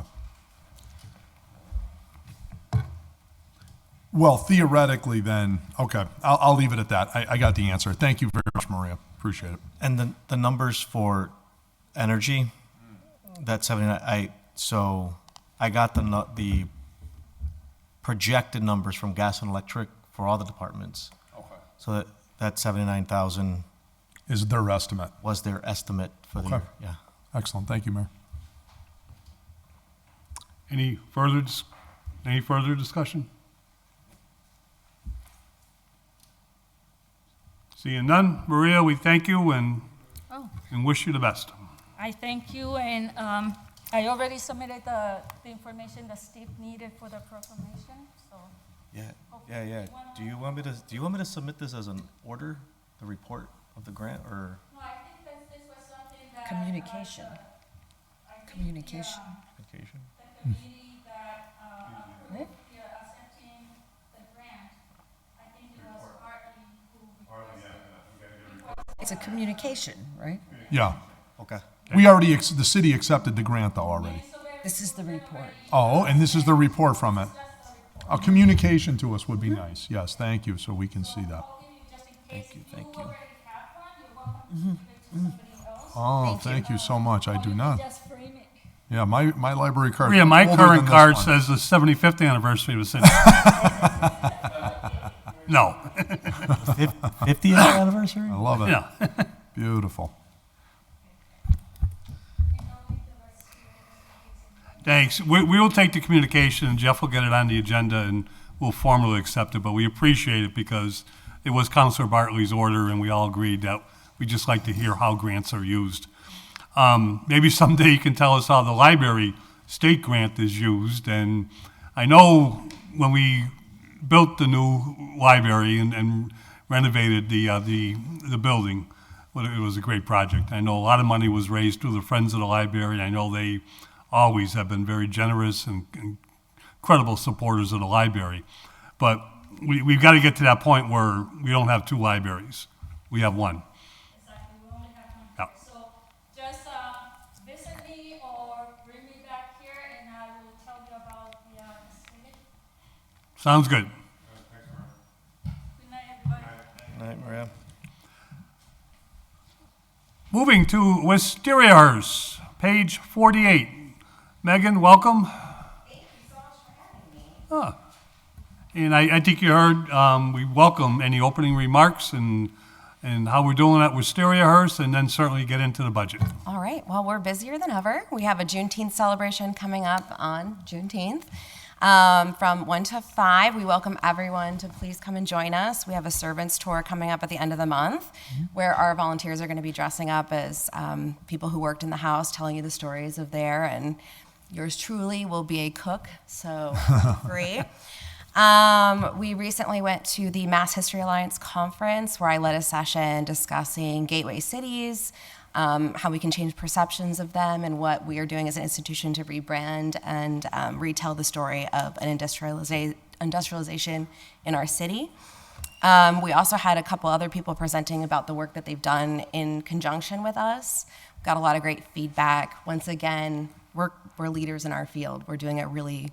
Well, theoretically then, okay, I'll leave it at that. I got the answer. Thank you very much, Maria. Appreciate it. And the numbers for energy, that 79, so I got the projected numbers from gas and electric for all the departments. Okay. So that 79,000 is their estimate. Was their estimate for the year. Yeah. Excellent. Thank you, Mayor. Any further discussion? Seeing none, Maria, we thank you and wish you the best. I thank you, and I already submitted the information that Steve needed for the proclamation. So. Yeah. Do you want me to submit this as an order, the report of the grant, or? No, I think that this was something that. Communication. Communication. The committee that accepting the grant, I think it was partly who requested. it's a communication, right? Yeah. Okay. We already, the city accepted the grant though already. This is the report. Oh, and this is the report from it. A communication to us would be nice. Yes, thank you, so we can see that. Thank you. Thank you. Oh, thank you so much. I do not. Yeah, my library card. Yeah, my older current than this card one. says the 75th anniversary of the city. No. 50th anniversary? I love it. Yeah. Beautiful. Thanks. We will take the communication, and Jeff will get it on the agenda, and we'll formally accept it. But we appreciate it because it was Councilor Bartley's order, and we all agreed that we just like to hear how grants are used. Maybe someday you can tell us how the library state grant is used. And I know when we built the new library and renovated the building, well, it was a great project. I know a lot of money was raised through the Friends of the Library. I know they always have been very generous and incredible supporters of the library. But we've got to get to that point where we don't have two libraries. We have one. Exactly, we only have one. Yeah. So just visit me or bring me back here and I will tell you about the estimate. Sounds good. Good night, everybody. All right, Maria. Moving to Wistariahurst, page 48. Megan, welcome. Thank you so much for having me. And I think you heard, we welcome any opening remarks and how we're doing at Wistariahurst, and then certainly get into the budget. All right. Well, we're busier than ever. We have a Juneteenth celebration coming up on Juneteenth. From 1 to 5, we welcome everyone to please come and join us. We have a servants tour coming up at the end of the month where our volunteers are going to be dressing up as people who worked in the house, telling you the stories of there, and yours truly will be a cook, so free. We recently went to the Mass History Alliance conference where I led a session discussing gateway cities, how we can change perceptions of them, and what we are doing as an institution to rebrand and retell the story of an industrialization in our city. We also had a couple other people presenting about the work that they've done in conjunction with us. Got a lot of great feedback. Once again, we're leaders in our field. We're doing it really.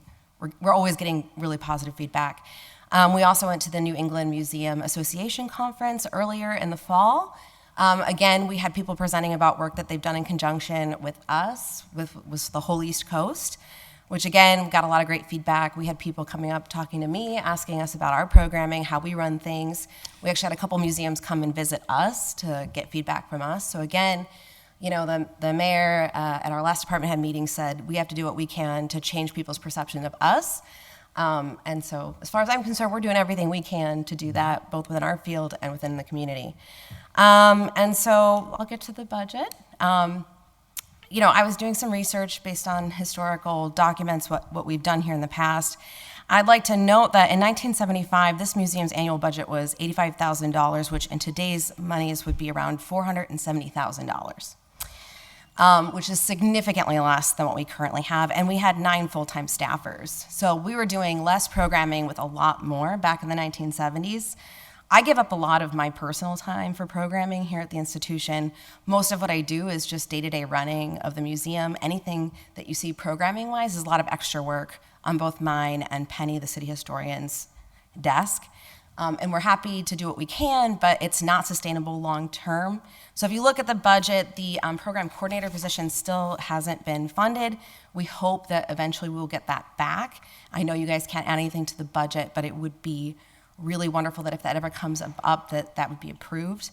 We're always getting really positive feedback. We also went to the New England Museum Association conference earlier in the fall. Again, we had people presenting about work that they've done in conjunction with us, with the whole East Coast, which again, got a lot of great feedback. We had people coming up talking to me, asking us about our programming, how we run things. We actually had a couple museums come and visit us to get feedback from us. So again, you know, the mayor at our last department head meeting said we have to do what we can to change people's perception of us. And so as far as I'm concerned, we're doing everything we can to do that, both within our field and within the community. And so I'll get to the budget. You know, I was doing some research based on historical documents, what we've done here in the past. I'd like to note that in 1975, this museum's annual budget was $85,000, which in today's monies would be around $470,000. Which is significantly less than what we currently have, and we had 9 full-time staffers. So we were doing less programming with a lot more back in the 1970s. I give up a lot of my personal time for programming here at the institution. Most of what I do is just day-to-day running of the museum. Anything that you see programming-wise is a lot of extra work on both mine and Penny, the city historian's desk. And we're happy to do what we can, but it's not sustainable long-term. So if you look at the budget, the program coordinator position still hasn't been funded. We hope that eventually we'll get that back. I know you guys can't add anything to the budget, but it would be really wonderful that if that ever comes up, that would be approved.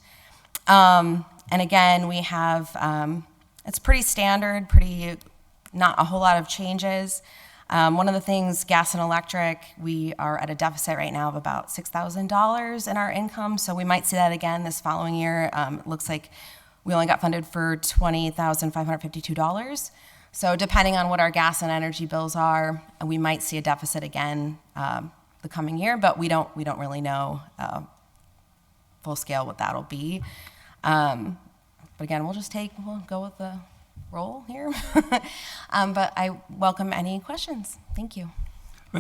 And again, we have, it's pretty standard, not a whole lot of changes. One of the things, gas and electric, we are at a deficit right now of about $6,000 in our income, so we might see that again this following year. It looks like we only got funded for $20,552. So depending on what our gas and energy bills are, we might see a deficit again the coming year, but we don't really know full scale what that'll be. But again, we'll go with the roll here. But I welcome any questions. Thank you.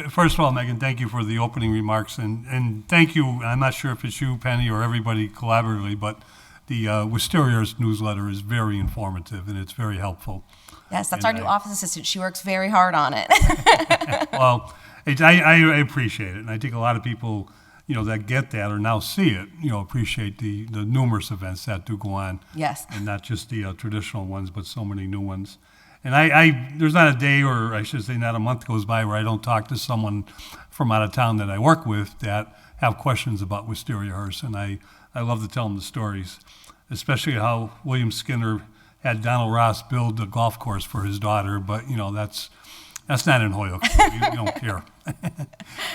First of all, Megan, thank you for the opening remarks, and thank you. I'm not sure if it's you, Penny, or everybody collaboratively, but the Wistariahurst newsletter is very informative, and it's very helpful. Yes, that's And our new office assistant. She works very hard on it. Well, I appreciate it, and I think a lot of people, that get that or now see it, appreciate the numerous events that do go on. Yes. And not just the traditional ones, but so many new ones. And there's not a day, or I should say not a month goes by where I don't talk to someone from out of town that I work with that have questions about Wistariahurst, and I love to tell them the stories, especially how William Skinner had Donald Ross build a golf course for his daughter, but that's not in Holyoke. You don't care.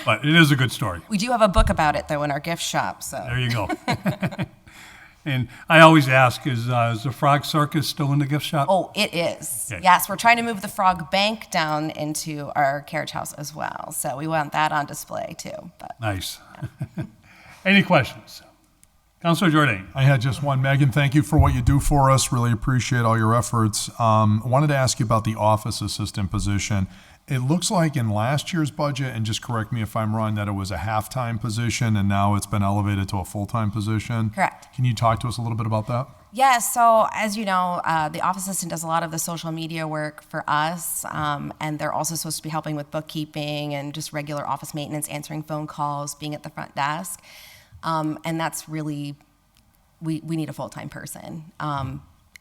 But it is a good story. We do have a book about it, though, in our gift shop. So There you go. And I always ask, is the Frog Circus still in the gift shop? Oh, it is. Okay. Yes, we're trying to move the Frog Bank down into our carriage house as well. So we want that on display, too. But Nice. Any questions? Councilor Jordan. I had just one. Megan, thank you for what you do for us. Really appreciate all your efforts. I wanted to ask you about the office assistant position. It looks like in last year's budget, and just correct me if I'm wrong, that it was a half-time position and now it's been elevated to a full-time position. Correct. Can you talk to us a little bit about that? yes, so as you know, the office assistant does a lot of the social media work for us, and they're also supposed to be helping with bookkeeping and just regular office maintenance, answering phone calls, being at the front desk. And that's really, we need a full-time person.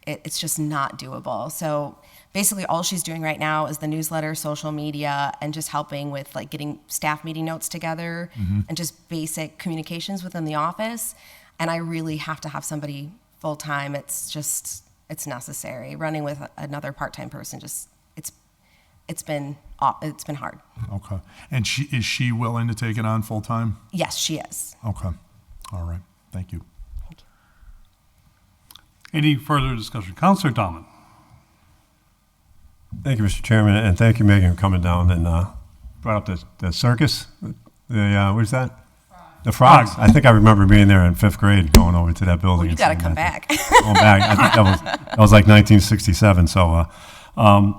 It's just not doable. So basically all she's doing right now is the newsletter, social media, and just helping with like getting staff meeting notes together and just basic communications within the office. And I really have to have somebody full-time. It's necessary. Running with another part-time person, it's been hard. Okay. And is she willing to take it on full-time? Yes, she is. Okay. All right. Thank you. Any further discussion? Councilor Dahlman. Thank you, Mr. Chairman, and thank you, Megan, for coming down and brought up the circus. What is that? The frogs. I think I remember being there in 5th grade, going over to that building. Well, you got to come back. Going back. I think that was like 1967. So, on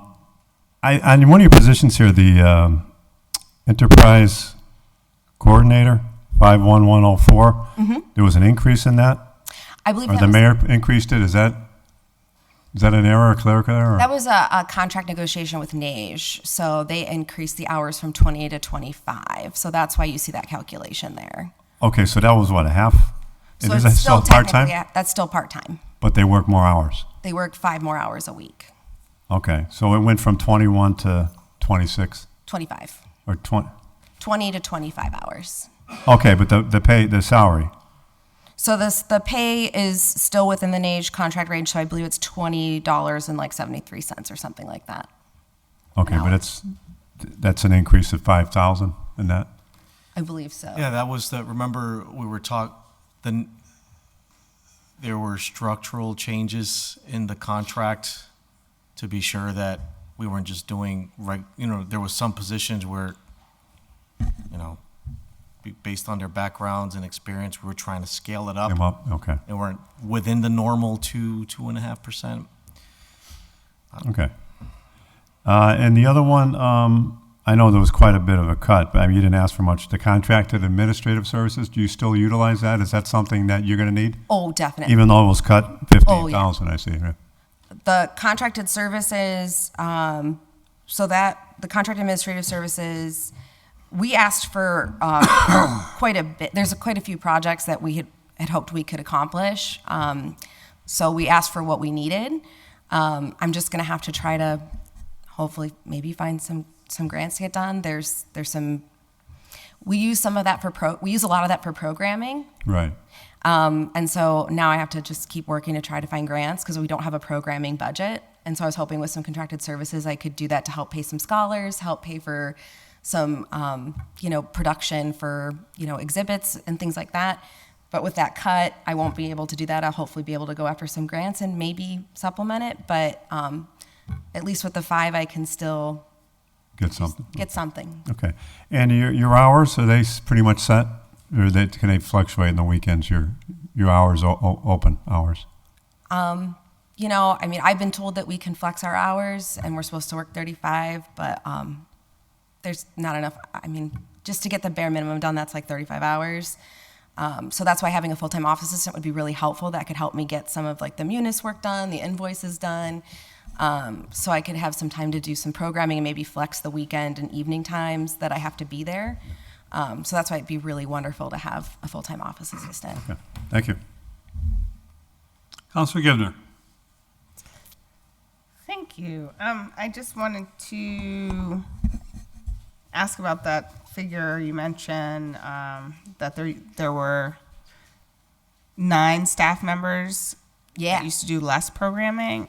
one of your positions here, the enterprise coordinator, 51104. There was an increase in that. I believe Or that the was, mayor increased it. Is that an error, a clerical error? that was a contract negotiation with NAGE. So they increased the hours from 20 to 25. So that's why you see that calculation there. Okay, so that was what, a half? So Is it's that still part-time? technically, that's still part-time. But they work more hours. They work 5 more hours a week, Okay, so it went from 21 to 26 25. or 20. 20 to 25 hours. Okay, but the pay, the salary. So the pay is still within the NAGE contract range. So I believe it's $20.73 or something like that. Okay, An but hour. that's an increase of 5,000 in that. I believe so. Yeah, that was remember we were there were structural changes in the contract to be sure that we weren't just doing, there was some positions where, based on their backgrounds and experience, we were trying to scale it up. Came up. Okay. They weren't within the normal 2.5%. Okay. And the other one, I know there was quite a bit of a cut, but you didn't ask for much. The contracted administrative services, do you still utilize that? Is that something that you're going to need? Oh, definitely. Even though it was cut 15,000, I see. Right? The contracted services, so that the contract administrative services, we asked for quite a bit. There's quite a few projects that we had hoped we could accomplish. So we asked for what we needed. I'm just going to have to try to hopefully maybe find some grants to get done. There's some, we use some of that we use a lot of that for programming. Right. And so now I have to just keep working to try to find grants because we don't have a programming budget. And so I was hoping with some contracted services, I could do that to help pay some scholars, help pay for some, production for, exhibits and things like that. But with that cut, I won't be able to do that. I'll hopefully be able to go after some grants and maybe supplement it. But at least with the 5, I can still Get something. get something. Okay. And your hours, are they pretty much set? Or can they fluctuate in the weekends, your hours, open hours? I've been told that we can flex our hours and we're supposed to work 35, but there's not enough. Just to get the bare minimum done, that's like 35 hours. So that's why having a full-time office assistant would be really helpful. That could help me get some of like the munis work done, the invoices done. So I could have some time to do some programming and maybe flex the weekend and evening times that I have to be there. So that's why it'd be really wonderful to have a full-time office assistant. Okay. Thank you. Councilor Givner. Thank you. I just wanted to ask about that figure you mentioned, that there were 9 staff members that used to do less programming.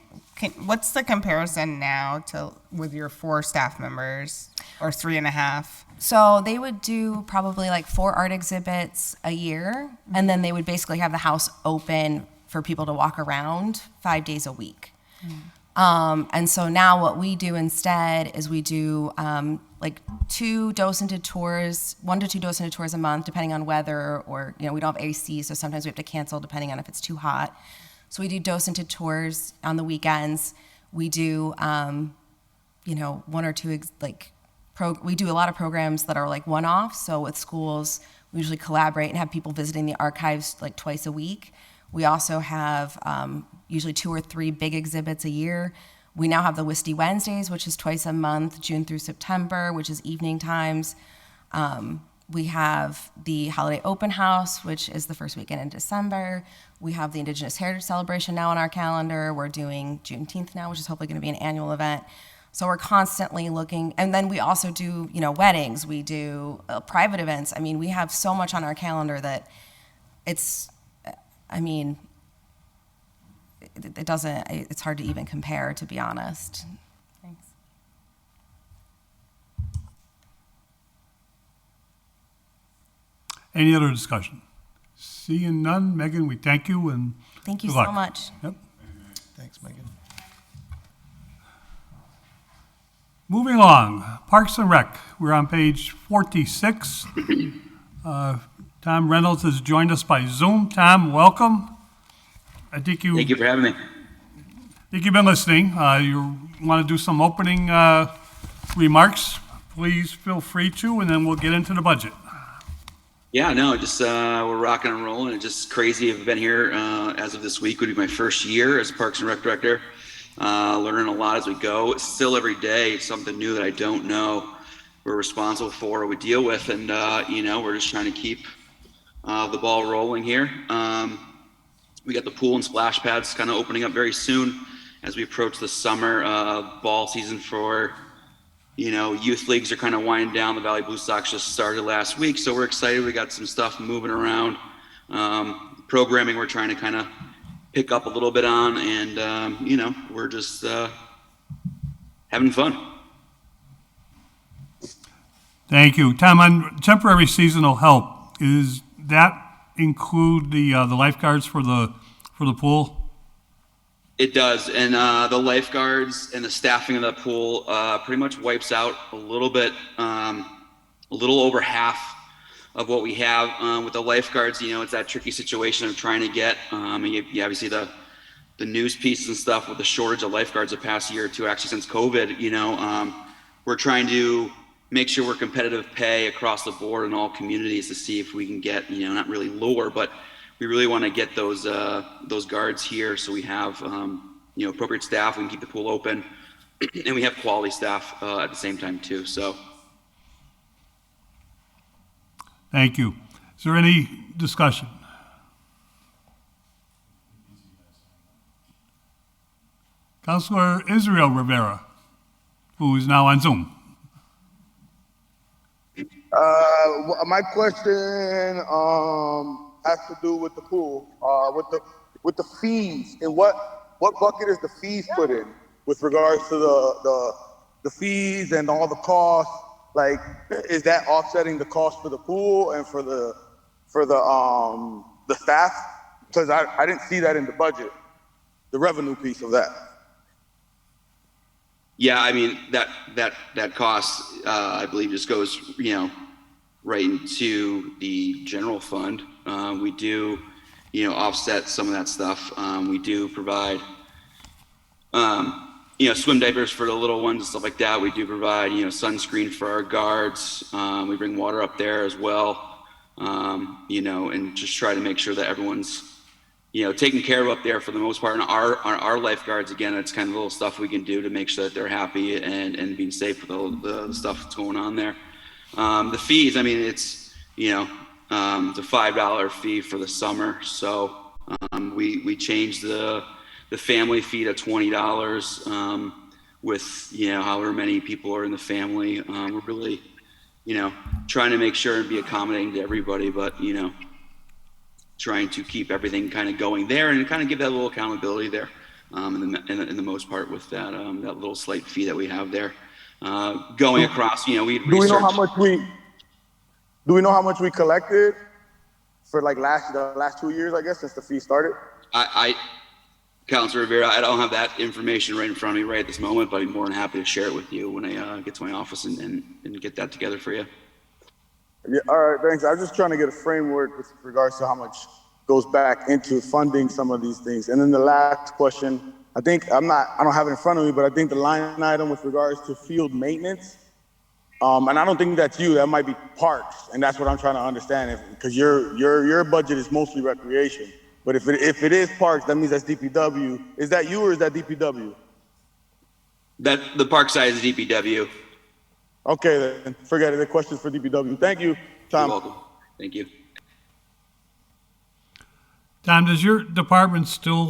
What's the comparison now to with your 4 staff members, or 3.5? So they would do probably like 4 art exhibits a year, and then they would basically have the house open for people to walk around 5 days a week. And so now what we do instead is we do like 2 docented tours, 1 to 2 docented tours a month, depending on weather, or, you know, we don't have AC, so sometimes we have to cancel depending on if it's too hot. So we do docented tours on the weekends. We do, you know, 1 or 2, we do a lot of programs that are like one-off. So with schools, we usually collaborate and have people visiting the archives like twice a week. We also have usually 2 or 3 big exhibits a year. We now have the Wisty Wednesdays, which is twice a month, June through September, which is evening times. We have the Holiday Open House, which is the first weekend in December. We have the Indigenous Heritage Celebration now on our calendar. We're doing Juneteenth now, which is hopefully going to be an annual event. So we're constantly looking. And then we also do, you know, weddings. We do private events. I mean, we have so much on our calendar that it's hard to even compare, to be honest. Thanks. Any other discussion? Seeing none, Megan, we thank you and thank you good so luck. much. Yep. Thanks, Megan. Moving along, Parks and Rec. We're on page 46. Tom Reynolds has joined us by Zoom. Tom, welcome. Thank you for having me. I think you've been listening. You want to do some opening remarks? Please feel free to, and then we'll get into the budget. Yeah, no, just we're rocking and rolling. It's just crazy. I've been here as of this week. Would be my first year as Parks and Rec director. Learning a lot as we go. Still every day, something new that I don't know we're responsible for or we deal with, and you know, we're just trying to keep the ball rolling here. We got the pool and splash pads kind of opening up very soon as we approach the summer ball season for, you know, youth leagues are kind of winding down. The Valley Blue Sox just started last week, so we're excited. We got some stuff moving around. Programming we're trying to kind of pick up a little bit on, and you know, we're just having fun. Thank you. Tom, on temporary seasonal help, is that include the lifeguards for the pool? It does, and the lifeguards and the staffing of the pool pretty much wipes out a little bit, a little over half of what we have. With the lifeguards, you know, it's that tricky situation of trying to get, you obviously the news pieces and stuff with the shortage of lifeguards the past year or two, actually since COVID, you know, we're trying to make sure we're competitive pay across the board in all communities to see if we can get, you know, not really lower, but we really want to get those guards here so we have, you know, appropriate staff, we can keep the pool open, and we have quality staff at the same time too, so. Thank you. Is there any discussion? Councilor Israel Rivera, who is now on Zoom. My question has to do with the pool, with the fees, and what bucket is the fees put in with regards to the fees and all the costs? Like, is that offsetting the cost for the pool and for the staff? Because I didn't see that in the budget, the revenue piece of that. Yeah, I mean, that cost, I believe, just goes, you know, right into the general fund. We do, you know, offset some of that stuff. We do provide, you know, swim diapers for the little ones and stuff like that. We do provide, you know, sunscreen for our guards. We bring water up there as well. and just try to make sure that everyone's, taken care of up there for the most part. And our lifeguards, again, it's kind of little stuff we can do to make sure that they're happy and being safe with all the stuff that's going on there. The fees, I mean, it's, the $5 fee for the summer. So we changed the family fee to $20 with, however many people are in the family. We're really, trying to make sure and be accommodating to everybody, but, trying to keep everything kind of going there and kind of give that little accountability there in the most part with that that little slight fee that we have there. Going across, we researched. Do we know how much we collected for like the last 2 years, I guess, since the fee started? Councilor Rivera, I don't have that information right in front of me right at this moment, but I'm more than happy to share it with you when I get to my office and get that together for you. Yeah, all right, thanks. I was just trying to get a framework with regards to how much goes back into funding some of these things. And then the last question, I don't have it in front of me, but I think the line item with regards to field maintenance, and I don't think that's you, that might be parks, and that's what I'm trying to understand, because your budget is mostly recreation. But if it is parks, that means that's DPW. Is that you or is that DPW? The park side is DPW. Okay, then forget it. The question's for DPW. Thank you, Tom. You're welcome. Thank you. Tom, does your department still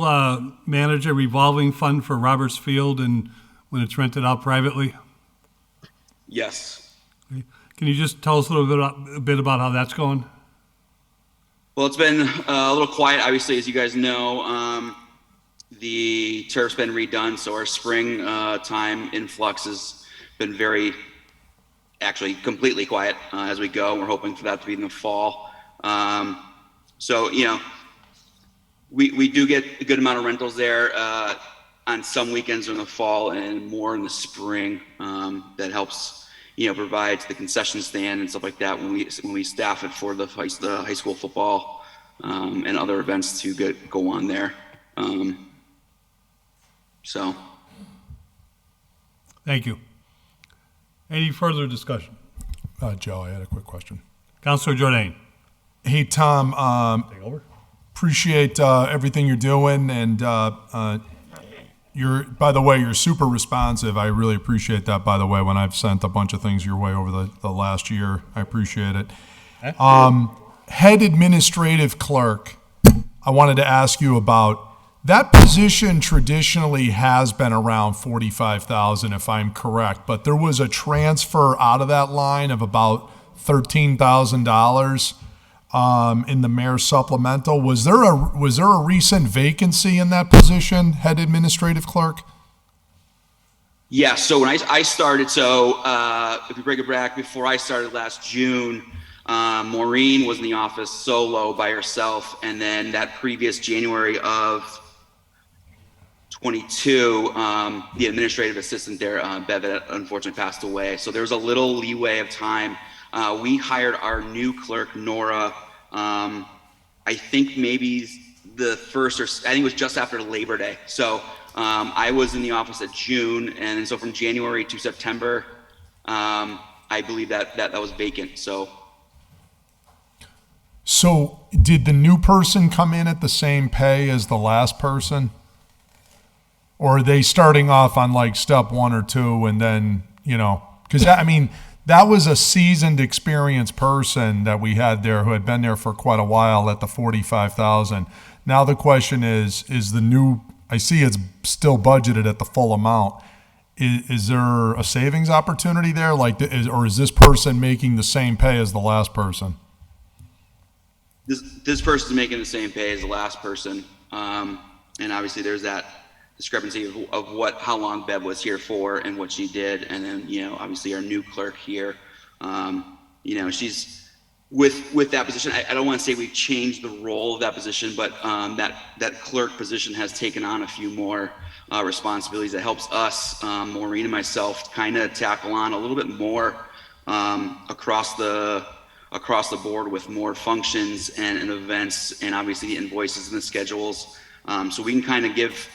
manage a revolving fund for Roberts Field and when it's rented out privately? Yes. Can you just tell us a bit about how that's going? Well, it's been a little quiet, obviously, as you guys know. The turf's been redone, so our spring time influx has been actually completely quiet as we go. We're hoping for that to be in the fall. So, we do get a good amount of rentals there on some weekends in the fall and more in the spring. That helps, provide the concession stand and stuff like that when we staff it for the high school football and other events to go on there. So. Thank you. Any further discussion? Joe, I had a quick question. Councilor Jordan. Hey, Tom. Take over. Appreciate everything you're doing, and by the way, you're super responsive. I really appreciate that, by the way, when I've sent a bunch of things your way over the last year. I appreciate it. Head administrative clerk, I wanted to ask you about. That position traditionally has been around $45,000, if I'm correct, but there was a transfer out of that line of about $13,000 in the mayor's supplemental. Was there a recent vacancy in that position, head administrative clerk? Yeah. So when I started, if we break it back, before I started last June, Maureen was in the office solo by herself, and then that previous January of 22, the administrative assistant there, Bev, unfortunately passed away. So there was a little leeway of time. We hired our new clerk, Nora, I think maybe I think it was just after Labor Day. So I was in the office at June, and so from January to September, I believe that was vacant. So did the new person come in at the same pay as the last person? Or are they starting off on like step 1 or 2 and then, because that was a seasoned, experienced person that we had there who had been there for quite a while at the $45,000. Now the question is the new, I see it's still budgeted at the full amount. Is there a savings opportunity there? Or is this person making the same pay as the last person? This person's making the same pay as the last person. And obviously there's that discrepancy of how long Bev was here for and what she did, and then obviously our new clerk here, she's with that position. I don't want to say we've changed the role of that position, but that clerk position has taken on a few more responsibilities that helps us, Maureen and myself, kind of tackle on a little bit more across the board with more functions and events, and obviously the invoices and the schedules, so we can kind of give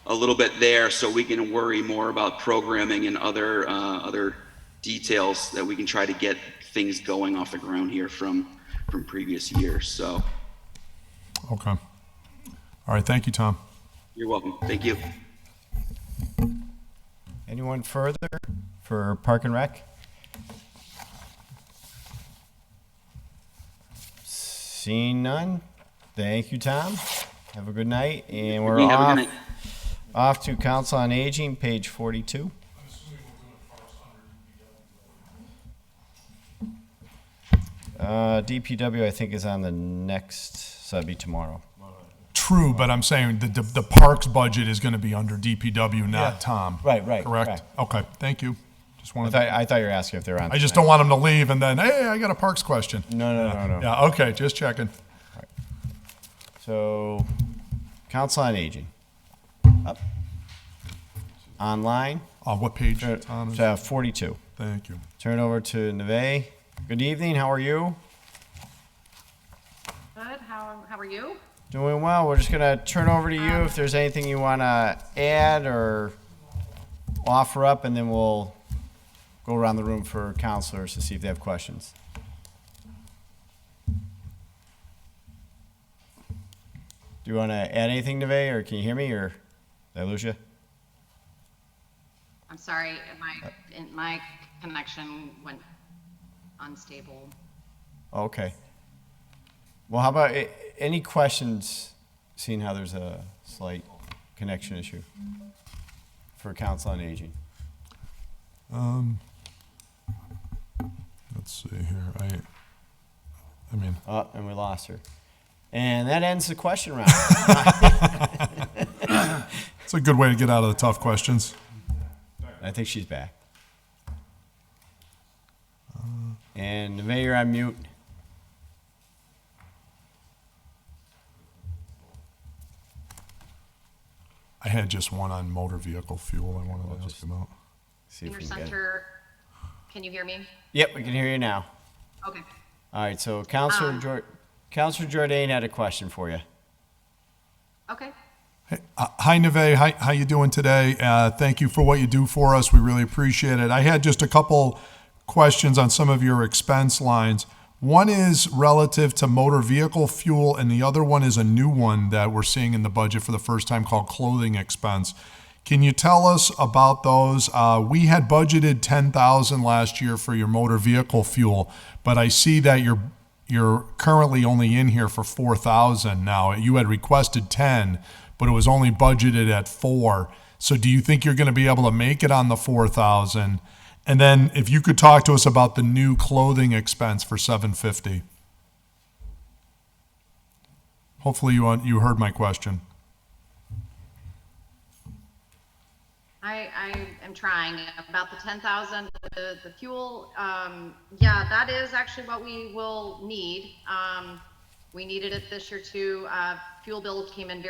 a little bit there, so we can worry more about programming and other details that we can try to get things going off the ground here from from previous years. So Okay. All right. Thank you, Tom. you're welcome. Thank you. Anyone further for Park and Rec? Seeing none, thank you, Tom. Have a good night, and we're Have a off, good night. off to Council on Aging, page 42. DPW, I think, is on the next, so that'd be tomorrow. True, but I'm saying the parks budget is going to be under DPW, not Yeah. Tom. Right, Correct? correct. Okay, thank you. Just I wanted. thought you were asking if they're on. I just don't want them to leave and then, hey, I got a parks question. No. Yeah, okay, just checking. So, Council on Aging. Up. Online. What page, Tom? 42. Thank you. Turn over to Neve. Good evening, how are you? Good. How are you? Doing well. We're just going to turn over to you if there's anything you want to add or offer up, and then we'll go around the room for counselors to see if they have questions. Do you want to add anything, Neve, or can you hear me, or did I lose you? I'm sorry. My connection went unstable. Okay. Well, how about any questions, seeing how there's a slight connection issue for Council on Aging? Let's see here. I mean. Oh, and we lost her. And that ends the question round. It's a good way to get out of the tough questions. I think she's back. And the mayor on mute. I had just one on motor vehicle fuel I wanted to ask about. See if Senior we can get it. Center, can you hear me? Yep, we can hear you now. Okay. All right, so Councilor Jordan had a question for you. Okay. Hi, Neve. How you doing today? Thank you for what you do for us. We really appreciate it. I had just a couple questions on some of your expense lines. One is relative to motor vehicle fuel, and the other one is a new one that we're seeing in the budget for the first time called clothing expense. Can you tell us about those? We had budgeted $10,000 last year for your motor vehicle fuel, but I see that you're currently only in here for $4,000 now. You had requested 10, but it was only budgeted at 4. So do you think you're going to be able to make it on the 4,000? And then if you could talk to us about the new clothing expense for $750. Hopefully you heard my question. I am trying. About the 10,000, the fuel, yeah, that is actually what we will need. We needed it this year too. Fuel bills came in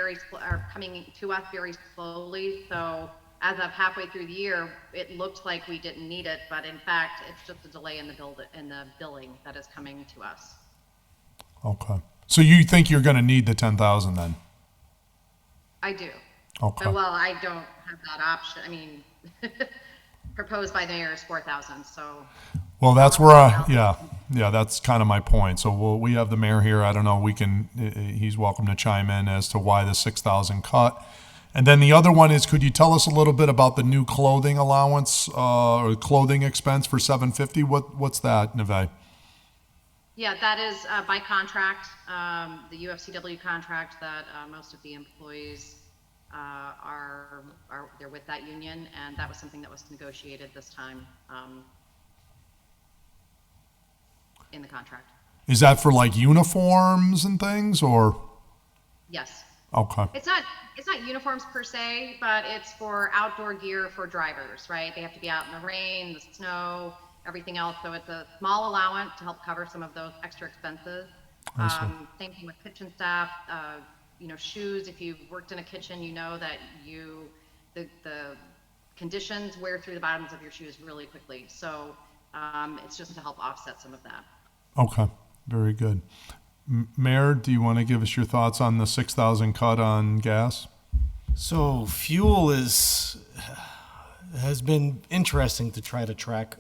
coming to us very slowly. So as of halfway through the year, it looked like we didn't need it, but in fact, it's just a delay in the billing that is coming to us. Okay. So you think you're going to need the 10,000 then? I do. Okay. Well, I don't have that option. I mean, proposed by the mayor is 4,000. So. Well, that's where yeah, that's kind of my point. So we have the mayor here. I don't know. He's welcome to chime in as to why the 6,000 cut. And then the other one is, could you tell us a little bit about the new clothing allowance or clothing expense for $750? What's that, Neve? Yeah, that is by contract, the UFCW contract that most of the employees they're with that union, and that was something that was negotiated this time in the contract. Is that for like uniforms and things, or? Yes. Okay. It's not uniforms per se, but it's for outdoor gear for drivers, right? They have to be out in the rain, the snow, everything else. So it's a small allowance to help cover some of those extra expenses. Same thing with kitchen staff, shoes. If you've worked in a kitchen, you know that the conditions wear through the bottoms of your shoes really quickly. So it's just to help offset some of that. Okay, very good. Mayor, do you want to give us your thoughts on the 6,000 cut on gas? So fuel has been interesting to try to track.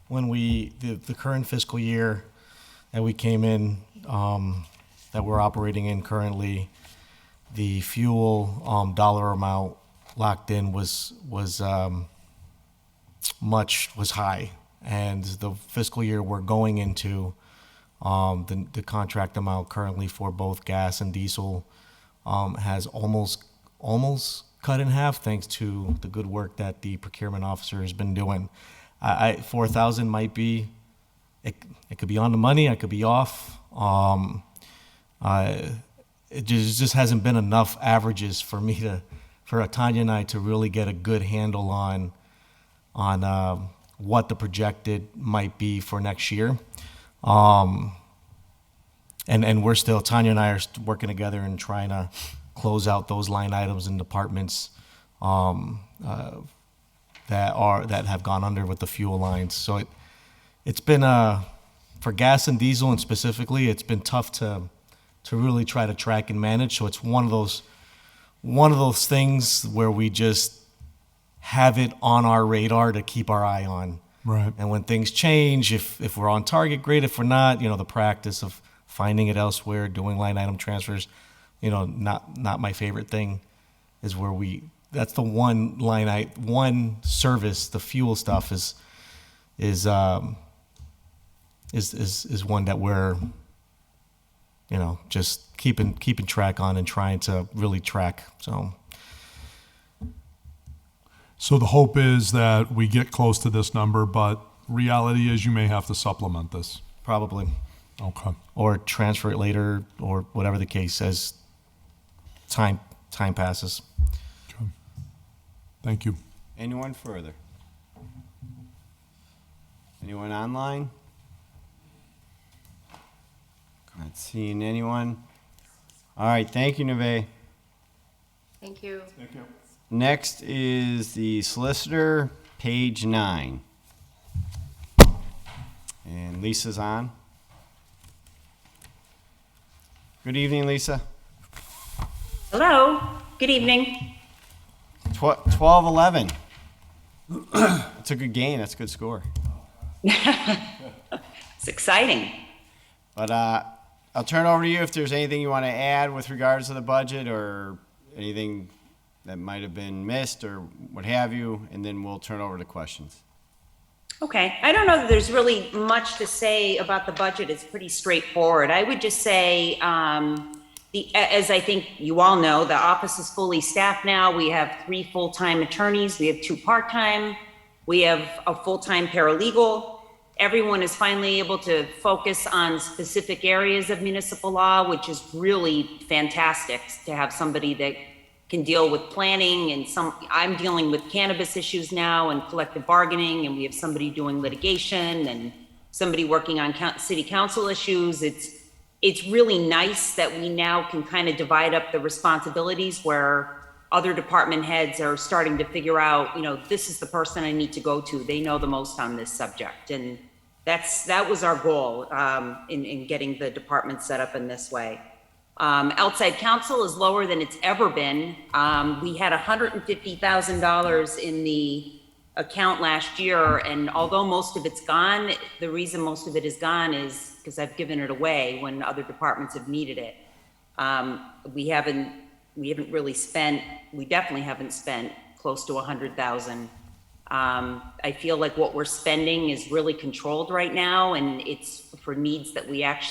When the current fiscal year, that we came in, that we're operating in currently, the fuel dollar amount locked in was high, and the fiscal year we're going into, the contract amount currently for both gas and diesel has almost cut in half, thanks to the good work that the procurement officer has been doing. 4,000 might be, it could be on the money, I could be off. It just hasn't been enough averages for Tanya and I to really get a good handle on what the projected might be for next year. And we're still, Tanya and I are working together and trying to close out those line items and departments that have gone under with the fuel lines. So it's been for gas and diesel, and specifically, it's been tough to really try to track and manage. So it's one of those things where we just have it on our radar to keep our eye on. Right. And when things change, if we're on target, great. If we're not, the practice of finding it elsewhere, doing line item transfers, not my favorite thing, is where that's the one service, the fuel stuff is one that we're, just keeping track on and trying to really track. So the hope is that we get close to this number, but reality is you may have to supplement this. Probably. Okay. Or transfer it later, or whatever the case, as time passes. Okay. Thank you. Anyone further? Anyone online? Not seeing anyone. All right, thank you, Neve. Thank you. Thank you. Next is the solicitor, page 9. And Lisa's on. Good evening, Lisa. Hello, good evening. 12-11. That's a good gain. That's a good score. It's exciting. But I'll turn it over to you if there's anything you want to add with regards to the budget or anything that might have been missed or what have you, and then we'll turn over to questions. Okay, I don't know that there's really much to say about the budget. It's pretty straightforward. I would just say, as I think you all know, the office is fully staffed now. We have 3 full-time attorneys. We have 2 part-time. We have a full-time paralegal. Everyone is finally able to focus on specific areas of municipal law, which is really fantastic to have somebody that can deal with planning, and I'm dealing with cannabis issues now and collective bargaining, and we have somebody doing litigation and somebody working on city council issues. It's really nice that we now can kind of divide up the responsibilities where other department heads are starting to figure out, this is the person I need to go to. They know the most on this subject. And that was our goal in getting the department set up in this way. Outside counsel is lower than it's ever been. We had $150,000 in the account last year, and although most of it's gone, the reason most of it is gone is because I've given it away when other departments have needed it. We definitely haven't spent close to 100,000. I feel like what we're spending is really controlled right now, and it's for needs that we have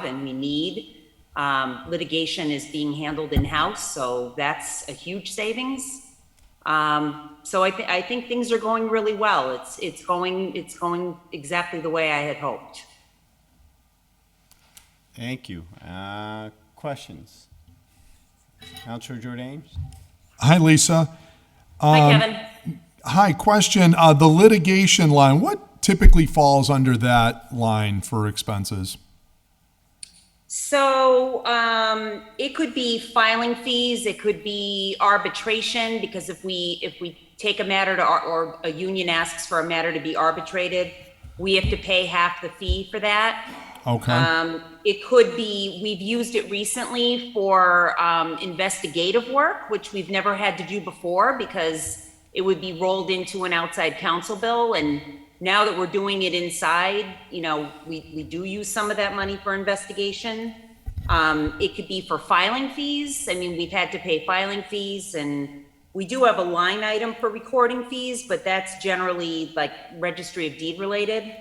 and we need. Litigation is being handled in-house, so that's a huge savings. So I think things are going really well. It's going exactly the way I had hoped. Thank you. Questions? Councilor Jordan? Hi, Lisa. Hi, Kevin. Hi, question. The litigation line, what typically falls under that line for expenses? So it could be filing fees, it could be arbitration, because if we take a matter or a union asks for a matter to be arbitrated, we have to pay half the fee for that. Okay. It could be, we've used it recently for investigative work, which we've never had to do before because it would be rolled into an outside counsel bill, and now that we're doing it inside, we do use some of that money for investigation. It could be for filing fees. I mean, we've had to pay filing fees, and we do have a line item for recording fees, but that's generally like registry of deed related.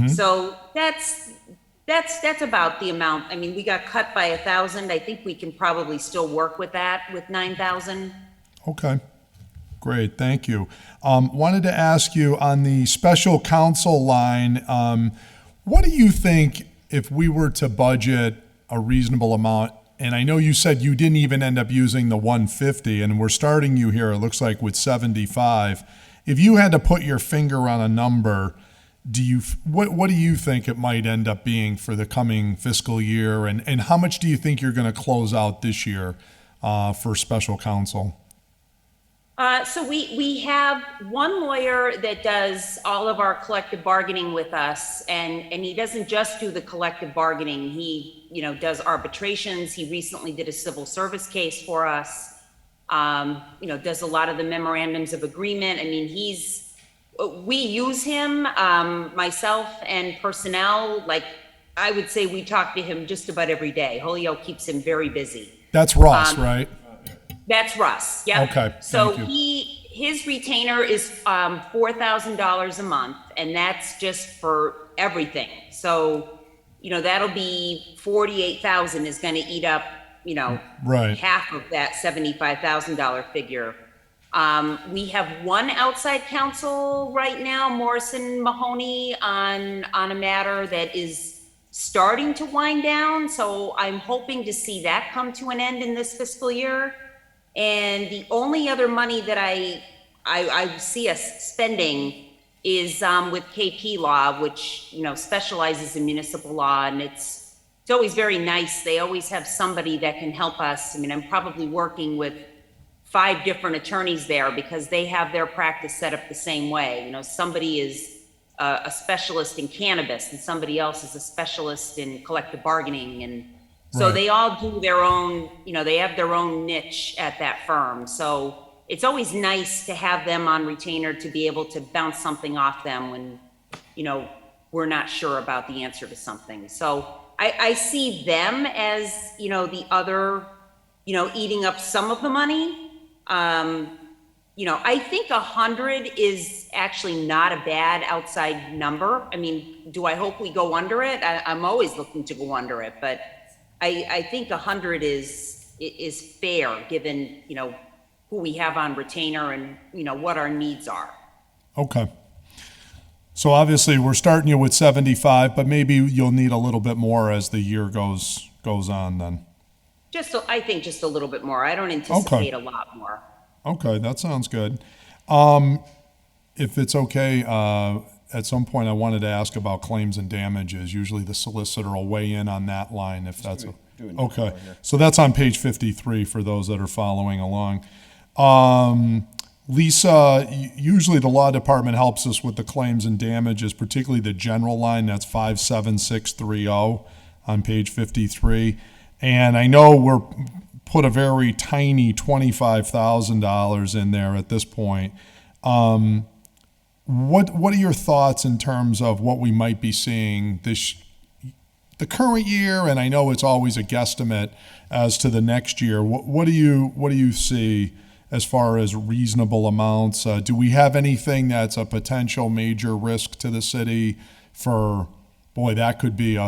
So that's about the amount. I mean, we got cut by 1,000. I think we can probably still work with that with 9,000. Okay, great, thank you. Wanted to ask you on the special counsel line, what do you think if we were to budget a reasonable amount? And I know you said you didn't even end up using the 150, and we're starting you here, it looks like, with 75. If you had to put your finger on a number, what do you think it might end up being for the coming fiscal year, and how much do you think you're going to close out this year for special counsel? So we have one lawyer that does all of our collective bargaining with us, and he doesn't just do the collective bargaining. He, does arbitrations. He recently did a civil service case for us. Does a lot of the memorandums of agreement. I mean, we use him, myself and personnel. Like, I would say we talk to him just about every day. Julio keeps him very busy. That's Russ, right? That's Russ. Yeah. Okay. So thank you. his retainer is $4,000 a month, and that's just for everything. So, that'll be 48,000 is going to eat up, right, half of that $75,000 figure. We have one outside counsel right now, Morrison Mahoney, on a matter that is starting to wind down. So I'm hoping to see that come to an end in this fiscal year. And the only other money that I see us spending is with KP Law, which specializes in municipal law, and it's always very nice. They always have somebody that can help us. I mean, I'm probably working with 5 different attorneys there because they have their practice set up the same way. Somebody is a specialist in cannabis, and somebody else is a specialist in collective bargaining, and so Right. they all do their own, they have their own niche at that firm. So it's always nice to have them on retainer to be able to bounce something off them when, we're not sure about the answer to something. So I see them as, the other, eating up some of the money. I think 100 is actually not a bad outside number. I mean, do I hope we go under it? I'm always looking to go under it, but I think 100 is fair given, who we have on retainer and, what our needs are. Okay. So obviously we're starting you with 75, but maybe you'll need a little bit more as the year goes on then. I think just a little bit more. I don't anticipate a lot more. Okay, that sounds good. If it's okay, at some point I wanted to ask about claims and damages. Usually the solicitor will weigh in on that line if that's okay. So that's on page 53 for those that are following along. Lisa, usually the law department helps us with the claims and damages, particularly the general line. That's 57630 on page 53. And I know we're put a very tiny $25,000 in there at this point. What are your thoughts in terms of what we might be seeing the current year? And I know it's always a guesstimate as to the next year. What do you see as far as reasonable amounts? Do we have anything that's a potential major risk to the city for, that could be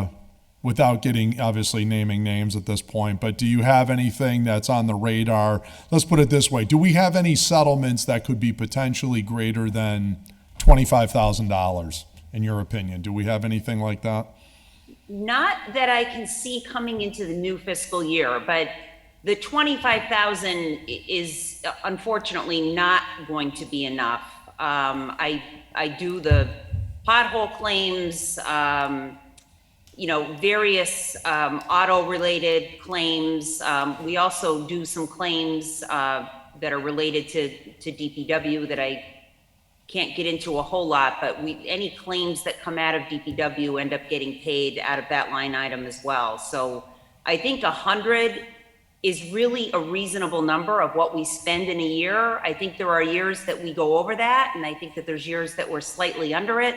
without getting, obviously naming names at this point, but do you have anything that's on the radar? Let's put it this way. Do we have any settlements that could be potentially greater than $25,000 in your opinion? Do we have anything like that? Not that I can see coming into the new fiscal year, but the 25,000 is unfortunately not going to be enough. I do the pothole claims, various auto-related claims. We also do some claims that are related to DPW that I can't get into a whole lot, but any claims that come out of DPW end up getting paid out of that line item as well. So I think 100 is really a reasonable number of what we spend in a year. I think there are years that we go over that, and I think that there's years that we're slightly under it.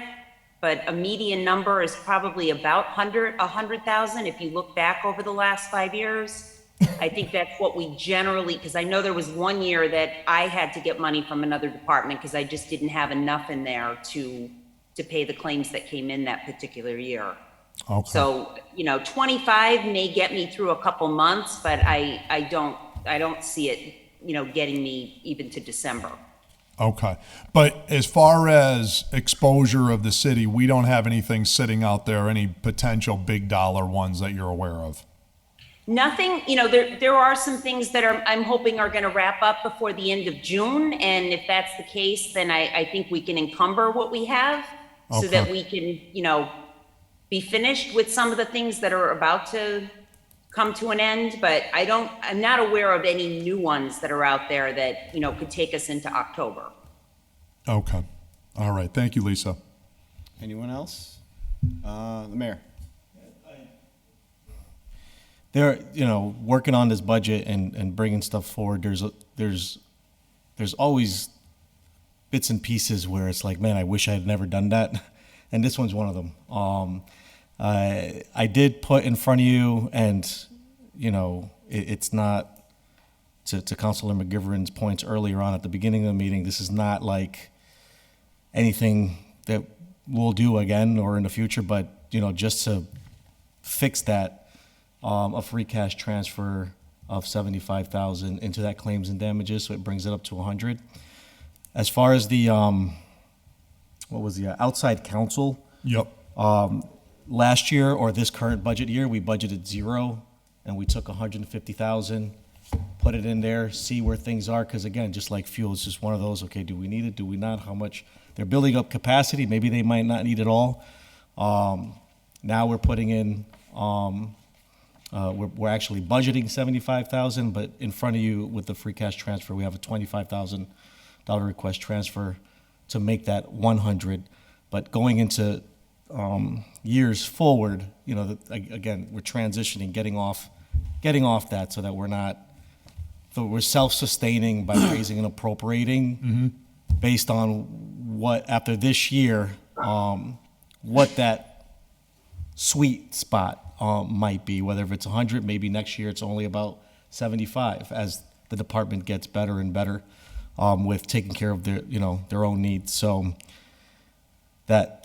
but a median number is probably about 100,000 if you look back over the last 5 years. I think that's what we generally, because I know there was one year that I had to get money from another department because I just didn't have enough in there to pay the claims that came in that particular year. Okay. So, 25 may get me through a couple months, but I don't see it, getting me even to December. Okay. But as far as exposure of the city, we don't have anything sitting out there, any potential big dollar ones that you're aware of? Nothing, there are some things that I'm hoping are going to wrap up before the end of June. And if that's the case, then I think we can encumber what we have so that we can, be finished with some of the things that are about to come to an end. But I'm not aware of any new ones that are out there that, could take us into October. Okay. All right. Thank you, Lisa. Anyone else? The mayor. They're, working on this budget and bringing stuff forward. There's always bits and pieces where it's like, man, I wish I had never done that, and this one's one of them. I did put in front of you, and it's not to Councilor McGivern's points earlier on at the beginning of the meeting. This is not like anything that we'll do again or in the future, but just to fix that. A free cash transfer of $75,000 into that claims and damages, so it brings it up to 100. As far as the outside counsel? Yep. Last year or this current budget year, we budgeted 0, and we took 150,000, put it in there, see where things are. Because again, just like fuel, it's just one of those. Okay, do we need it? Do we not? How much? They're building up capacity. Maybe they might not need it all. Now we're putting in. We're actually budgeting $75,000, but in front of you with the free cash transfer, we have a $25,000 request transfer to make that 100. But going into years forward, again, we're transitioning, getting off that, so that we're self-sustaining by raising and appropriating based on what after this year, what that sweet spot might be, whether if it's 100, maybe next year it's only about 75 as the department gets better and better with taking care of their own needs. So that.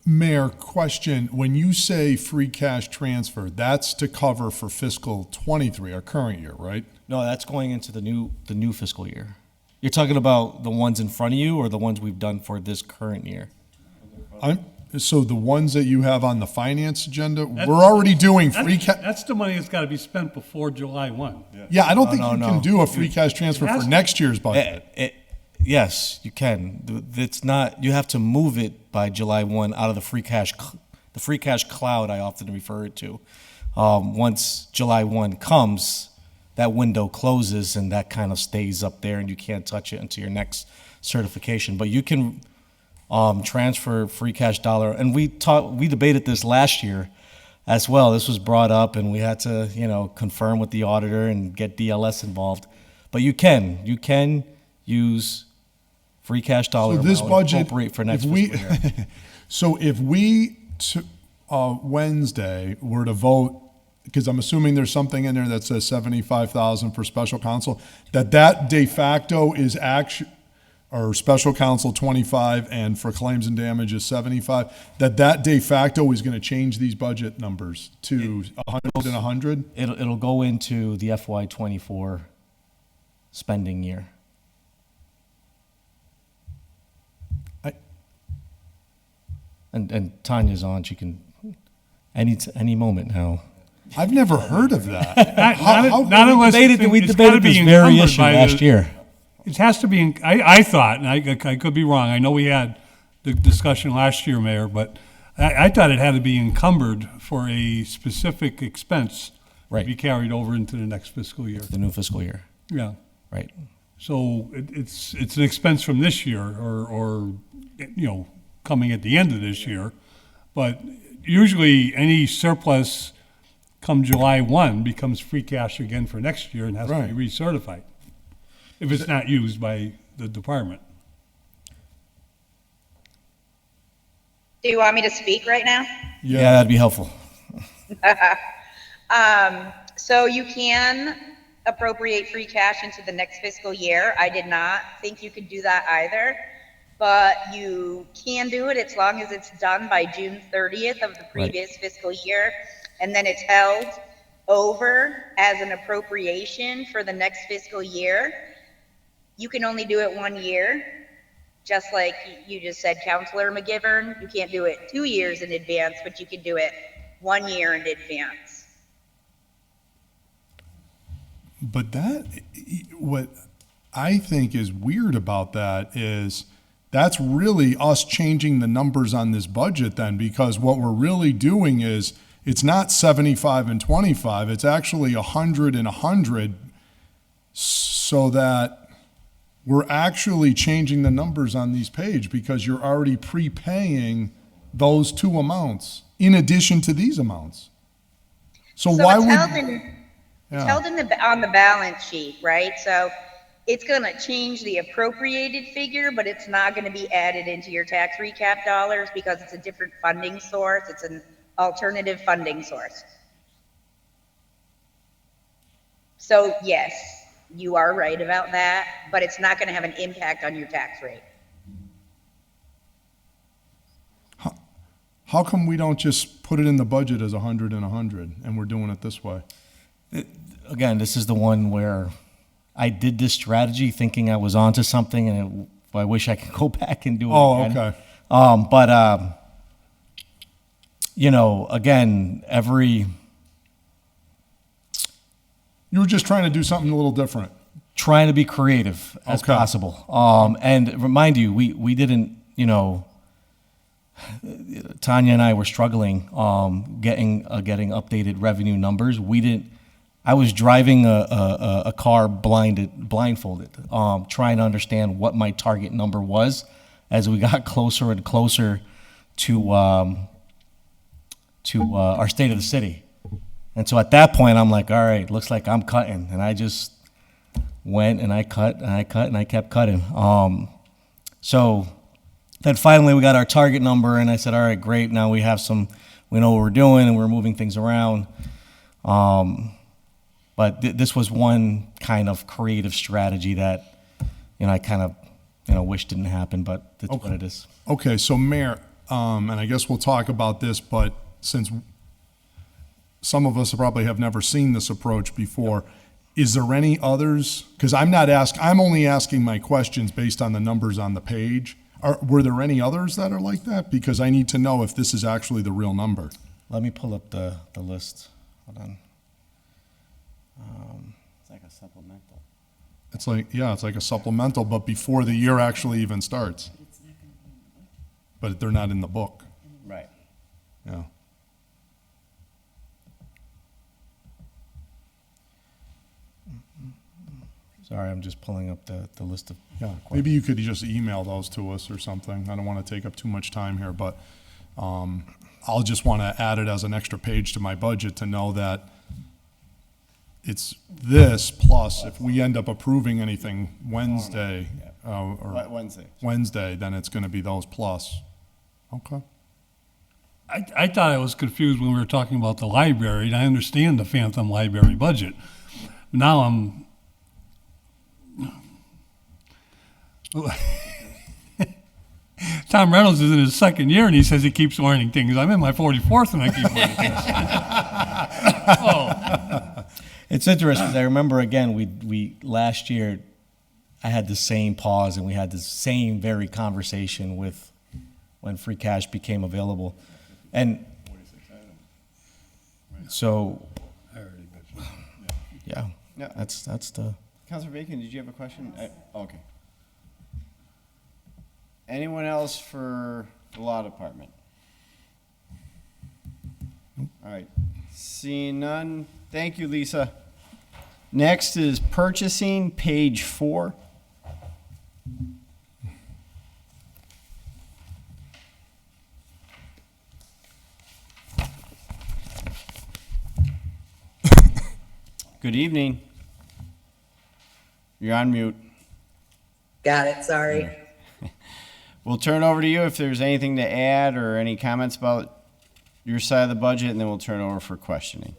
Mayor, question, when you say free cash transfer, that's to cover for fiscal 23, our current year, right? No, that's going into the new fiscal year. You're talking about the ones in front of you or the ones we've done for this current year? So the ones that you have on the finance agenda, we're already doing free cash. That's the money that's got to be spent before July 1. Yeah, I don't think you can do a free cash transfer for next year's budget. Yes, you can. It's not. You have to move it by July 1 out of the free cash cloud. I often refer it to. Once July 1 comes, that window closes and that kind of stays up there, and you can't touch it until your next certification. But you can. Transfer free cash dollar, and we debated this last year as well. This was brought up, and we had to confirm with the auditor and get DLS involved. But you can use free cash dollar So this budget, appropriate for next fiscal year. So if we Wednesday were to vote, because I'm assuming there's something in there that says 75,000 for special counsel, that de facto is or special counsel 25 and for claims and damages 75, that de facto is going to change these budget numbers to 100 and 100? It'll go into the FY24 spending year. And Tanya's on. She can any moment now. I've never heard of that. Not unless we debated this very issue last year. It has to be, I thought, and I could be wrong, I know we had the discussion last year, Mayor, but I thought it had to be encumbered for a specific expense to be carried over into the next fiscal year. The new fiscal year. Yeah. Right. So it's an expense from this year or coming at the end of this year, but usually any surplus come July 1 becomes free cash again for next year and has to be recertified if it's not used by the department. Do you want me to speak right now? Yeah, that'd be helpful. So you can appropriate free cash into the next fiscal year. I did not think you could do that either, but you can do it as long as it's done by June 30th of the previous fiscal year, and then it's held over as an appropriation for the next fiscal year. You can only do it 1 year, just like you just said, Counselor McGivern. You can't do it 2 years in advance, but you can do it 1 year in advance. But what I think is weird about that is that's really us changing the numbers on this budget then, because what we're really doing is it's not 75 and 25, it's actually 100 and 100, so that we're actually changing the numbers on these page because you're already prepaying those two amounts in addition to these amounts. So why it's would... It's held on the balance sheet, right? So it's going to change the appropriated figure, but it's not going to be added into your tax recap dollars because it's a different funding source. It's an alternative funding source. So yes, you are right about that, but it's not going to have an impact on your tax rate. How come we don't just put it in the budget as 100 and 100 and we're doing it this way? Again, this is the one where I did this strategy thinking I was onto something, and I wish I could go back and do it again. Okay. But again, you were just trying to do something a little different. Trying to be creative as possible. And remind you, we didn't, Tanya and I were struggling getting updated revenue numbers. I was driving a car blindfolded, trying to understand what my target number was as we got closer and closer to our state of the city. And so at that point, I'm like, all right, looks like I'm cutting. And I just went and I cut and I cut and I kept cutting. So then finally we got our target number, and I said, all right, great. Now we know what we're doing, and we're moving things around. But this was one kind of creative strategy that, I kind of, wish didn't happen, but that's what it is. Okay, so Mayor, and I guess we'll talk about this, but since some of us probably have never seen this approach before, is there any others? Because I'm only asking my questions based on the numbers on the page. Were there any others that are like that? Because I need to know if this is actually the real number. Let me pull up the list. Hold on. It's like a supplemental. It's like a supplemental, but before the year actually even starts. But they're not in the book. Right. Yeah. Sorry, I'm just pulling up the list of. Yeah. Maybe you could just email those to us or something. I don't want to take up too much time here, but I'll just want to add it as an extra page to my budget to know that it's this plus if we end up approving anything Wednesday, or Wednesday, then it's going to be those plus. Okay. I thought I was confused when we were talking about the library, and I understand the Phantom Library budget. Now I'm... Tom Reynolds is in his second year, and he says he keeps learning things. I'm in my 44th, and I keep learning things. Oh. It's interesting. I remember, again, we last year, I had the same pause, and we had the same very conversation with when free cash became available. And so, yeah, that's the... Councilor Bacon, did you have a question? Okay. Anyone else for the law department? All right. Seeing none. Thank you, Lisa. Next is purchasing, page 4. Good evening. You're on mute. Got it, sorry. we'll turn it over to you if there's anything to add or any comments about your side of the budget, and then we'll turn it over for questioning.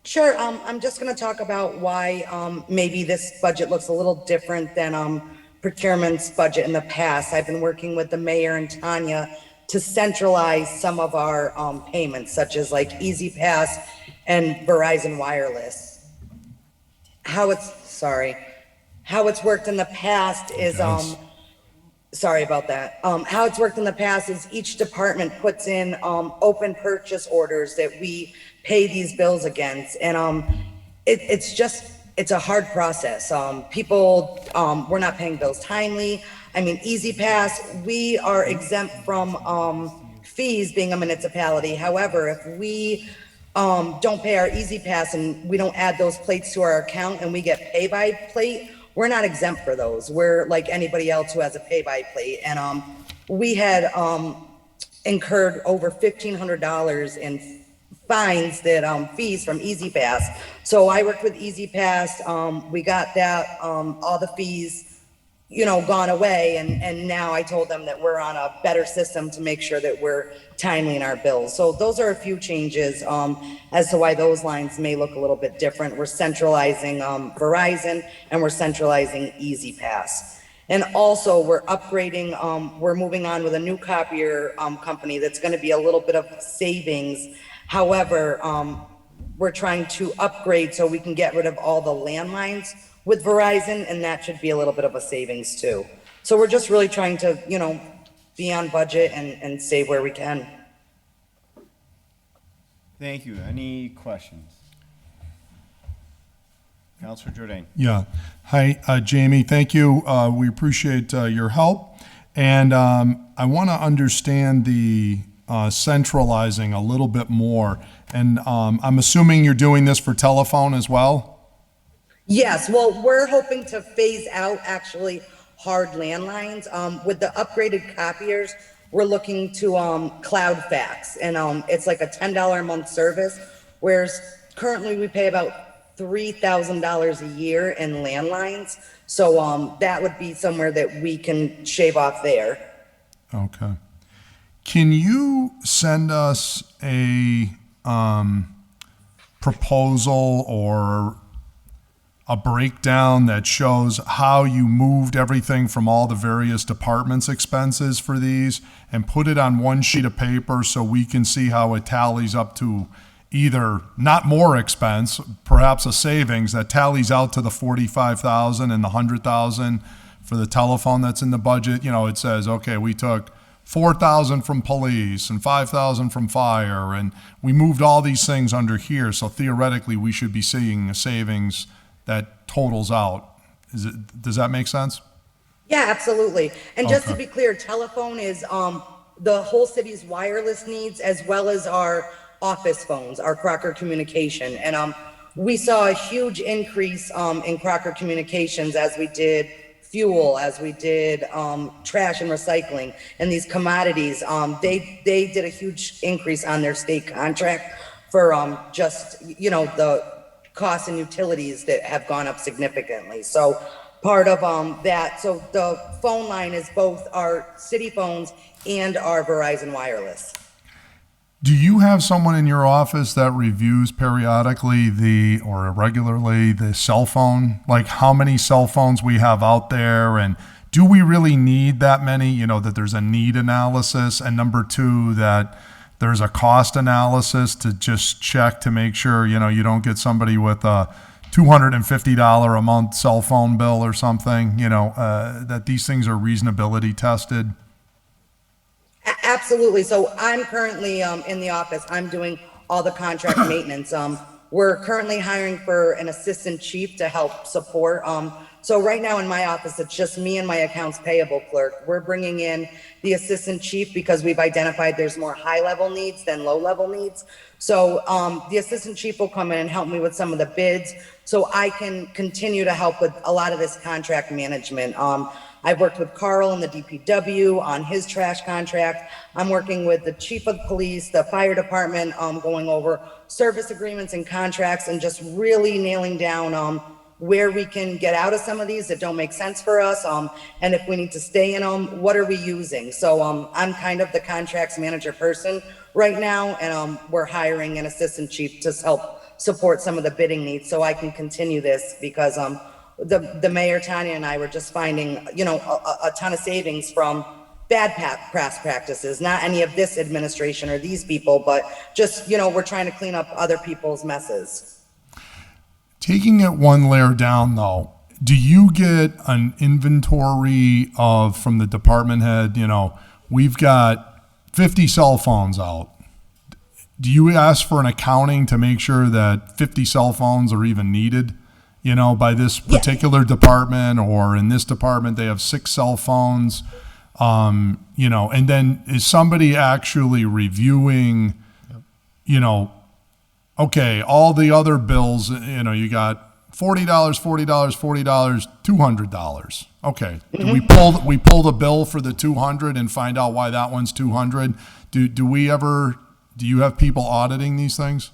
Sure. I'm just going to talk about why maybe this budget looks a little different than procurement's budget in the past. I've been working with the mayor and Tanya to centralize some of our payments, such as like Easy Pass and Verizon Wireless. How it's worked in the past is sorry about that. How it's worked in the past is each department puts in open purchase orders that we pay these bills against, and it's a hard process. People, we're not paying bills timely. I mean, Easy Pass, we are exempt from fees being a municipality. However, if we don't pay our Easy Pass and we don't add those plates to our account and we get pay by plate, we're not exempt for those. We're like anybody else who has a pay by plate. And we had incurred over $1,500 in fines that fees from Easy Pass. So I worked with Easy Pass. We got that all the fees gone away, and now I told them that we're on a better system to make sure that we're timely in our bills. So those are a few changes as to why those lines may look a little bit different. We're centralizing Verizon, and we're centralizing Easy Pass. And also we're upgrading, we're moving on with a new copier company that's going to be a little bit of savings. However, we're trying to upgrade so we can get rid of all the landlines with Verizon, and that should be a little bit of a savings too. So we're just really trying to, be on budget and save where we can. Thank you. Any questions? Councilor Jordan. Yeah. Hi, Jamie. Thank you. We appreciate your help. And I want to understand the centralizing a little bit more. And I'm assuming you're doing this for telephone as well? Yes, well, we're hoping to phase out actually hard landlines. With the upgraded copiers, we're looking to cloud fax, and it's like a $10 a month service, whereas currently we pay about $3,000 a year in landlines. So that would be somewhere that we can shave off there. Okay. Can you send us a proposal or a breakdown that shows how you moved everything from all the various departments' expenses for these and put it on one sheet of paper so we can see how it tallies up to either not more expense, perhaps a savings that tallies out to the 45,000 and the 100,000 for the telephone that's in the budget. It says, okay, we took 4,000 from police and 5,000 from fire, and we moved all these things under here. So theoretically, we should be seeing a savings that totals out. Does that make sense? Yeah, absolutely. And just to Okay. be clear, telephone is the whole city's wireless needs as well as our office phones, our Crocker Communication. And we saw a huge increase in Crocker Communications as we did fuel, as we did trash and recycling, and these commodities. They did a huge increase on their state contract for just, the costs and utilities that have gone up significantly. So part of that, so the phone line is both our city phones and our Verizon Wireless. Do you have someone in your office that reviews periodically or regularly the cell phone? Like how many cell phones we have out there, and do we really need that many? That there's a need analysis, and number two, that there's a cost analysis to just check to make sure, you don't get somebody with a $250 a month cell phone bill or something, that these things are reasonability tested. Absolutely. So I'm currently in the office. I'm doing all the contract maintenance. We're currently hiring for an assistant chief to help support. So right now in my office, it's just me and my accounts payable clerk. We're bringing in the assistant chief because we've identified there's more high-level needs than low-level needs. So the assistant chief will come in and help me with some of the bids so I can continue to help with a lot of this contract management. I've worked with Carl in the DPW on his trash contract. I'm working with the chief of police, the fire department, going over service agreements and contracts and just really nailing down where we can get out of some of these that don't make sense for us, and if we need to stay in them, what are we using? So I'm kind of the contracts manager person right now, and we're hiring an assistant chief to help support some of the bidding needs so I can continue this, because the mayor, Tanya, and I were just finding, you know, a ton of savings from bad past practices, not any of this administration or these people, but just, you know, we're trying to clean up other people's messes. Taking it one layer down, though, do you get an inventory of, from the department head, you know, we've got 50 cell phones out. Do you ask for an accounting to make sure that 50 cell phones are even needed, you know, by this particular department, or in this department they have 6 cell phones, you know, and then is somebody actually reviewing, you know, okay, all the other bills, you know, you got $40, $40, $40, $200. Okay, do we pull the bill for the 200 and find out why that one's 200? Do you have people auditing these things?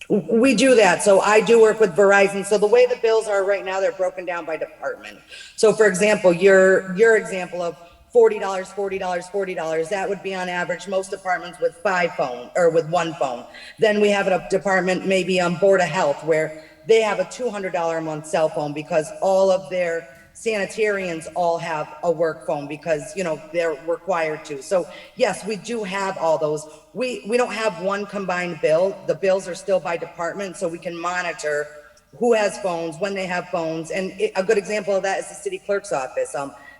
We do that. So I do work with Verizon. So the way the bills are right now, they're broken down by department. So for example, your example of $40, $40, $40, that would be on average most departments with 5 phones or with 1 phone. Then we have a department maybe on Board of Health where they have a $200 a month cell phone because all of their sanitarians all have a work phone because, you know, they're required to. So yes, we do have all those. We don't have one combined bill. The bills are still by department, so we can monitor who has phones, when they have phones. And a good example of that is the city clerk's office.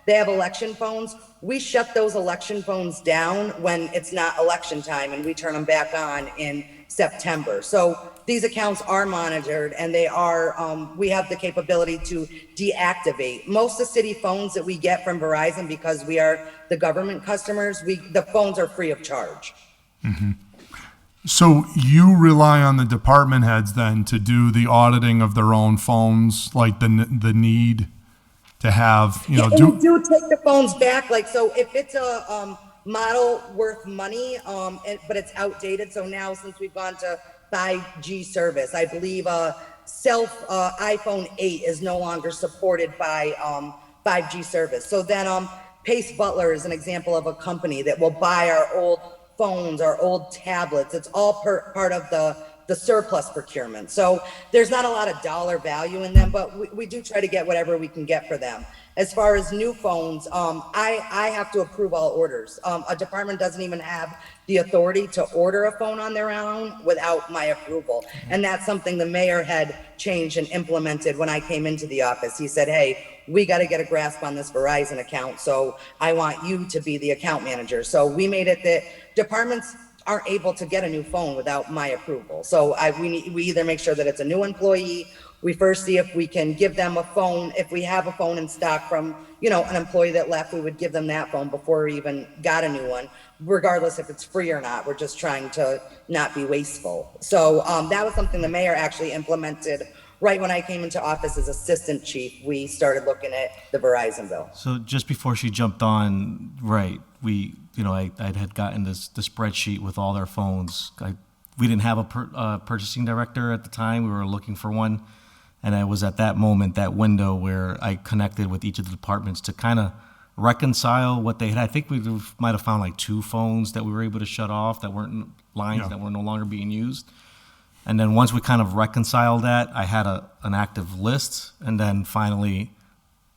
They have election phones. We shut those election phones down when it's not election time, and we turn them back on in September. So these accounts are monitored, and they are, we have the capability to deactivate. Most of the city phones that we get from Verizon, because we are the government customers, the phones are free of charge. Mm-hmm. So you rely on the department heads then to do the auditing of their own phones, like the need to have, you know, we do take the phones back. Like, so if it's a model worth money, but it's outdated. So now since we've gone to 5G service, I believe iPhone 8 is no longer supported by 5G service. So then Pace Butler is an example of a company that will buy our old phones, our old tablets. It's all part of the surplus procurement. So there's not a lot of dollar value in them, but we do try to get whatever we can get for them. As far as new phones, I have to approve all orders. A department doesn't even have the authority to order a phone on their own without my approval. And that's something the mayor had changed and implemented when I came into the office. He said, hey, we got to get a grasp on this Verizon account, so I want you to be the account manager. So we made it that departments aren't able to get a new phone without my approval. So we either make sure that it's a new employee. We first see if we can give them a phone. If we have a phone in stock from, you know, an employee that left, we would give them that phone before we even got a new one, regardless if it's free or not. We're just trying to not be wasteful. So that was something the mayor actually implemented right when I came into office as assistant chief. We started looking at the Verizon bill. So just before she jumped on, right, we, you know, I had gotten the spreadsheet with all their phones. We didn't have a purchasing director at the time. We were looking for one. And I was at that moment, that window where I connected with each of the departments to kind of reconcile what they had. I think we might have found like 2 phones that we were able to shut off that weren't lines that were no longer being used. And then once we kind of reconciled that, I had an active list. And then finally,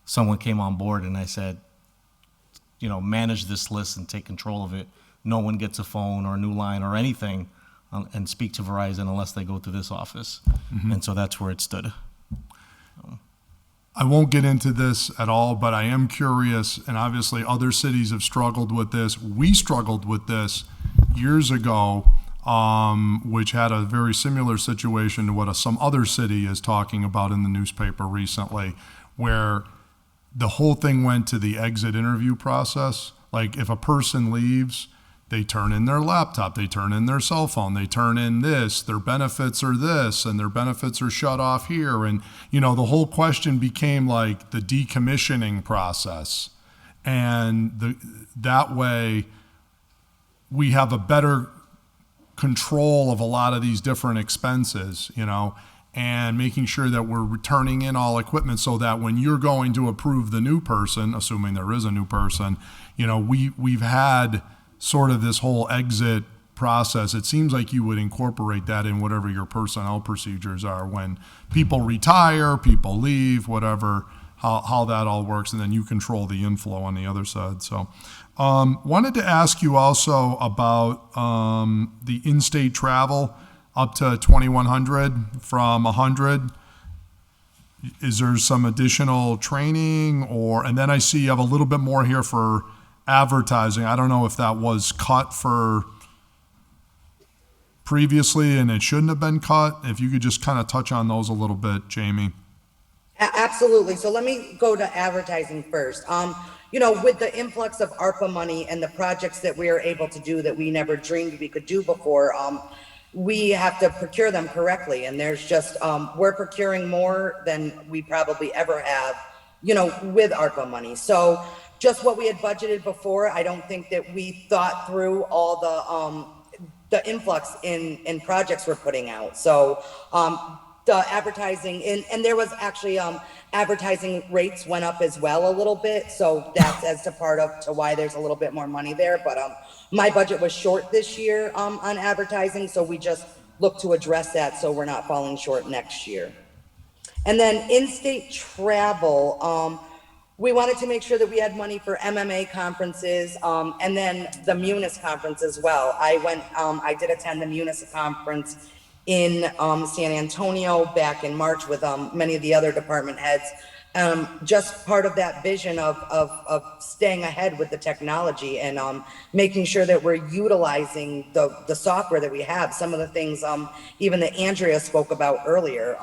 someone came on board and I said, you know, manage this list and take control of it. No one gets a phone or a new line or anything and speak to Verizon unless they go to this office. Mm-hmm. And so that's where it stood. I won't get into this at all, but I am curious, and obviously other cities have struggled with this. We struggled with this years ago, which had a very similar situation to what some other city is talking about in the newspaper recently, where the whole thing went to the exit interview process. Like if a person leaves, they turn in their laptop, they turn in their cell phone, they turn in this, their benefits are this, and their benefits are shut off here. And, you know, the whole question became like the decommissioning process. And that way we have a better control of a lot of these different expenses, you know. and making sure that we're returning in all equipment so that when you're going to approve the new person, assuming there is a new person, we've had sort of this whole exit process. It seems like you would incorporate that in whatever your personnel procedures are when people retire, people leave, whatever, how that all works, and then you control the inflow on the other side. So wanted to ask you also about the in-state travel up to 2,100 from 100. Is there some additional training and then I see you have a little bit more here for advertising. I don't know if that was cut for previously and it shouldn't have been cut. If you could just kind of touch on those a little bit, Jamie. Absolutely. So let me go to advertising first. With the influx of ARPA money and the projects that we are able to do that we never dreamed we could do before, we have to procure them correctly. And there's just, we're procuring more than we probably ever have, with ARPA money. So just what we had budgeted before, I don't think that we thought through all the influx in projects we're putting out. So, the advertising and there was actually advertising rates went up as well a little bit, so that's as to part of to why there's a little bit more money there. But my budget was short this year on advertising, so we just look to address that so we're not falling short next year. And then in-state travel, we wanted to make sure that we had money for MMA conferences, and then the Munis conference as well. I did attend the Munis conference in San Antonio back in March with many of the other department heads. Just part of that vision of staying ahead with the technology and making sure that we're utilizing the software that we have. Some of the things even that Andrea spoke about earlier.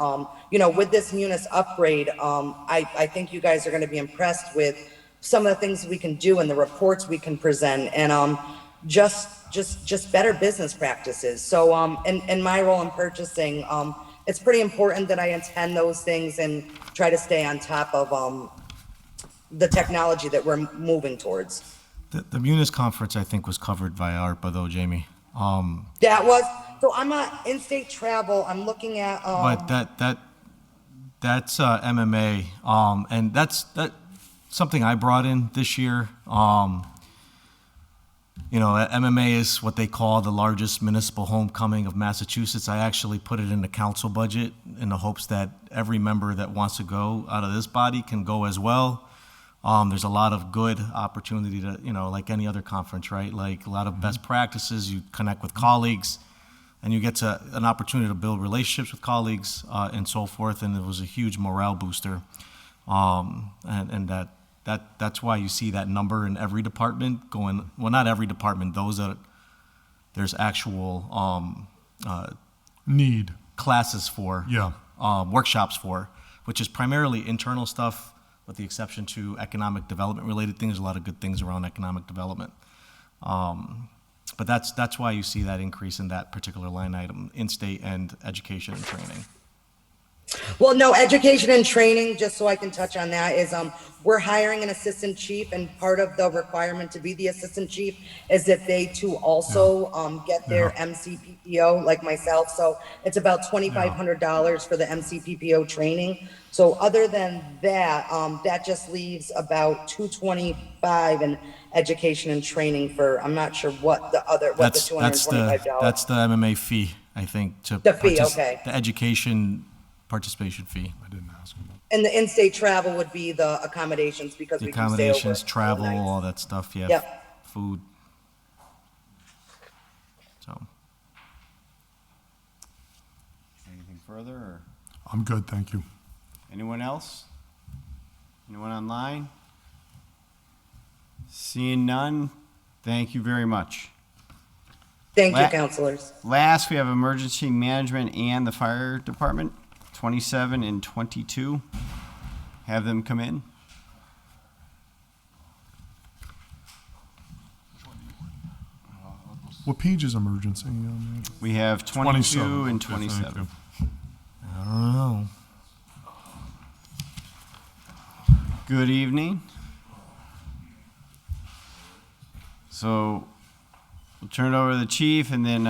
With this Munis upgrade, I think you guys are going to be impressed with some of the things we can do and the reports we can present, and just better business practices. So in my role in purchasing, it's pretty important that I attend those things and try to stay on top of the technology that we're moving towards. The Munis conference, I think, was covered by ARPA, though, Jamie. So I'm at in-state travel. I'm looking at. But that's MMA, and that's something I brought in this year. MMA is what they call the largest municipal homecoming of Massachusetts. I actually put it in the council budget in the hopes that every member that wants to go out of this body can go as well. There's a lot of good opportunity to, like any other conference, right? Like a lot of best practices, you connect with colleagues, and you get an opportunity to build relationships with colleagues and so forth, and it was a huge morale booster. And that's why you see that number in every department going, well, not every department, those that there's actual need classes for, workshops for, which is primarily internal stuff, with the exception to economic development related things. There's a lot of good things around economic development. But that's why you see that increase in that particular line item, in-state and education and training. Well, no, education and training, just so I can touch on that, is we're hiring an assistant chief, and part of the requirement to be the assistant chief is that they too also get their MCPPO like myself. So it's about $2,500 for the MCPPO training. So other than that, that just leaves about $225 in education and training for, I'm not sure what the $225. That's the MMA fee, I think. The fee, okay. The education participation fee. I didn't ask him. And the in-state travel would be the accommodations because we can stay over. Accommodations, travel, all that stuff, yeah. Yep. Food. So. Anything further? Or I'm good, thank you. anyone else? Anyone online? Seeing none, thank you very much. Thank you, counselors. Last, we have emergency management and the fire department, 27 and 22. Have them come in. What page is emergency? We have 22 and 27. I don't know. Good evening. So we'll turn it over to the chief, and then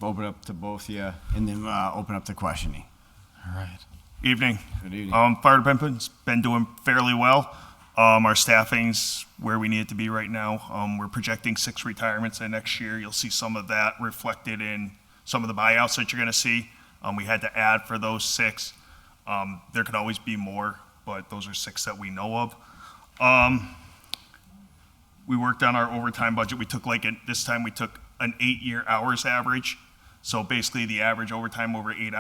Open up to both of you, and then open up to questioning. All right. Evening. Good evening. Fire department's been doing fairly well. Our staffing's where we need it to be right now. We're projecting 6 retirements in next year. You'll see some of that reflected in some of the buyouts that you're going to see. We had to add for those 6. There could always be more, but those are 6 that we know of. We worked on our overtime budget. We took this time we took an 8-year hours average. So basically the average overtime over 8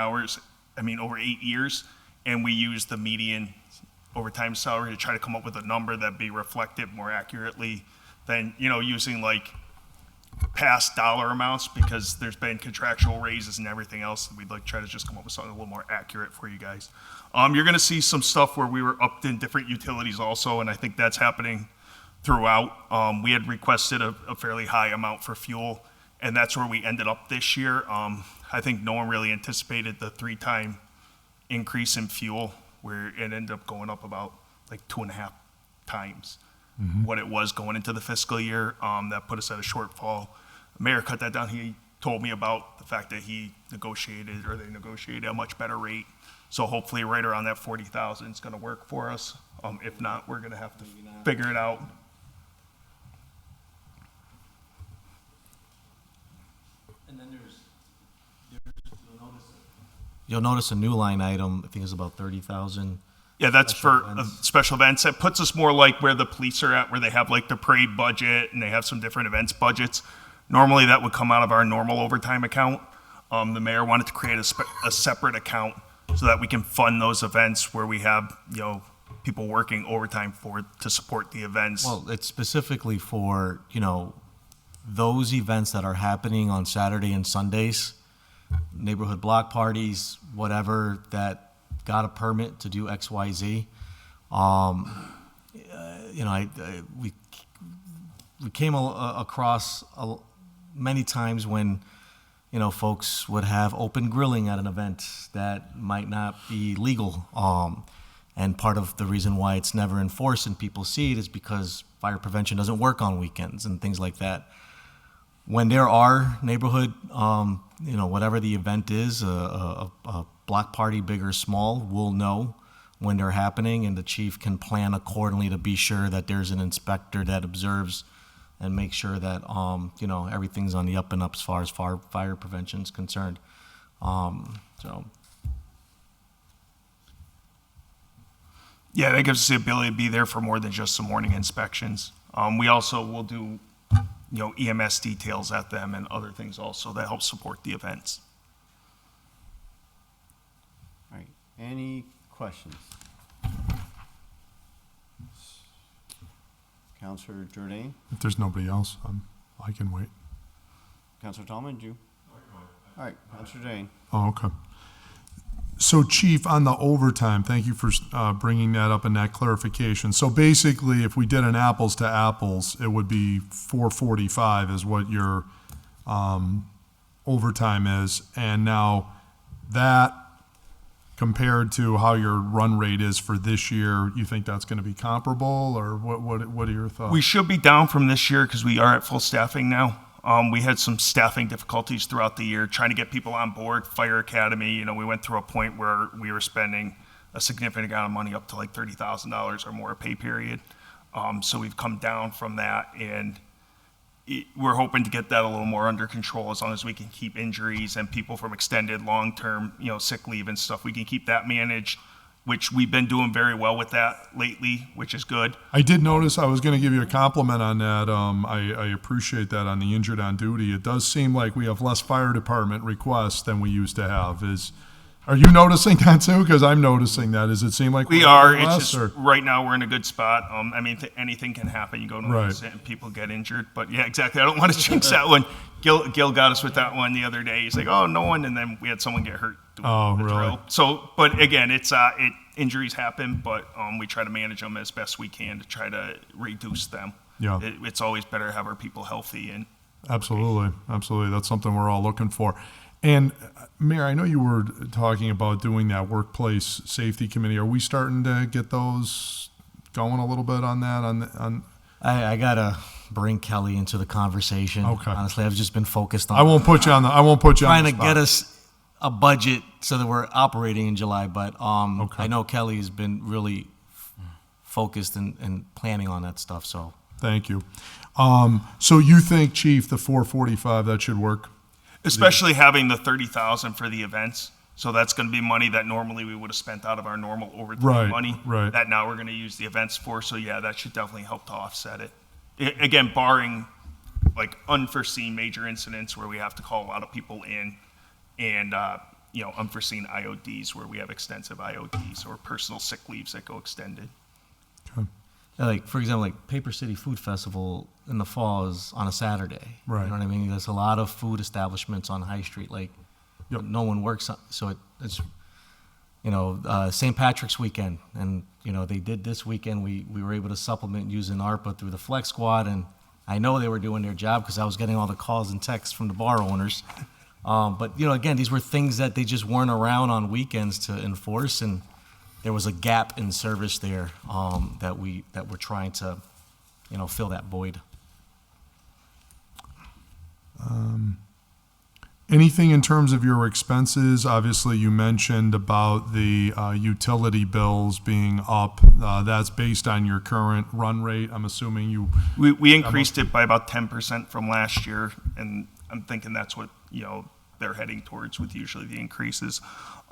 years, and we used the median overtime salary to try to come up with a number that be reflected more accurately than, using like past dollar amounts, because there's been contractual raises and everything else. We'd like try to just come up with something a little more accurate for you guys. You're gonna see some stuff where we were upped in different utilities also, and I think that's happening throughout. We had requested a fairly high amount for fuel, and that's where we ended up this year. I think no one really anticipated the 3-time increase in fuel, where it ended up going up about like 2.5 times what it was going into the fiscal year. That put us at a shortfall. The mayor cut that down. He told me about the fact that they negotiated a much better rate. So hopefully right around that 40,000 is going to work for us. If not, we're going to have to figure it out. And then you'll notice a new line item. I think it's about 30,000. Yeah, that's for special events. It puts us more like where the police are at, where they have like the parade budget and they have some different events budgets. Normally that would come out of our normal overtime account. The mayor wanted to create a separate account so that we can fund those events where we have, people working overtime to support the events. Well, it's specifically for, those events that are happening on Saturday and Sundays, neighborhood block parties, whatever, that got a permit to do X, Y, Z. We came across many times when, folks would have open grilling at an event that might not be legal. And part of the reason why it's never enforced and people see it is because fire prevention doesn't work on weekends and things like that. When there are neighborhood, whatever the event is, a block party, big or small, we'll know when they're happening, and the chief can plan accordingly to be sure that there's an inspector that observes and makes sure that, everything's on the up and up as far as fire prevention is concerned. Yeah, that gives us the ability to be there for more than just some morning inspections. We also will do, EMS details at them and other things also that help support the events. All right. Any questions? Councilor Jordan? If there's nobody else, I can wait. Councilor Tallman, did you? All right, Councilor Jordan. Oh, okay. So, Chief, on the overtime, thank you for bringing that up and that clarification. So basically, if we did an apples to apples, it would be 445 is what your overtime is. And now that compared to how your run rate is for this year, you think that's going to be comparable, or what are your thoughts? We should be down from this year because we are at full staffing now. We had some staffing difficulties throughout the year trying to get people on board. Fire Academy, we went through a point where we were spending a significant amount of money, up to like $30,000 or more a pay period. So we've come down from that, and we're hoping to get that a little more under control as long as we can keep injuries and people from extended long-term, sick leave and stuff. We can keep that managed, which we've been doing very well with that lately, which is good. I did notice, I was going to give you a compliment on that. I appreciate that on the injured on duty. It does seem like we have less fire department requests than we used to have. Are you noticing that too? Because I'm noticing that. Does it seem like we we're are? less, It's just right now we're in a good spot. Anything can happen. You go to an accident and people get injured. But yeah, exactly. I don't want to jinx that one. Gil got us with that one the other day. He's like, "Oh, no one," and then we had someone get hurt. Oh, really? Drill. So, but again, injuries happen, but we try to manage them as best we can to try to reduce them. Yeah. It's always better to have our people healthy and. Absolutely. That's something we're all looking for. And Mayor, I know you were talking about doing that workplace safety committee. Are we starting to get those going a little bit on that? I gotta bring Kelly into the conversation. Okay. Honestly, I've just been focused on. I won't put you on the trying to spot. get us a budget so that we're operating in July. But I know Kelly has been really focused and planning on that stuff. So Thank you. So you think, Chief, the 445 that should work? Especially having the 30,000 for the events. So that's going to be money that normally we would have spent out of our normal overtime Right, money. right. That now we're going to use the events for. So yeah, that should definitely help to offset it. Again, barring like unforeseen major incidents where we have to call a lot of people in, and unforeseen IODs where we have extensive IODs or personal sick leaves that go extended. like for example, like Paper City Food Festival in the fall is on a Saturday. Right. You know what I mean? There's a lot of food establishments on High Street. Like no one works, so it's St. Patrick's weekend, and they did this weekend. We were able to supplement using ARPA through the Flex Squad, and I know they were doing their job because I was getting all the calls and texts from the bar owners. But again, these were things that they just weren't around on weekends to enforce, and there was a gap in service there that we're trying to fill that void. Anything in terms of your expenses? Obviously, you mentioned about the utility bills being up. That's based on your current run rate. I'm assuming you. We increased it by about 10% from last year, and I'm thinking that's what they're heading towards with usually the increases.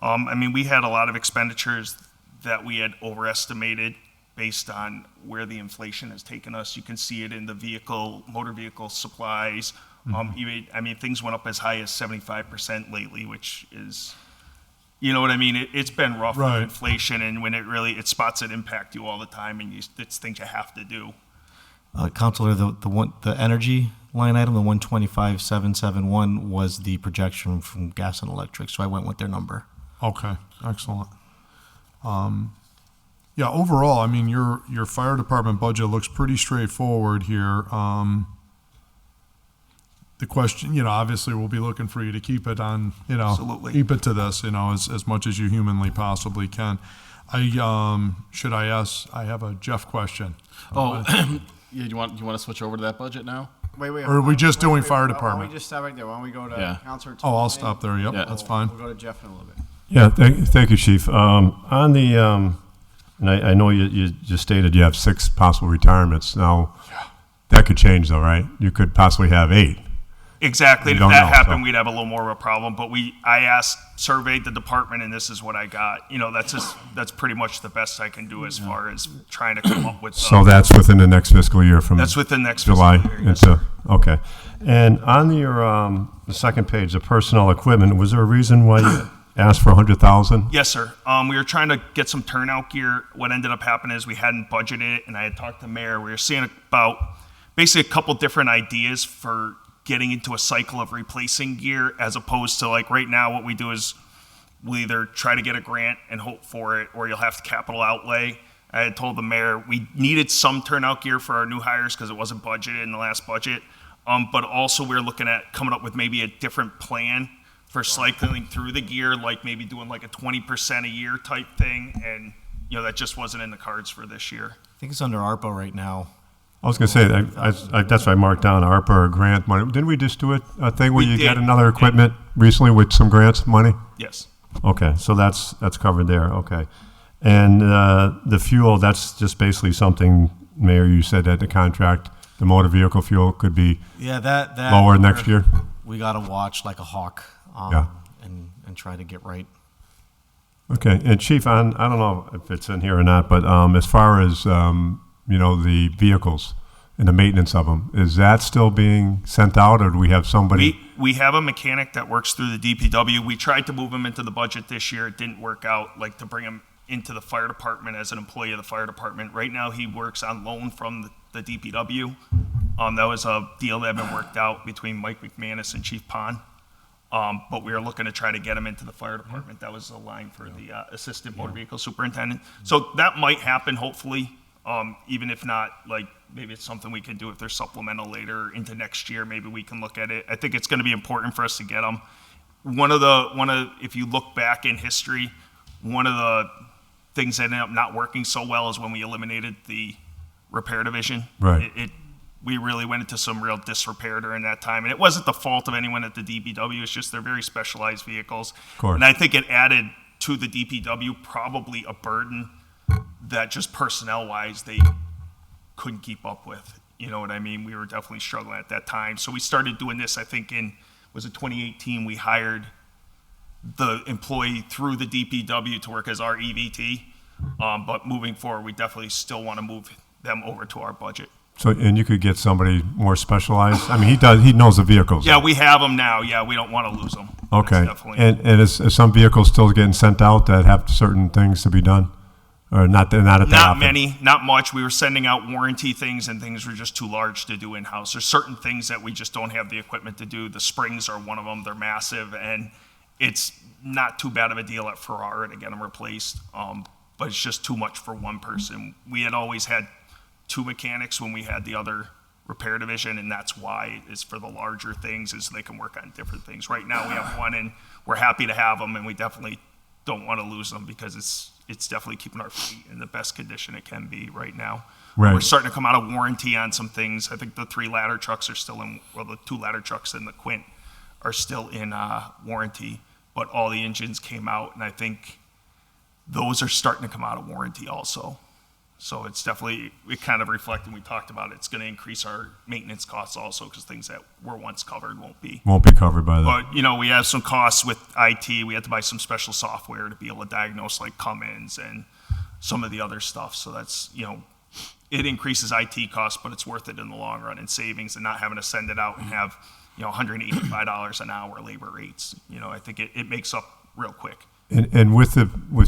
We had a lot of expenditures that we had overestimated based on where the inflation has taken us. You can see it in the motor vehicle supplies. Things went up as high as 75% lately, which is, it's been rough with inflation, and when it spots that impact you all the time, and it's things you have to do. Counselor, the energy line item, the 125,771 was the projection from gas and electric, so I went with their number. Okay, excellent. Overall, your fire department budget looks pretty straightforward here. The question, obviously we'll be looking for you to keep it on, Absolutely. keep it to this, as much as you humanly possibly can. I have a Jeff question. Yeah, you want to switch over to that budget now? Wait. Or are we just doing fire Why department? don't we just stop right there? Why don't we go to Counselor? Oh, I'll stop there. Yep, Yeah. that's fine. We'll go to Jeff in a little bit. Yeah, thank you, Chief. On the, and I know you just stated you have 6 possible retirements. Now, that could change though, right? You could possibly have 8. Exactly, and We if don't that know, happened, so. we'd have a little more of a problem, but I surveyed the department, and this is what I got. That's pretty much the best I can do as far as trying to come up with. So that's within the next fiscal year from That's within next July fiscal year, yes, sir. okay. And on your the second page, the personnel equipment, was there a reason why you asked for 100,000? Yes, sir. We were trying to get some turnout gear. What ended up happening is we hadn't budgeted it, and I had talked to the mayor. We were seeing about basically a couple different ideas for getting into a cycle of replacing gear, as opposed to like right now what we do is we'll either try to get a grant and hope for it, or you'll have to capital outlay. I had told the mayor we needed some turnout gear for our new hires because it wasn't budgeted in the last budget. But also we're looking at coming up with maybe a different plan for cycling through the gear, like maybe doing like a 20% a year type thing. And, that just wasn't in the cards for this year. I think it's under ARPA right now. I was going to say, that's what I marked down, ARPA or grant money. Didn't we just do a thing where We you did. get another equipment recently with some grants money? Yes. Okay, so that's covered there, okay. And the fuel, that's just basically something, Mayor, you said that the contract, the motor vehicle fuel could be that lower next year? We got to watch like a hawk Yeah. and try to get right. Okay, and Chief, I don't know if it's in here or not, but as far as, the vehicles and the maintenance of them, is that still being sent out, or do we have somebody? We have a mechanic that works through the DPW. We tried to move him into the budget this year. It didn't work out, like to bring him into the fire department as an employee of the fire department. Right now, he works on loan from the DPW. That was a deal that had been worked out between Mike McManus and Chief Pond. But we are looking to try to get him into the fire department. That was the line for the assistant motor vehicle superintendent. So that might happen, hopefully. Even if not, like maybe it's something we can do if there's supplemental later into next year. Maybe we can look at it. I think it's going to be important for us to get them. If you look back in history, one of the things that ended up not working so well is when we eliminated the repair division. Right. We really went into some real disrepair during that time. And it wasn't the fault of anyone at the DPW. It's just they're very specialized vehicles. Of course. And I think it added to the DPW probably a burden that just personnel-wise they couldn't keep up with. You know what I mean? We were definitely struggling at that time. So we started doing this, I think, was it 2018? We hired the employee through the DPW to work as our EVT. But moving forward, we definitely still want to move them over to our budget. So, and you could get somebody more specialized? I mean, he knows the vehicles. Yeah, we have them now. Yeah, we don't want to lose them. Okay. That's definitely- And is some vehicles still getting sent out that have certain things to be done? Or not at that Not often? many, not much. We were sending out warranty things, and things were just too large to do in-house. There's certain things that we just don't have the equipment to do. The springs are one of them. They're massive, and it's not too bad of a deal at Ferrara to get them replaced. But it's just too much for one person. We had always had 2 mechanics when we had the other repair division, and that's why it's for the larger things, is they can work on different things. Right now we have one, and we're happy to have them, and we definitely don't want to lose them because it's definitely keeping our fleet in the best condition it can be right now. Right. We're starting to come out of warranty on some things. I think the 3 ladder trucks are still in, well, the 2 ladder trucks and the Quint are still in warranty, but all the engines came out, and I think those are starting to come out of warranty also. So it's definitely, it kind of reflected, we talked about it, it's going to increase our maintenance costs also because things that were once covered won't be. Won't be covered by that. But, we have some costs with IT. We had to buy some special software to be able to diagnose like come-ins and some of the other stuff. So that's, it increases IT costs, but it's worth it in the long run in savings and not having to send it out and have, $185 an hour labor rates. I think it makes up real quick. And with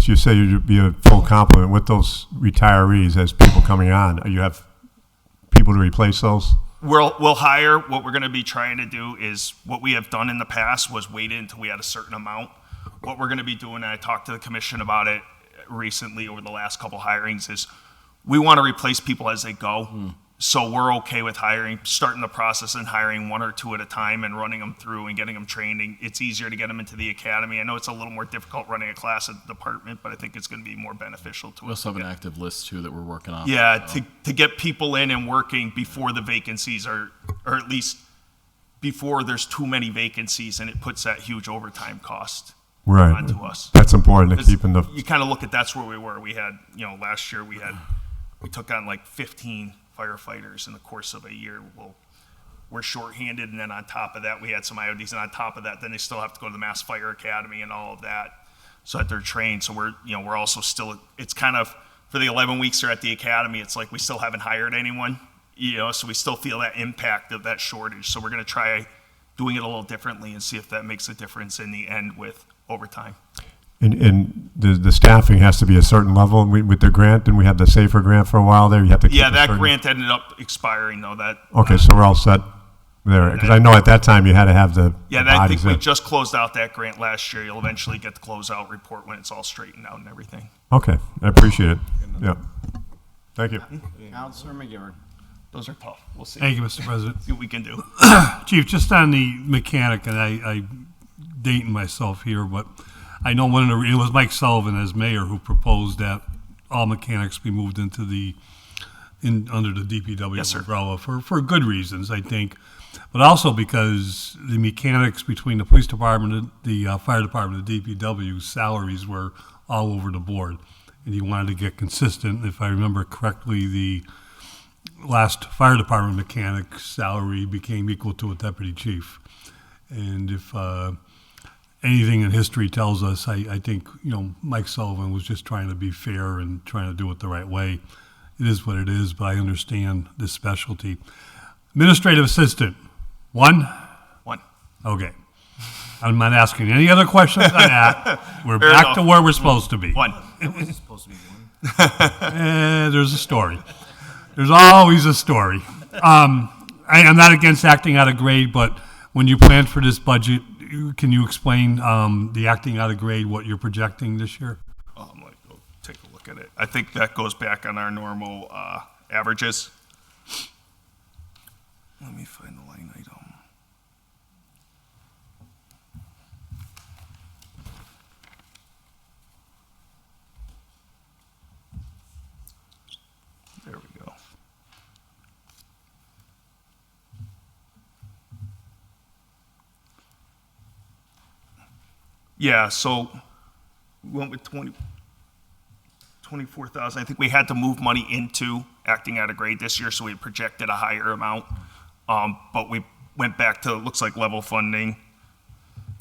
you say you'd be a full complement with those retirees as people coming on, you have people to replace those? We'll hire. What we're going to be trying to do is what we have done in the past was wait until we had a certain amount. What we're going to be doing, and I talked to the commission about it recently over the last couple hirings, is we want to replace people as they go. So we're okay with starting the process and hiring 1 or 2 at a time and running them through and getting them trained. It's easier to get them into the academy. I know it's a little more difficult running a class at the department, but I think it's going to be more beneficial to us. We also have an active list too that we're working on. Yeah, to get people in and working before the vacancies or at least before there's too many vacancies and it puts that huge overtime cost onto us. That's important to keeping the. You kind of look at that's where we were. We had, last year we took on like 15 firefighters in the course of a year. Well, we're shorthanded, and then on top of that, we had some IODs, and on top of that, then they still have to go to the Mass Fire Academy and all of that, so that they're trained. So we're also still. It's kind of for the 11 weeks they're at the academy. It's like we still haven't hired anyone, so we still feel that impact of that shortage. So we're going to try doing it a little differently and see if that makes a difference in the end with overtime. And the staffing has to be a certain level with the grant, and we had the SAFER grant for a while there. You have to keep Yeah, that grant ended up expiring though. Okay, so we're all set there because I know at that time you had to have the Yeah, the I bodies think we in. just closed out that grant last year. You'll eventually get the closeout report when it's all straightened out and everything. Okay, I appreciate it. Yeah, thank you. Counselor McGivern. Those are tough. We'll see. Thank you, Mr. President. See what we can do. Chief, just on the mechanic, and I dating myself here, but I know it was Mike Sullivan as mayor who proposed that all mechanics be moved into under the DPW umbrella for good reasons, I think, but also because the mechanics between the police department, the fire department, the DPW salaries were all over the board, and he wanted to get consistent. If I remember correctly, the last fire department mechanic salary became equal to a deputy chief, and if anything in history tells us, I think, Mike Sullivan was just trying to be fair and trying to do it the right way. It is what it is, but I understand this specialty. Administrative assistant, 1? 1. Okay. I'm not asking any other questions on that. We're Fair back enough. to where we're supposed to be. 1. It wasn't supposed to be 1. There's a story. There's always a story. I am not against acting out of grade, but when you planned for this budget, can you explain the acting out of grade, what you're projecting this year? I'm going to go take a look at it. I think that goes back on our normal averages. Let me find the line item. There we go. Yeah, so we went with 24,000. I think we had to move money into acting at a grade this year, so we projected a higher amount. But we went back to, looks like level funding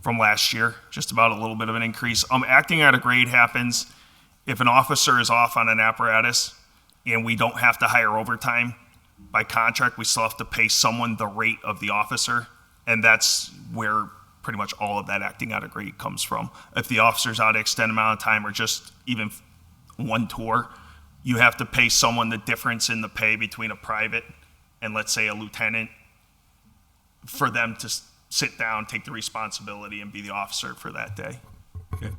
from last year, just about a little bit of an increase. Acting at a grade happens if an officer is off on an apparatus and we don't have to hire overtime. By contract, we still have to pay someone the rate of the officer, and that's where pretty much all of that acting out of grade comes from. If the officer's out an extended amount of time or just even one tour, you have to pay someone the difference in the pay between a private and, let's say, a lieutenant, for them to sit down, take the responsibility, and be the officer for that day. Okay.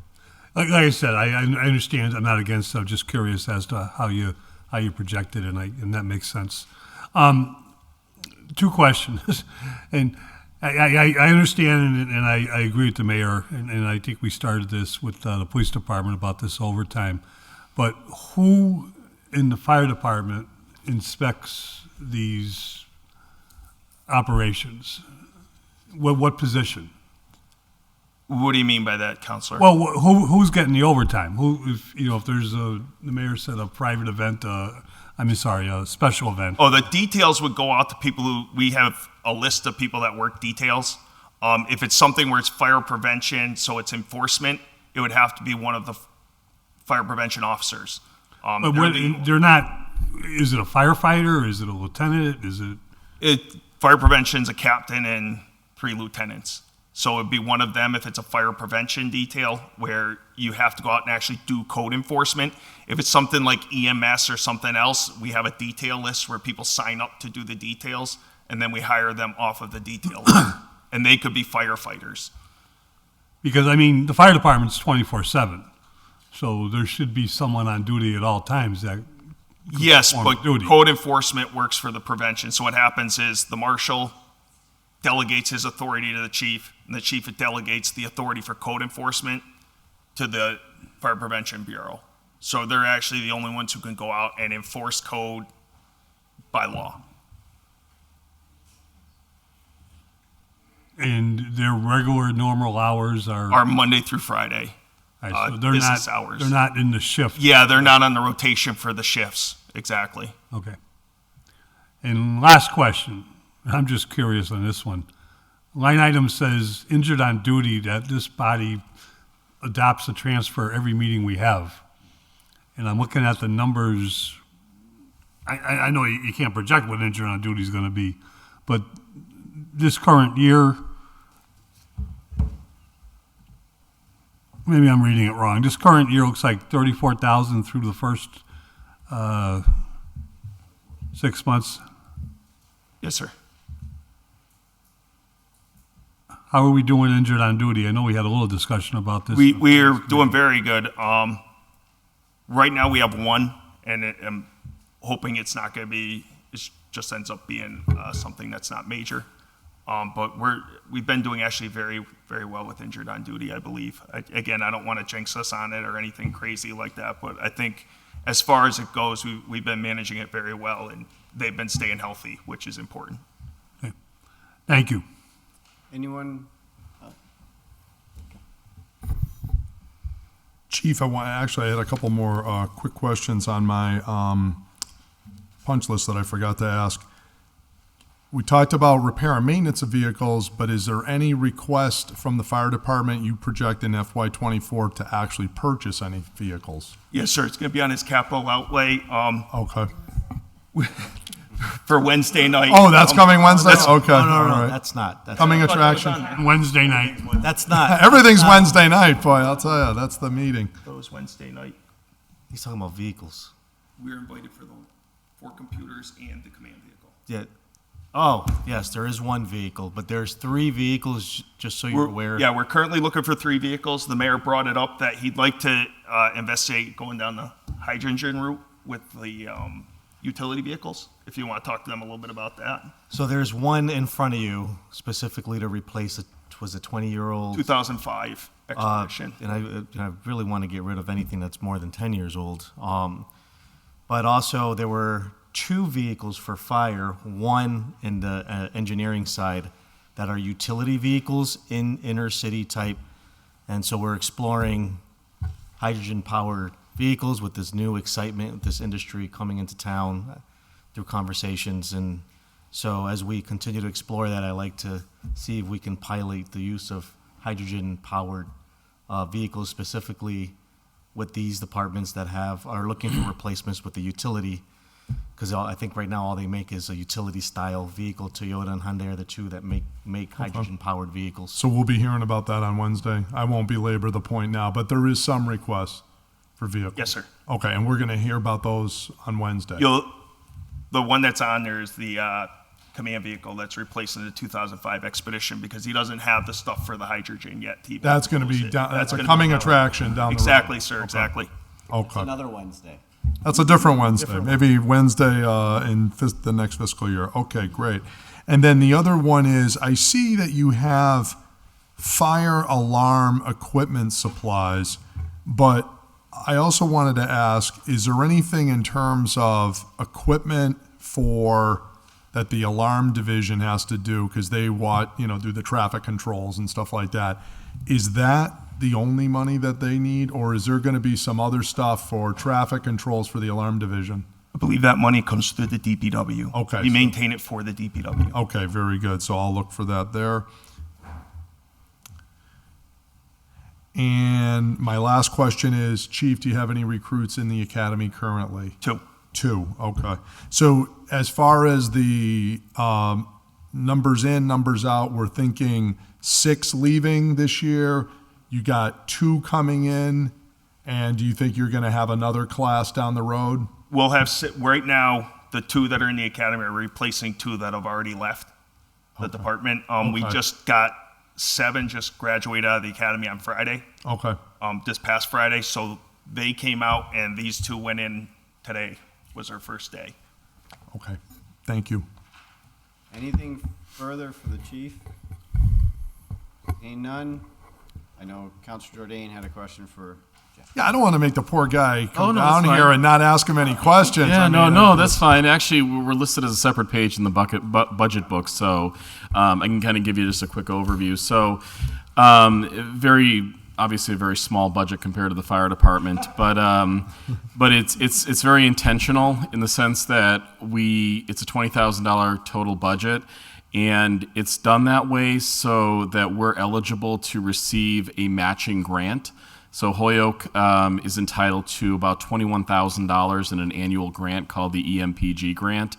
Like I said, I understand. I'm not against it. I'm just curious as to how you project it, and that makes sense. Two questions, and I understand, and I agree with the mayor, and I think we started this with the police department about this overtime. But who in the fire department inspects these operations? What position? What do you mean by that, Counselor? Well, who's getting the overtime? If there's the mayor said a private event, a special event. Oh, the details would go out to people who, we have a list of people that work details. If it's something where it's fire prevention, so it's enforcement, it would have to be one of the fire prevention officers. But they're not, is it a firefighter? Is it a lieutenant? Fire prevention's a captain and 3 lieutenants. So it'd be one of them if it's a fire prevention detail where you have to go out and actually do code enforcement. If it's something like EMS or something else, we have a detail list where people sign up to do the details, and then we hire them off of the detail list. And they could be firefighters. Because, the fire department's 24/7. So there should be someone on duty at all times that Yes, but duty. Code enforcement works for the prevention. So what happens is the marshal delegates his authority to the chief, and the chief delegates the authority for code enforcement to the Fire Prevention Bureau. So they're actually the only ones who can go out and enforce code by law. And their regular, normal hours are Monday through Friday. So they're business hours. They're not in the shift. Yeah, they're not on the rotation for the shifts. Exactly. Okay. And last question. I'm just curious on this one. Line item says injured on duty, that this body adopts a transfer every meeting we have. And I'm looking at the numbers. I know you can't project what injured on duty is going to be, but this current year, maybe I'm reading it wrong. This current year looks like 34,000 through the first 6 months. Yes, sir. How are we doing injured on duty? I know we had a little discussion about this. We're doing very good. Right now we have 1, and I'm hoping it's not going to be, it just ends up being something that's not major. But we've been doing actually very, very well with injured on duty, I believe. Again, I don't want to jinx us on it or anything crazy like that, but I think as far as it goes, we've been managing it very well, and they've been staying healthy, which is important. Okay. Thank you. Anyone? Chief, I had a couple more quick questions on my punch list that I forgot to ask. We talked about repair and maintenance of vehicles, but is there any request from the fire department you project in FY24 to actually purchase any vehicles? Yes, sir. It's going to be on his capital outlay. Okay. For Wednesday night. Oh, that's coming Wednesday? Okay. No, all right. that's not. That's Coming not. attraction? Wednesday night. That's not. Everything's Wednesday night, boy, I'll tell you. That's the meeting. It was Wednesday night. He's talking about vehicles. We were invited for the 4 computers and the command vehicle. Yeah. Oh, yes, there is 1 vehicle, but there's 3 vehicles, just so you're aware. Yeah, we're currently looking for 3 vehicles. The mayor brought it up that he'd like to investigate going down the hydrogen route with the utility vehicles, if you want to talk to them a little bit about that. So there's 1 in front of you specifically to replace a 20-year-old 2005 Expedition. And I really want to get rid of anything that's more than 10 years old. But also there were 2 vehicles for fire, 1 in the engineering side that are utility vehicles in inner city type And so we're exploring hydrogen-powered vehicles with this new excitement, with this industry coming into town through conversations. And so as we continue to explore that, I like to see if we can pilot the use of hydrogen-powered vehicles, specifically with these departments that are looking for replacements with the utility, because I think right now all they make is a utility-style vehicle. Toyota and Hyundai are the two that make hydrogen-powered vehicles. So we'll be hearing about that on Wednesday. I won't belabor the point now, but there is some requests for vehicles. Yes, sir. Okay, and we're going to hear about those on Wednesday. The one that's on there is the command vehicle that's replacing the 2005 Expedition, because he doesn't have the stuff for the hydrogen yet. That's going to be that's a coming attraction down the road. Exactly, sir. Exactly. Okay. Another Wednesday. That's a different Wednesday. Maybe Wednesday in the next fiscal year. Okay, great. And then the other one is, I see that you have fire alarm equipment supplies, but I also wanted to ask, is there anything in terms of equipment that the alarm division has to do, because they do the traffic controls and stuff like that? Is that the only money that they need, or is there going to be some other stuff for traffic controls for the alarm division? I believe that money comes through the DPW. Okay. We maintain it for the DPW. Okay, very good. So I'll look for that there. And my last question is, Chief, do you have any recruits in the academy currently? Two, okay. So as far as the numbers in, numbers out, we're thinking 6 leaving this year. You got 2 coming in, and do you think you're going to have another class down the road? We'll have right now, the 2 that are in the academy are replacing 2 that have already left the department. We just got 7 just graduated out of the academy on Friday. Okay. This past Friday, so they came out, and these 2 went in today. Was our first day. Okay, thank you. Anything further for the chief? Ain't none. I know Councilor Jordan had a question for Jeff. Yeah, I don't want to make the poor guy come down that's here fine. and not ask him any questions. Yeah, I mean, no, that's fine. Actually, we're listed as a separate page in the budget book, so I can kind of give you just a quick overview. So, obviously a very small budget compared to the fire department, but it's very intentional in the sense that it's a $20,000 total budget, and it's done that way so that we're eligible to receive a matching grant. So Holyoke is entitled to about $21,000 in an annual grant called the EMPG grant.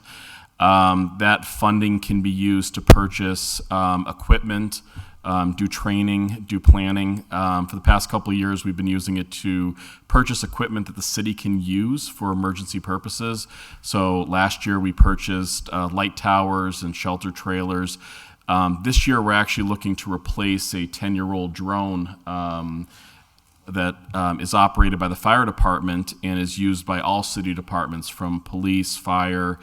That funding can be used to purchase equipment, do training, do planning. For the past couple of years, we've been using it to purchase equipment that the city can use for emergency purposes. So last year we purchased light towers and shelter trailers. This year we're actually looking to replace a 10-year-old drone that is operated by the fire department and is used by all city departments, from police, fire,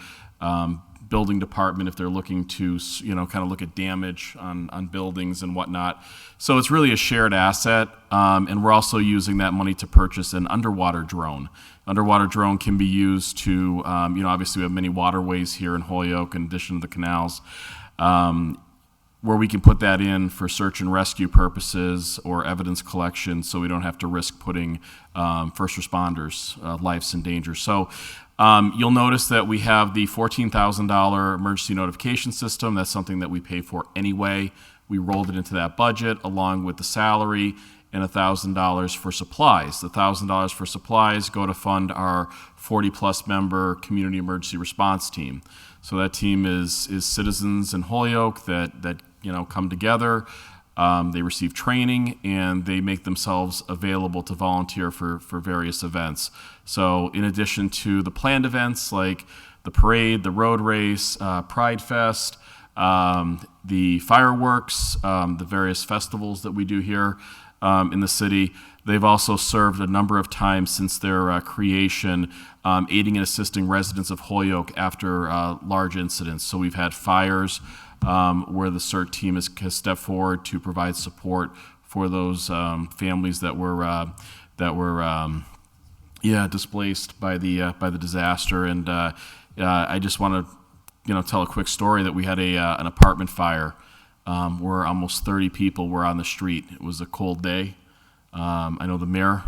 building department, if they're looking to, kind of look at damage on buildings and whatnot. So it's really a shared asset, and we're also using that money to purchase an underwater drone. Underwater drone can be used to, obviously we have many waterways here in Holyoke in addition to the canals, where we can put that in for search and rescue purposes or evidence collection, so we don't have to risk putting first responders' lives in danger. So you'll notice that we have the $14,000 emergency notification system. That's something that we pay for anyway. We rolled it into that budget along with the salary and $1,000 for supplies. The $1,000 for supplies go to fund our 40-plus member community emergency response team. So that team is citizens in Holyoke that come together. They receive training, and they make themselves available to volunteer for various events. So in addition to the planned events like the parade, the road race, Pride Fest, the fireworks, the various festivals that we do here in the city, they've also served a number of times since their creation, aiding and assisting residents of Holyoke after large incidents. So we've had fires where the CERT team has stepped forward to provide support for those families that were displaced by the disaster. And I just want to tell a quick story that we had an apartment fire where almost 30 people were on the street. It was a cold day. I know the mayor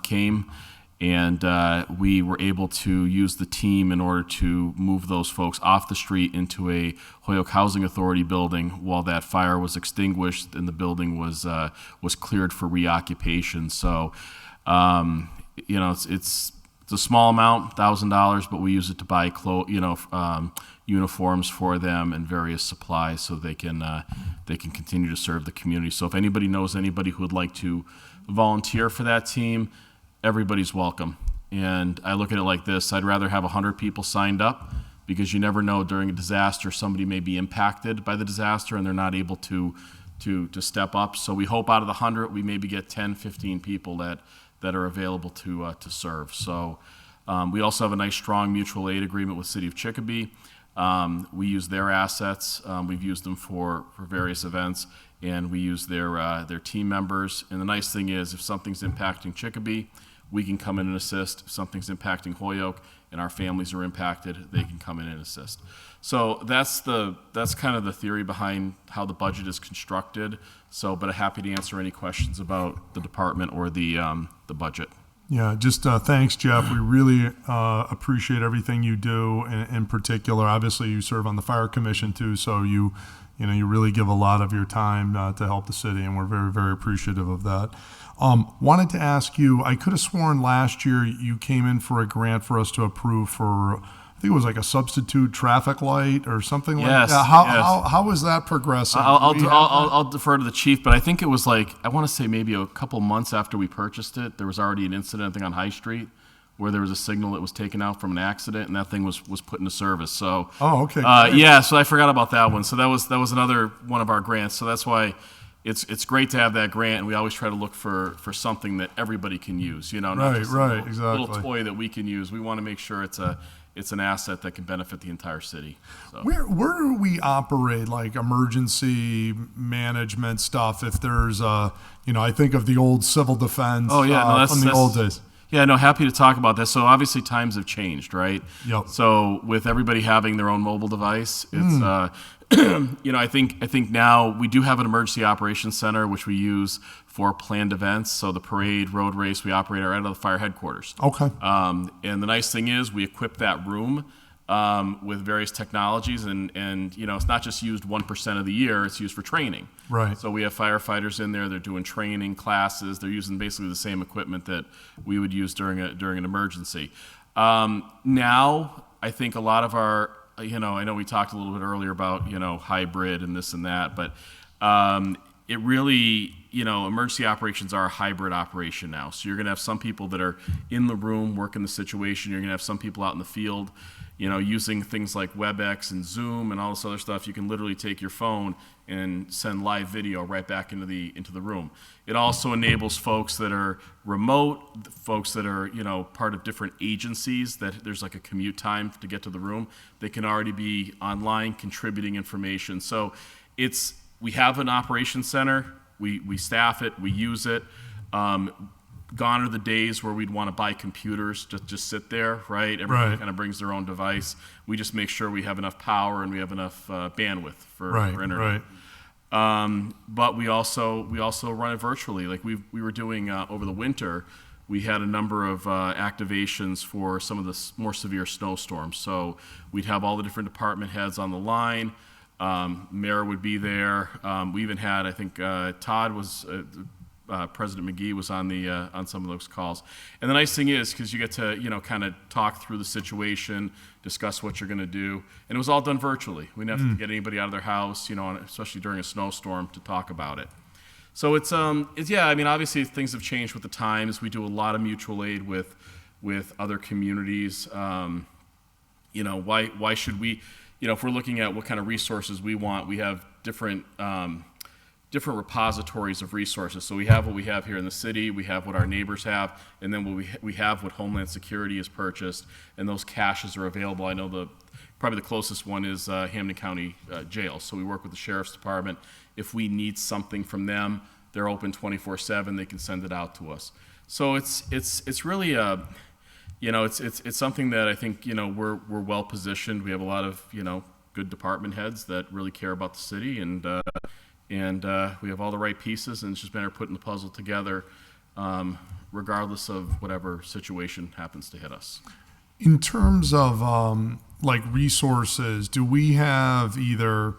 came, and we were able to use the team in order to move those folks off the street into a Holyoke Housing Authority building while that fire was extinguished and the building was cleared for reoccupation. So, it's a small amount, $1,000, but we use it to buy uniforms for them and various supplies so they can continue to serve the community. So if anybody knows anybody who would like to volunteer for that team, everybody's welcome. And I look at it like this: I'd rather have 100 people signed up, because you never know, during a disaster somebody may be impacted by the disaster and they're not able to step up. So we hope out of the 100 we maybe get 10, 15 people that are available to serve. So we also have a nice strong mutual aid agreement with City of Chicopee. We use their assets. We've used them for various events, and we use their team members. And the nice thing is, if something's impacting Chicopee, we can come in and assist. If something's impacting Holyoke and our families are impacted, they can come in and assist. So that's kind of the theory behind how the budget is constructed. So, but I'm happy to answer any questions about the department or the budget. Yeah, just thanks, Jeff. We really appreciate everything you do. In particular, obviously, you serve on the fire commission too, so you really give a lot of your time to help the city, and we're very, very appreciative of that. Wanted to ask you, I could have sworn last year you came in for a grant for us to approve for, I think it was like a substitute traffic light or something like that. How is that progressing? I'll defer to the chief, but I think it was like, I want to say maybe a couple months after we purchased it, there was already an incident, I think, on High Street, where there was a signal that was taken out from an accident, and that thing was put into service. So, okay. So I forgot about that one. So that was another one of our grants. So that's why it's great to have that grant, and we always try to look for something that everybody can use. Not just a little toy that we can use. We want to make sure it's an asset that can benefit the entire city. So. Where do we operate, like emergency management stuff? If there's I think of the old civil defense from the old days. Yeah, no, happy to talk about this. So obviously times have changed, right? Yep. So with everybody having their own mobile device, it's I think now we do have an emergency operations center which we use for planned events. So the parade, road race, we operate right out of the fire headquarters. Okay. And the nice thing is we equip that room with various technologies, and it's not just used 1% of the year, it's used for training. Right. So we have firefighters in there, they're doing training classes, they're using basically the same equipment that we would use during an emergency. Now, I think a lot of our, I know we talked a little bit earlier about, hybrid and this and that, but it really, emergency operations are a hybrid operation now. So you're going to have some people that are in the room working the situation, you're going to have some people out in the field, using things like WebEx and Zoom and all this other stuff. You can literally take your phone and send live video right back into the room. It also enables folks that are remote, folks that are part of different agencies, that there's like a commute time to get to the room. They can already be online contributing information. So we have an operations center, we staff it, we use it. Gone are the days where we'd want to buy computers to just sit there, right? Everybody kind of brings their own device. We just make sure we have enough power and we have enough bandwidth for internet. But we also run it virtually. Like we were doing over the winter, we had a number of activations for some of the more severe snowstorms. So we'd have all the different department heads on the line. Mayor would be there. We even had, I think, Todd was. President McGee was on some of those calls. And the nice thing is, because you get to kind of talk through the situation, discuss what you're going to do, and it was all done virtually. We didn't have to get anybody out of their house, especially during a snowstorm, to talk about it. So it's obviously things have changed with the times. We do a lot of mutual aid with other communities. Why should we? If we're looking at what kind of resources we want, we have different repositories of resources. So we have what we have here in the city, we have what our neighbors have, and then we have what Homeland Security has purchased, and those caches are available. I know probably the closest one is Hampden County Jail. So we work with the Sheriff's Department. If we need something from them, they're open 24/7. They can send it out to us. So it's really it's something that I think we're well positioned. We have a lot of good department heads that really care about the city, and we have all the right pieces, and it's just a matter of putting the puzzle together regardless of whatever situation happens to hit us. In terms of like resources, do we have either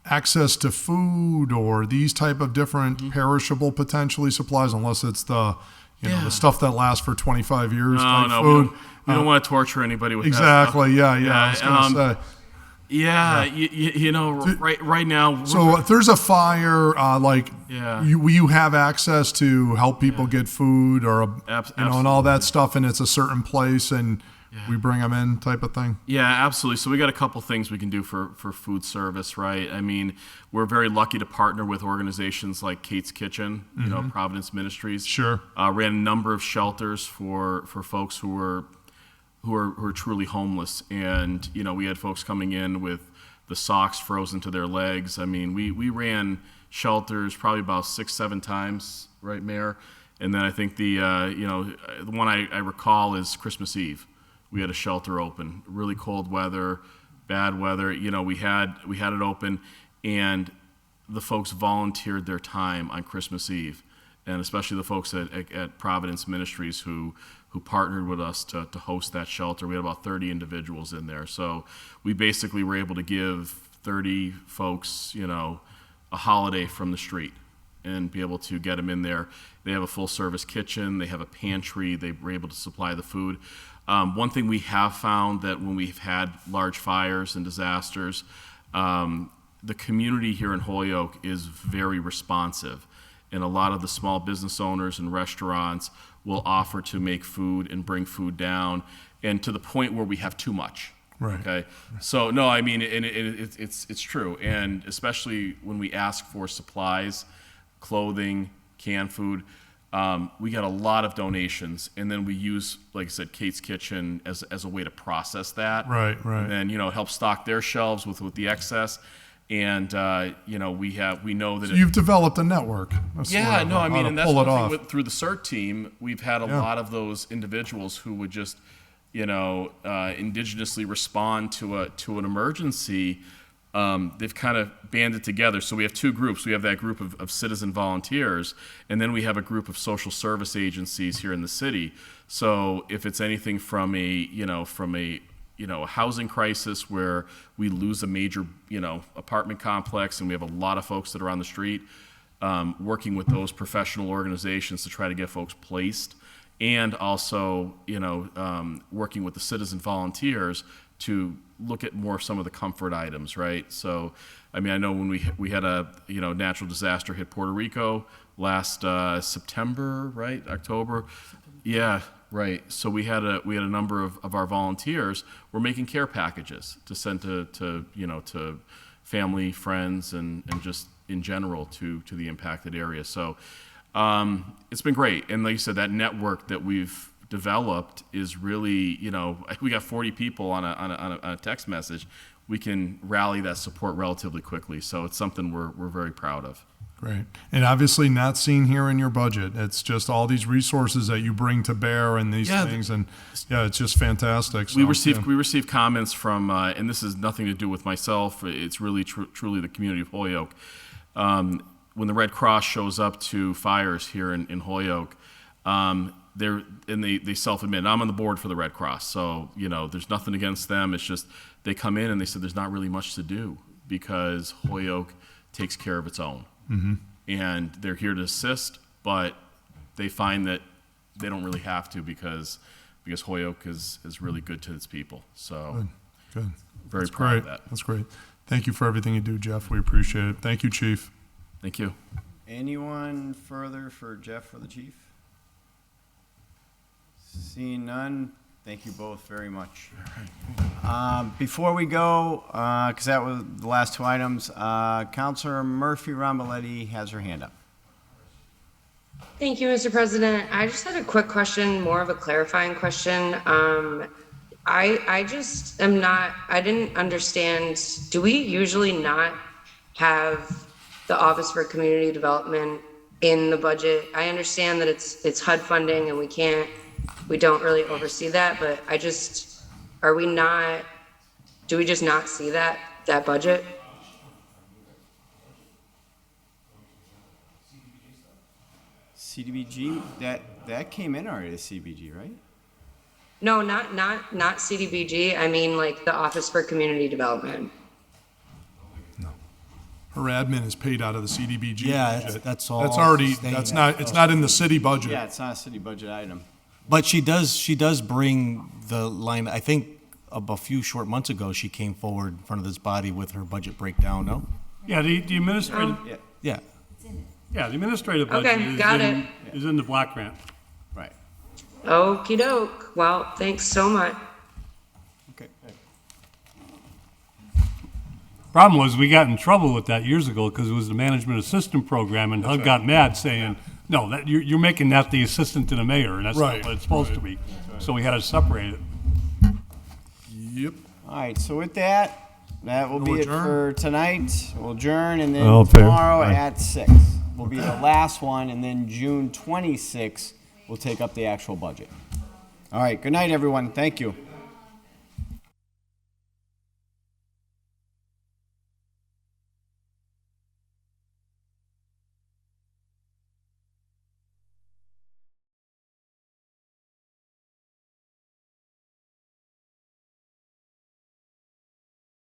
access to food or these type of different perishable potentially supplies, unless it's the the stuff that lasts for 25 years type food? We don't want to torture anybody with exactly. that stuff. Yeah. I was gonna say. Yeah, right now. So if there's a fire, you have access to help people get food or and all that stuff, and it's a certain place, and we bring them in, type of thing. Yeah, absolutely. So we got a couple things we can do for food service, right? I mean, we're very lucky to partner with organizations like Kate's Kitchen, Providence Ministries. Sure. Ran a number of shelters for folks who are truly homeless, and we had folks coming in with the socks frozen to their legs. I mean, we ran shelters probably about 6-7 times, right, Mayor? And then I think the one I recall is Christmas Eve. We had a shelter open, really cold weather, bad weather. We had it open, and the folks volunteered their time on Christmas Eve, and especially the folks at Providence Ministries who partnered with us to host that shelter. We had about 30 individuals in there. So we basically were able to give 30 folks, a holiday from the street and be able to get them in there. They have a full service kitchen. They have a pantry. They were able to supply the food. One thing we have found that when we've had large fires and disasters, the community here in Holyoke is very responsive. And a lot of the small business owners and restaurants will offer to make food and bring food down, and to the point where we have too much. Right. Okay. So no, I mean, it's true, and especially when we ask for supplies, clothing, canned food, we get a lot of donations, and then we use, like I said, Kate's Kitchen as a way to process that. Right. And then help stock their shelves with the excess. And we know that you've developed a network. And that's one thing through the CERT team. We've had a lot of those individuals who would just, indigenously respond to an emergency. They've kind of banded together. So we have two groups. We have that group of citizen volunteers, and then we have a group of social service agencies here in the city. So if it's anything from a housing crisis where we lose a major, apartment complex, and we have a lot of folks that are on the street, working with those professional organizations to try to get folks placed, and also, working with the citizen volunteers to look at more of some of the comfort items, right? So, I mean, I know when we had a, natural disaster hit Puerto Rico last September, right? October. Yeah. Right. So we had a number of our volunteers were making care packages to send to family, friends, and just in general to the impacted area. So it's been great. And like you said, that network that we've developed is really, we got 40 people on a text message. We can rally that support relatively quickly. So it's something we're very proud of. Great. And obviously not seen here in your budget. It's just all these resources that you bring to bear and these things. And it's just fantastic. So, we received comments from, and this has nothing to do with myself. It's really truly the community of Holyoke. When the Red Cross shows up to fires here in Holyoke, they self-admit, I'm on the board for the Red Cross. So, there's nothing against them. It's just, they come in and they said there's not really much to do because Holyoke takes care of its own. Mm-hmm. And they're here to assist, but they find that they don't really have to because Holyoke is really good to its people. So good. Very proud of that. That's great. Thank you for everything you do, Jeff. We appreciate it. Thank you, Chief. Thank you. Anyone further for Jeff or the Chief? Seeing none, thank you both very much. Before we go, because that was the last two items, Councilor Murphy Ramboletti has her hand up. Thank you, Mr. President. I just had a quick question, more of a clarifying question. I just am not, I didn't understand, do we usually not have the Office for Community Development in the budget? I understand that it's HUD funding and we don't really oversee that, but do we just not see that budget? CDBG, that came in already to CBG, right? No, not CDBG. I mean, like the Office for Community Development. Her admin is paid out of the CDBG. Yeah, budget. that's all That's already, staying that's at- not, it's not in the city budget. Yeah, it's not a city budget item. But she does bring the line, I think a few short months ago, she came forward in front of this body with her budget breakdown, no? Yeah, the administrative, Yeah. yeah, the administrative Okay, budget got it. is in the block grant. Right. Okie doke. Well, thanks so much. Okay. Problem was, we got in trouble with that years ago because it was the management assistant program, and HUD got mad saying, no, that, you're making that the assistant to the mayor, and that's not Right, what it's supposed to be. So we had to separate it. Yep. All right, so with that will be it for tonight. We'll adjourn, and then All in favor? tomorrow Aye. at 6 will be the last one, and then June 26th, we'll take up the actual budget. All right, good night, everyone. Thank you.